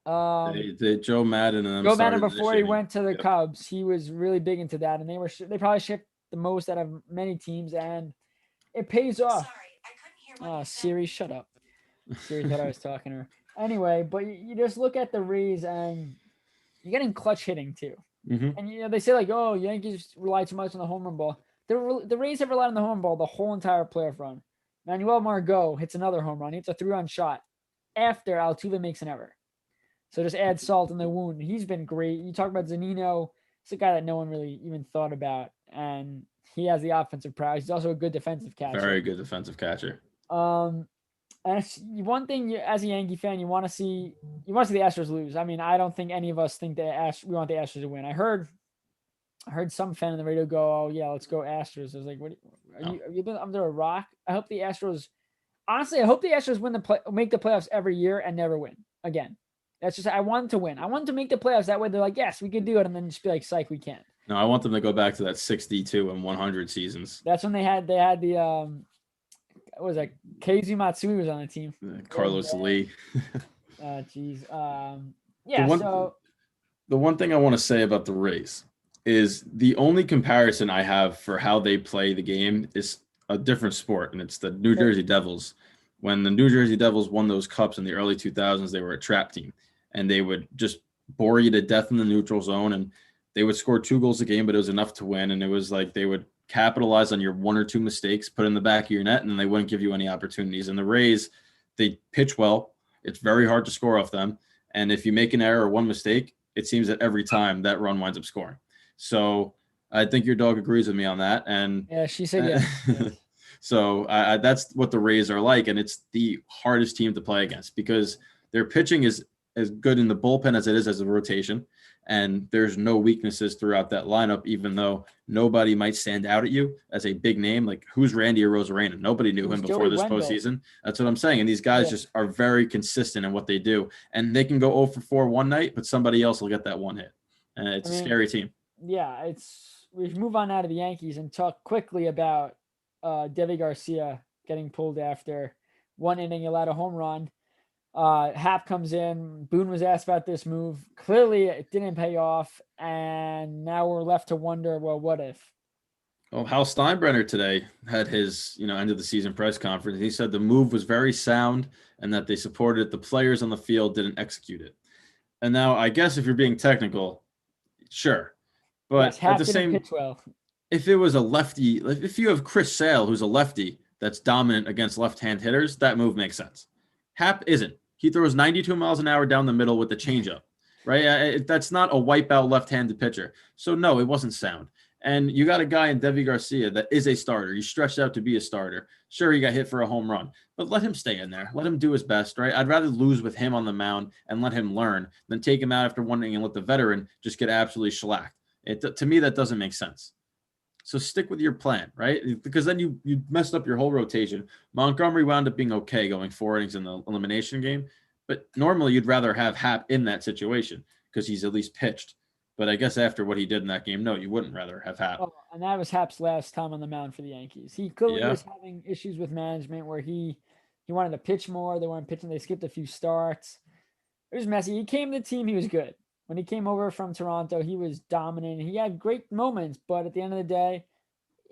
Joe Madden and Joe Madden before he went to the Cubs, he was really big into that. And they probably shipped the most out of many teams, and it pays off. Sorry, I couldn't hear what Siri, shut up. Siri thought I was talking to her. Anyway, but you just look at the Rays, and you're getting clutch hitting too. Mm-hmm. And they say like, oh, Yankees rely too much on the home run ball. The Rays have relied on the home run ball the whole entire playoff run. Manuel Margot hits another home run. He hits a 3-run shot after Altuve makes an error. So just add salt in the wound. He's been great. You talk about Zunino. It's a guy that no one really even thought about, and he has the offensive prowess. He's also a good defensive catcher. Very good defensive catcher. And it's one thing as a Yankee fan, you want to see the Astros lose. I mean, I don't think any of us think we want the Astros to win. I heard some fan on the radio go, "Oh yeah, let's go Astros." I was like, "What? Are you been under a rock?" I hope the Astros. Honestly, I hope the Astros make the playoffs every year and never win again. That's just I want them to win. I want them to make the playoffs. That way, they're like, "Yes, we can do it," and then just be like, "Psych, we can't." No, I want them to go back to that 62 and 100 seasons. That's when they had the what was that? Keiichi Matsui was on the team. Carlos Lee. Geez. The one thing I want to say about the Rays is the only comparison I have for how they play the game is a different sport, and it's the New Jersey Devils. When the New Jersey Devils won those cups in the early 2000s, they were a trap team, and they would just bore you to death in the neutral zone, and they would score 2 goals a game, but it was enough to win, and it was like they would capitalize on your 1 or 2 mistakes, put in the back of your net, and then they wouldn't give you any opportunities. And the Rays, they pitch well. It's very hard to score off them. And if you make an error or 1 mistake, it seems that every time that run winds up scoring. So I think your dog agrees with me on that. And yeah, she said yes. So that's what the Rays are like. And it's the hardest team to play against because their pitching is as good in the bullpen as it is as a rotation. And there's no weaknesses throughout that lineup, even though nobody might stand out at you as a big name. Like, who's Randy Arozarena? Nobody knew him before this postseason. That's what I'm saying. And these guys just are very consistent in what they do. And they can go 0 for 4 one night, but somebody else will get that 1 hit. And it's a scary team. Yeah, we move on out of the Yankees and talk quickly about Deivi Garcia getting pulled after 1 inning, allowed a home run. Hap comes in. Boone was asked about this move. Clearly, it didn't pay off, and now we're left to wonder, well, what if? Well, Hal Steinbrenner today had his, end of the season press conference. He said the move was very sound and that they supported it. The players on the field didn't execute it. And now I guess if you're being technical, sure. But Yes, at the Hap didn't same, pitch well. if it was a lefty, if you have Chris Sale, who's a lefty that's dominant against left-hand hitters, that move makes sense. Hap isn't. He throws 92 miles an hour down the middle with the changeup, right? That's not a wipeout left-handed pitcher. So no, it wasn't sound. And you got a guy in Devi Garcia that is a starter. He's stretched out to be a starter. Sure, he got hit for a home run, but let him stay in there. Let him do his best, right? I'd rather lose with him on the mound and let him learn than take him out after one inning and let the veteran just get absolutely shellacked. To me, that doesn't make sense. So stick with your plan, right? Because then you messed up your whole rotation. Montgomery wound up being okay going 4 innings in the elimination game, but normally you'd rather have Hap in that situation because he's at least pitched. But I guess after what he did in that game, no, you wouldn't rather have Hap. Oh, and that was Hap's last time on the mound for the Yankees. He clearly was having issues with management where he wanted to pitch more. They weren't pitching. They skipped a few starts. It was messy. He came to the team. He was good. When he came over from Toronto, he was dominant. He had great moments, but at the end of the day,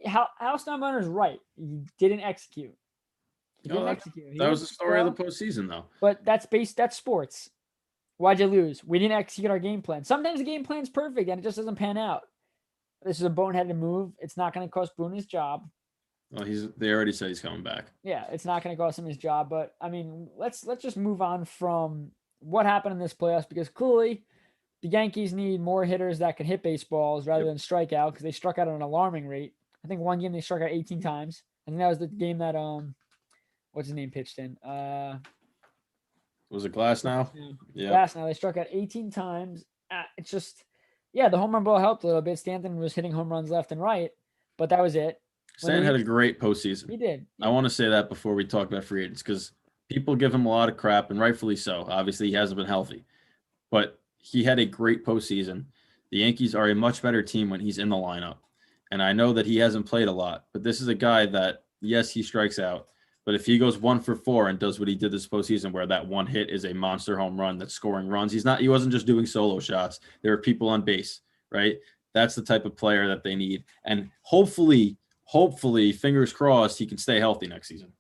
Hal Steinbrenner's right. He didn't execute. That was the story of the postseason, though. But that's sports. Why'd you lose? We didn't execute our game plan. Sometimes the game plan's perfect and it just doesn't pan out. This is a boneheaded move. It's not going to cost Boone his job. Well, they already said he's coming back. Yeah, it's not going to cost him his job. But I mean, let's just move on from what happened in this playoffs because clearly the Yankees need more hitters that can hit baseballs rather than strike out because they struck out at an alarming rate. I think one game they struck out 18 times. I think that was the game that what's his name pitched in? Was it Glasnow? Yeah. Glasnow. They struck out 18 times. It's just, the home run ball helped a little bit. Stanton was hitting home runs left and right, but that was it. Stanton had a great postseason. He did. I want to say that before we talk about free agents because people give him a lot of crap, and rightfully so. Obviously, he hasn't been healthy, but he had a great postseason. The Yankees are a much better team when he's in the lineup, and I know that he hasn't played a lot, but this is a guy that, yes, he strikes out, but if he goes 1 for 4 and does what he did this postseason, where that one hit is a monster home run that's scoring runs, he wasn't just doing solo shots. There are people on base, right? That's the type of player that they need. And hopefully, fingers crossed, he can stay healthy next season.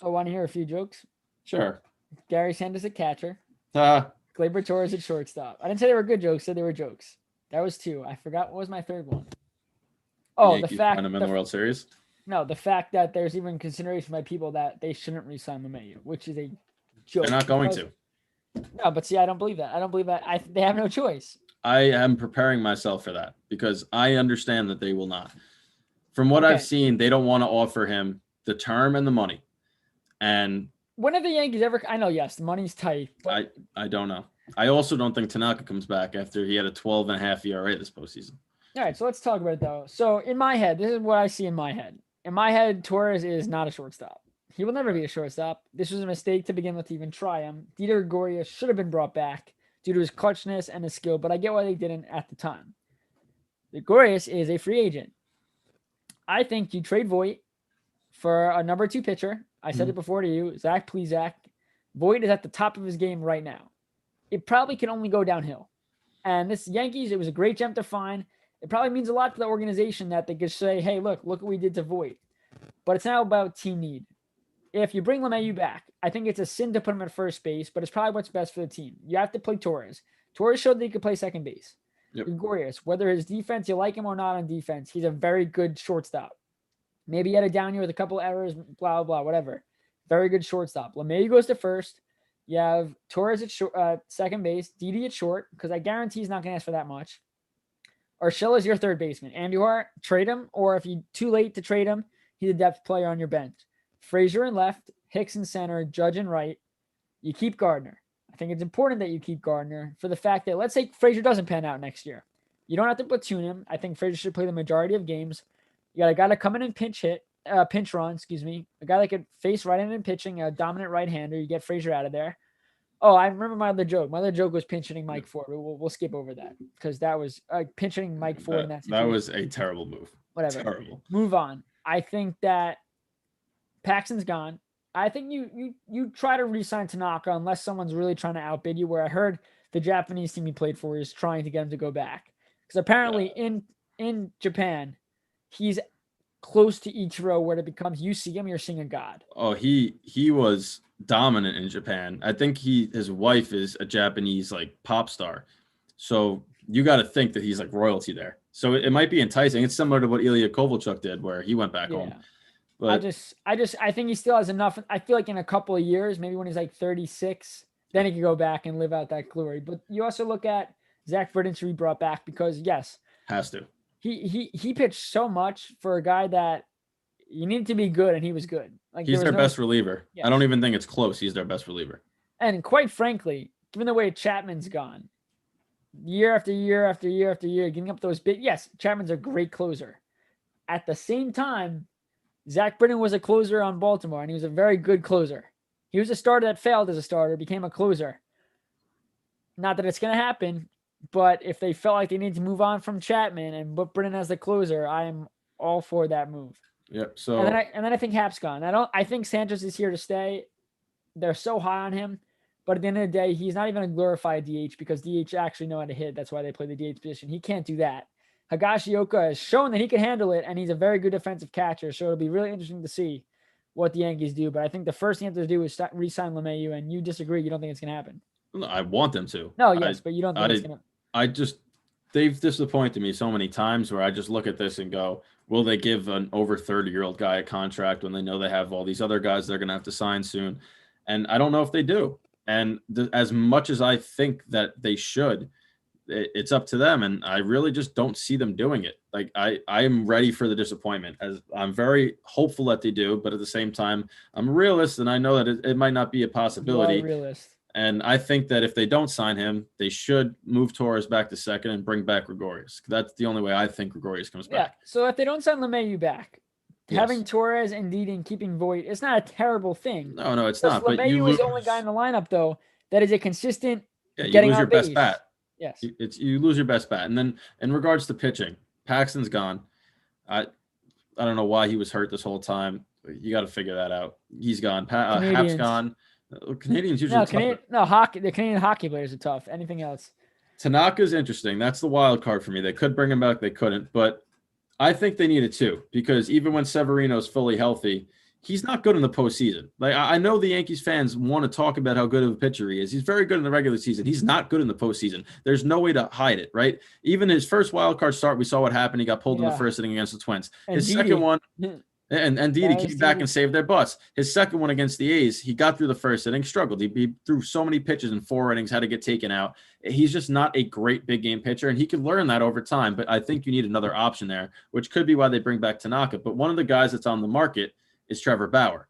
I want to hear a few jokes. Sure. Gary Sanders at catcher. Gleyber Torres at shortstop. I didn't say they were good jokes. I said they were jokes. That was 2. I forgot what was my third one. Oh, the fact him in the World Series. No, the fact that there's even consideration by people that they shouldn't re-sign LeMahieu, which is a joke. They're not going to. No, but see, I don't believe that. I don't believe that. They have no choice. I am preparing myself for that because I understand that they will not. From what I've seen, they don't want to offer him the term and the money. And when have the Yankees ever? I know, yes, the money's tight. But I don't know. I also don't think Tanaka comes back after he had a 12.5 ERA this postseason. All right, so let's talk about it though. So in my head, this is what I see in my head. In my head, Torres is not a shortstop. He will never be a shortstop. This was a mistake to begin with to even try him. Dieter Gregorius should have been brought back due to his clutchness and his skill, but I get why they didn't at the time. Gregorius is a free agent. I think you trade Voit for a number 2 pitcher. I said it before to you, Zach Plesac. Voit is at the top of his game right now. It probably can only go downhill. And this Yankees, it was a great gem to find. It probably means a lot to the organization that they could say, hey, look what we did to Voit. But it's now about team need. If you bring LeMahieu back, I think it's a sin to put him at first base, but it's probably what's best for the team. You have to play Torres. Torres showed that he could play second base. Gregorius, whether his defense, you like him or not on defense, he's a very good shortstop. Maybe he had a down year with a couple errors, blah, blah, whatever. Very good shortstop. LeMahieu goes to first. You have Torres at second base, Didi at short, because I guarantee he's not going to ask for that much. Urshela's your third baseman. Andujar, trade him, or if you're too late to trade him, he's a depth player on your bench. Frazier in left, Hicks in center, Judge in right. You keep Gardner. I think it's important that you keep Gardner for the fact that let's say Frazier doesn't pan out next year. You don't have to platoon him. I think Frazier should play the majority of games. You got a guy to come in and pinch run, a guy that could face right-handed and pitching, a dominant right-hander. You get Frazier out of there. Oh, I remember my other joke. My other joke was pinch hitting Mike Ford. We'll skip over that because that was pinch hitting Mike Ford in that situation. That was a terrible move. Whatever. Terrible. Move on. I think that Paxton's gone. I think you try to re-sign Tanaka unless someone's really trying to outbid you. Where I heard the Japanese team he played for is trying to get him to go back because apparently in Japan he's close to Ichiro where it becomes you see him, you're seeing a god. Oh, he was dominant in Japan. I think his wife is a Japanese like pop star. So you got to think that he's like royalty there. So it might be enticing. It's similar to what Ilya Kovalchuk did where he went back home. But I think he still has enough. I feel like in a couple of years, maybe when he's like 36, then he can go back and live out that glory. But you also look at Zach Britton to be brought back because yes, has to. He pitched so much for a guy that you need to be good, and he was good. Like he's their best reliever. Yes. I don't even think it's close. He's their best reliever. And quite frankly, given the way Chapman's gone, year after year after year after year, getting up those big. Yes, Chapman's a great closer. At the same time, Zach Britton was a closer on Baltimore, and he was a very good closer. He was a starter that failed as a starter, became a closer. Not that it's going to happen, but if they felt like they need to move on from Chapman and put Britton as the closer, I am all for that move. Yep. So and then I think Hap's gone. I think Sanchez is here to stay. They're so high on him, but at the end of the day, he's not even a glorified DH because DH actually know how to hit. That's why they play the DH position. He can't do that. Higashioka has shown that he can handle it, and he's a very good defensive catcher. So it'll be really interesting to see what the Yankees do. But I think the first thing they have to do is re-sign LeMahieu, and you disagree. You don't think it's going to happen. I want them to. No, yes, but you don't think it's going to. They've disappointed me so many times where I just look at this and go, will they give an over 30-year-old guy a contract when they know they have all these other guys they're going to have to sign soon? And I don't know if they do. And as much as I think that they should, it's up to them. And I really just don't see them doing it. Like I am ready for the disappointment, as I'm very hopeful that they do. But at the same time, I'm a realist, and I know that it might not be a possibility. You are a realist. And I think that if they don't sign him, they should move Torres back to second and bring back Gregorius. That's the only way I think Gregorius comes back. Yeah. So if they don't sign LeMahieu back, having Torres and Didi and keeping Voit, it's not a terrible thing. No, it's not. But LeMahieu is the only guy in the lineup, though, that is a consistent you getting lose on your base. best bat. Yes. You lose your best bat. And then in regards to pitching, Paxton's gone. I don't know why he was hurt this whole time. You got to figure that out. He's gone. Hap's gone. Canadians usually the Canadian hockey players are tough. Anything else? Tanaka's interesting. That's the wild card for me. They could bring him back. They couldn't. But I think they need it too, because even when Severino's fully healthy, he's not good in the postseason. Like I know the Yankees fans want to talk about how good of a pitcher he is. He's very good in the regular season. He's not good in the postseason. There's no way to hide it, right? Even his first wild card start, we saw what happened. He got pulled in the first inning against the Twins. His second one, and Didi came back and saved their butts. His second one against the A's, he got through the first inning, struggled. He threw so many pitches in 4 innings, had to get taken out. He's just not a great big game pitcher, and he can learn that over time. But I think you need another option there, which could be why they bring back Tanaka. But one of the guys that's on the market is Trevor Bauer.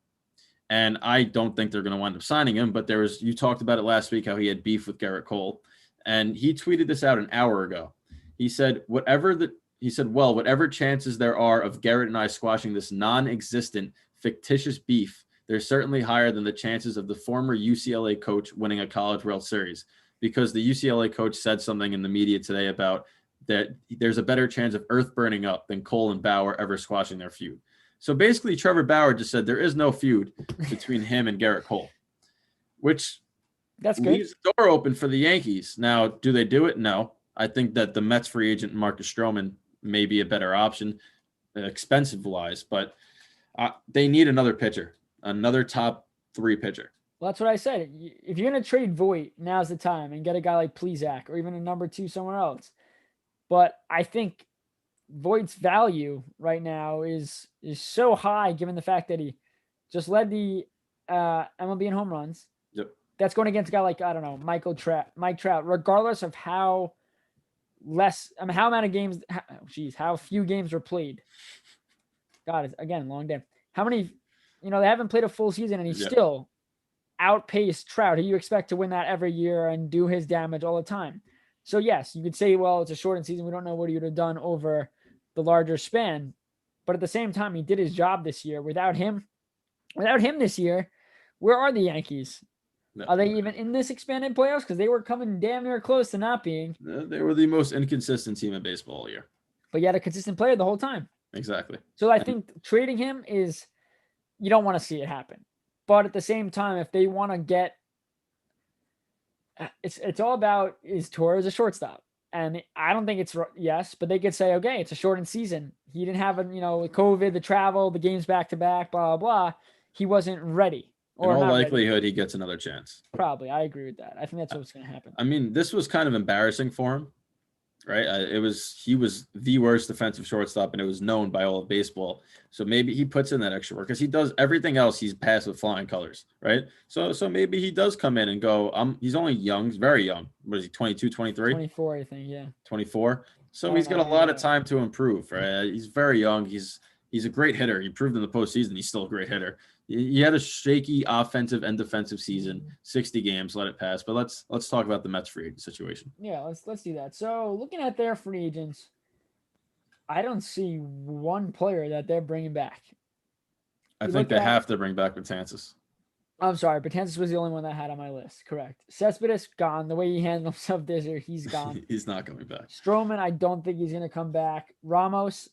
And I don't think they're going to wind up signing him, but you talked about it last week, how he had beef with Garrett Cole. And he tweeted this out an hour ago. He said, whatever chances there are of Garrett and I squashing this non-existent, fictitious beef, they're certainly higher than the chances of the former UCLA coach winning a College World Series, because the UCLA coach said something in the media today about that there's a better chance of earth burning up than Cole and Bauer ever squashing their feud. So basically, Trevor Bauer just said there is no feud between him and Garrett Cole, which leaves the door open for the Yankees. Now, do they do it? No. I think that the Mets free agent Marcus Stroman may be a better option, expensive-wise, but they need another pitcher, another top 3 pitcher. Well, that's what I said. If you're going to trade Voit, now's the time, and get a guy like Plesac or even a number 2 somewhere else. But I think Voigt's value right now is so high, given the fact that he just led the MLB in home runs. Yep. That's going against a guy like, I don't know, Mike Trout, regardless of how few games were played. God, it's, again, long day. How many, they haven't played a full season, and he's still outpaced Trout, who you expect to win that every year and do his damage all the time. So yes, you could say, well, it's a shortened season. We don't know what he would have done over the larger span, but at the same time, he did his job this year. Without him this year, where are the Yankees? No. Are they even in this expanded playoffs? Because they were coming damn near close to not being. They were the most inconsistent team in baseball all year. But you had a consistent player the whole time. Exactly. So I think trading him is, you don't want to see it happen. But at the same time, if they want to get, it's all about, is Torres a shortstop? And I don't think it's yes, but they could say, okay, it's a shortened season. He didn't have COVID, the travel, the games back to back, blah, blah, blah. He wasn't ready. In all likelihood, he gets another chance. Probably. I agree with that. I think that's what's going to happen. I mean, this was kind of embarrassing for him, right? He was the worst defensive shortstop, and it was known by all of baseball. So maybe he puts in that extra work because he does everything else. He's passed with flying colors, right? So maybe he does come in and go, he's only young. He's very young. What is he, 22, 23? 24, I think, yeah. 24. So he's got a lot of time to improve, right? He's very young. He's a great hitter. He proved in the postseason he's still a great hitter. He had a shaky offensive and defensive season, 60 games, let it pass. But let's talk about the Mets free agent situation. Yeah, let's do that. So looking at their free agents, I don't see one player that they're bringing back. I think they have to bring back Betances. I'm sorry, Betances was the only one that I had on my list. Correct. Cespedes gone. The way he handled himself this year, he's gone. He's not coming back. Stroman, I don't think he's going to come back. Ramos,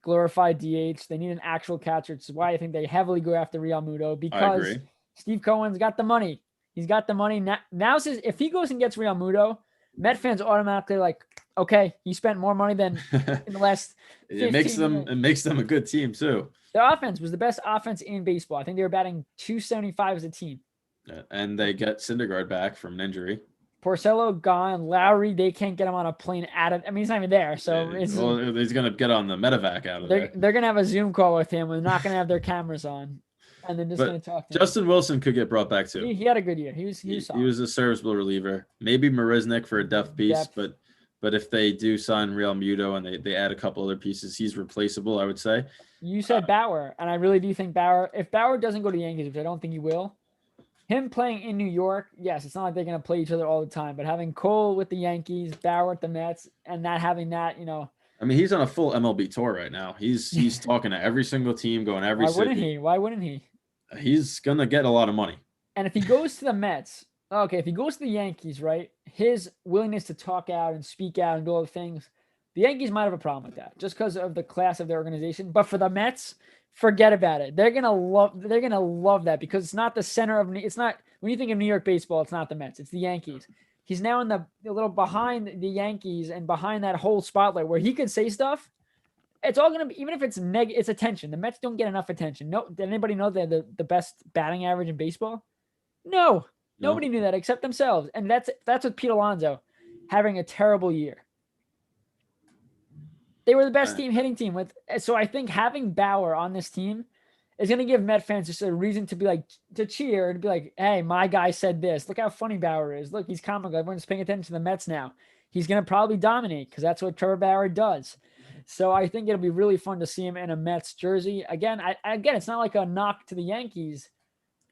glorified DH. They need an actual catcher. It's why I think they heavily go after Real Muto because Steve Cohen's got the money. He's got the money. Now says if he goes and gets Real Muto, Met fans automatically like, okay, he spent more money than in the last 15 It makes years. them a good team too. Their offense was the best offense in baseball. I think they were batting .275 as a team. Yeah, and they get Syndergaard back from an injury. Porcello gone. Lowry, they can't get him on a plane out of. I mean, he's not even there. So He's gonna get on the medevac out of there. They're gonna have a Zoom call with him. They're not gonna have their cameras on, and they're just gonna talk to him. Justin Wilson could get brought back too. He had a good year. He was a serviceable reliever. Maybe Marisnik for a depth piece, but if they do sign Real Muto and they add a couple other pieces, he's replaceable. I would say. You said Bauer, and I really do think Bauer. If Bauer doesn't go to the Yankees, which I don't think he will. Him playing in New York, yes, it's not like they're going to play each other all the time, but having Cole with the Yankees, Bauer at the Mets, and not having that, I mean, he's on a full MLB tour right now. He's talking to every single team, going every city. Why wouldn't he? He's going to get a lot of money. And if he goes to the Mets, if he goes to the Yankees, right, his willingness to talk out and speak out and do all the things, the Yankees might have a problem with that just because of the class of their organization. But for the Mets, forget about it. They're gonna love that because it's not the center of. It's not when you think of New York baseball. It's not the Mets. It's the Yankees. He's now in the little behind the Yankees and behind that whole spotlight where he could say stuff. It's all gonna be even if it's it's attention. The Mets don't get enough attention. No, did anybody know they're the best batting average in baseball? No, nobody knew that except themselves. And that's with Pete Alonso having a terrible year. They were the best hitting team with. So I think having Bauer on this team is going to give Met fans just a reason to be like, to cheer and be like, hey, my guy said this. Look how funny Bauer is. Look, he's comical. Everyone's paying attention to the Mets now. He's going to probably dominate because that's what Trevor Bauer does. So I think it'll be really fun to see him in a Mets jersey. Again, it's not like a knock to the Yankees.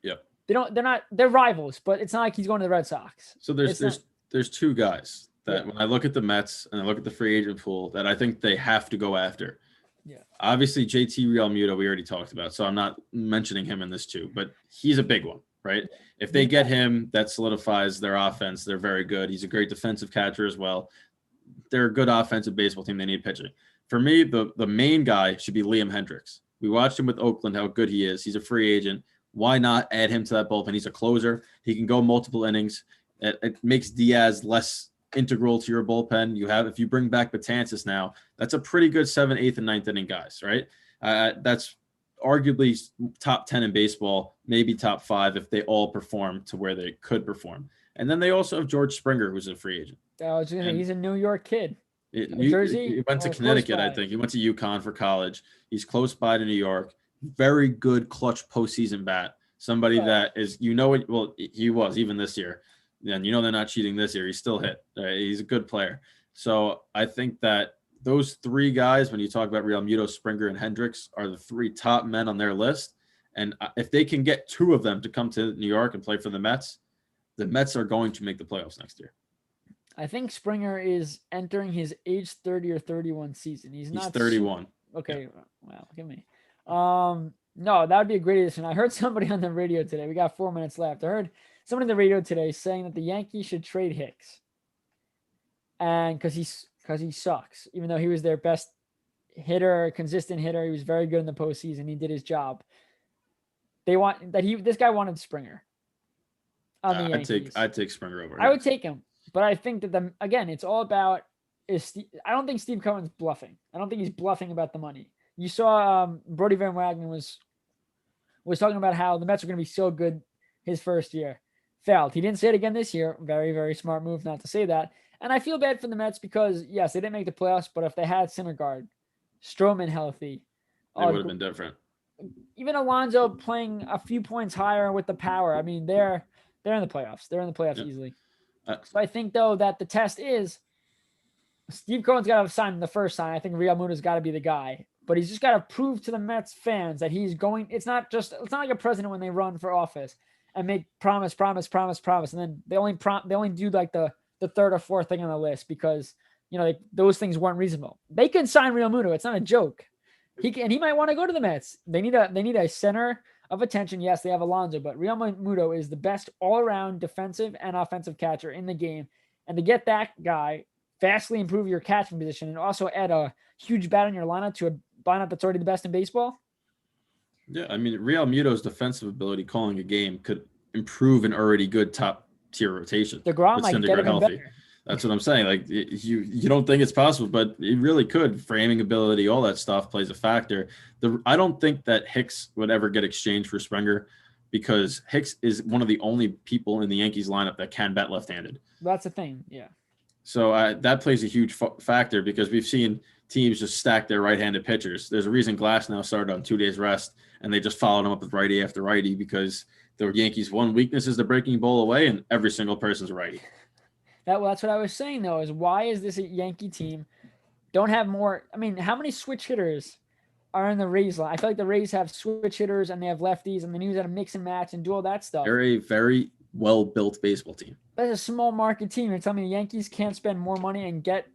Yep. They're rivals, but it's not like he's going to the Red Sox. So there's two guys that when I look at the Mets and I look at the free agent pool that I think they have to go after. Yeah. Obviously, JT Realmuto, we already talked about, so I'm not mentioning him in this too, but he's a big one, right? If they get him, that solidifies their offense. They're very good. He's a great defensive catcher as well. They're a good offensive baseball team. They need pitching. For me, the main guy should be Liam Hendricks. We watched him with Oakland, how good he is. He's a free agent. Why not add him to that bullpen? He's a closer. He can go multiple innings. It makes Diaz less integral to your bullpen. If you bring back Betances now, that's a pretty good 7th, 8th, and 9th inning guys, right? That's arguably top 10 in baseball, maybe top 5 if they all perform to where they could perform. And then they also have George Springer, who's a free agent. He's a New York kid. New Jersey? He went to Connecticut, I think. He went to UConn for college. He's close by to New York. Very good clutch postseason bat. Somebody that is, he was even this year. And they're not cheating this year. He's still hit. He's a good player. So I think that those three guys, when you talk about Realmuto, Springer, and Hendricks, are the three top men on their list. And if they can get 2 of them to come to New York and play for the Mets are going to make the playoffs next year. I think Springer is entering his age 30 or 31 season. He's 31. Okay. Yeah. Wow. Look at me. No, that would be a great addition. I heard somebody on the radio today. We got 4 minutes left. I heard somebody on the radio today saying that the Yankees should trade Hicks. And because he sucks, even though he was their best hitter, consistent hitter, he was very good in the postseason. He did his job. This guy wanted Springer on the Yankees. I'd take Springer over him. I would take him, But I think that again, it's all about I don't think Steve Cohen's bluffing. I don't think he's bluffing about the money. You saw Brody Van Wagenen was talking about how the Mets are going to be so good his first year. Failed. He didn't say it again this year. Very, very smart move not to say that. And I feel bad for the Mets because, yes, they didn't make the playoffs, but if they had Syndergaard, Stroman healthy, it would have been different. Even Alonso playing a few points higher with the power. I mean, they're in the playoffs. They're in the playoffs easily. So I think, though, that the test is Steve Cohen's got to sign the first sign. I think Real Mundo's got to be the guy. But he's just got to prove to the Mets fans that he's going. It's not like a president when they run for office and make promise. And then they only do like the third or fourth thing on the list because, those things weren't reasonable. They can sign Real Mundo. It's not a joke. He might want to go to the Mets. They need a center of attention. Yes, they have Alonso, but Real Mundo is the best all-around defensive and offensive catcher in the game. And to get that guy, vastly improve your catching position and also add a huge bat in your lineup to a lineup that's already the best in baseball. Yeah, I mean, Real Muto's defensive ability calling a game could improve an already good top-tier rotation. DeGrom might get even better. That's what I'm saying. Like, you don't think it's possible, but it really could. Framing ability, all that stuff plays a factor. I don't think that Hicks would ever get exchanged for Springer because Hicks is one of the only people in the Yankees lineup that can bat left-handed. That's the thing, yeah. So that plays a huge factor because we've seen teams just stack their right-handed pitchers. There's a reason Glass now started on 2 days rest, and they just followed him up with righty after righty because the Yankees' one weakness is the breaking ball away, and every single person's righty. That's what I was saying, though, is why is this a Yankee team don't have more? I mean, how many switch hitters are in the Rays line? I feel like the Rays have switch hitters and they have lefties, and they use how to mix and match and do all that stuff. They're a very well-built baseball team. That's a small market team. You're telling me the Yankees can't spend more money and get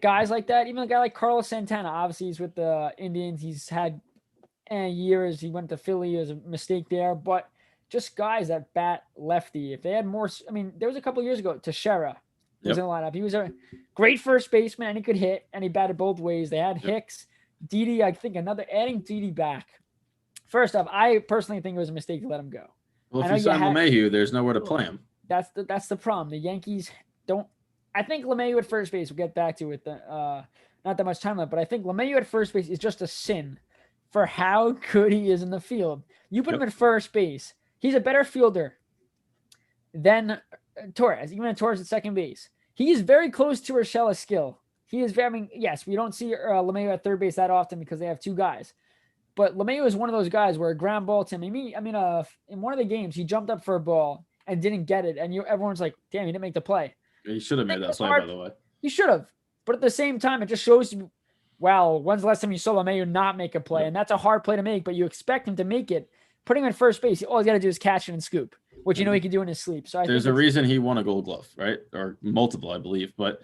guys like that? Even a guy like Carlos Santana, obviously he's with the Indians. He's had years. He went to Philly. It was a mistake there, but just guys that bat lefty. If they had more, I mean, there was a couple years ago, Teixeira was in the lineup. He was a great first baseman, and he could hit, and he batted both ways. They had Hicks, Didi, I think adding Didi back. First off, I personally think it was a mistake to let him go. Well, if you sign LeMahieu, there's nowhere to play him. That's the problem. The Yankees don't. I think LeMahieu at first base, we'll get back to it, not that much time left, but I think LeMahieu at first base is just a sin for how good he is in the field. You put him at first base, he's a better fielder than Torres, even Torres at second base. He is very close to Urshela's skill. He is very, I mean, yes, we don't see LeMahieu at third base that often because they have two guys. But LeMahieu is one of those guys where a ground ball to him. In one of the games, he jumped up for a ball and didn't get it. And everyone's like, damn, he didn't make the play. He should have made that play, by the way. He should have. But at the same time, it just shows you, wow, when's the last time you saw LeMahieu not make a play? And that's a hard play to make, but you expect him to make it. Putting him at first base, all he's got to do is catch it and scoop, which he can do in his sleep. So there's a reason he won a Gold Glove, right? Or multiple, I believe. But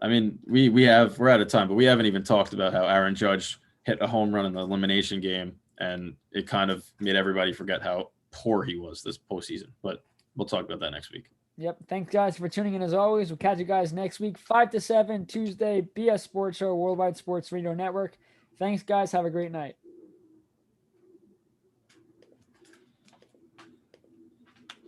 I mean, we're out of time, but we haven't even talked about how Aaron Judge hit a home run in the elimination game, and it kind of made everybody forget how poor he was this postseason. But we'll talk about that next week. Yep. Thanks, guys, for tuning in as always. We'll catch you guys next week, 5 to 7, Tuesday, BS Sports Show, Worldwide Sports Radio Network. Thanks, guys. Have a great night.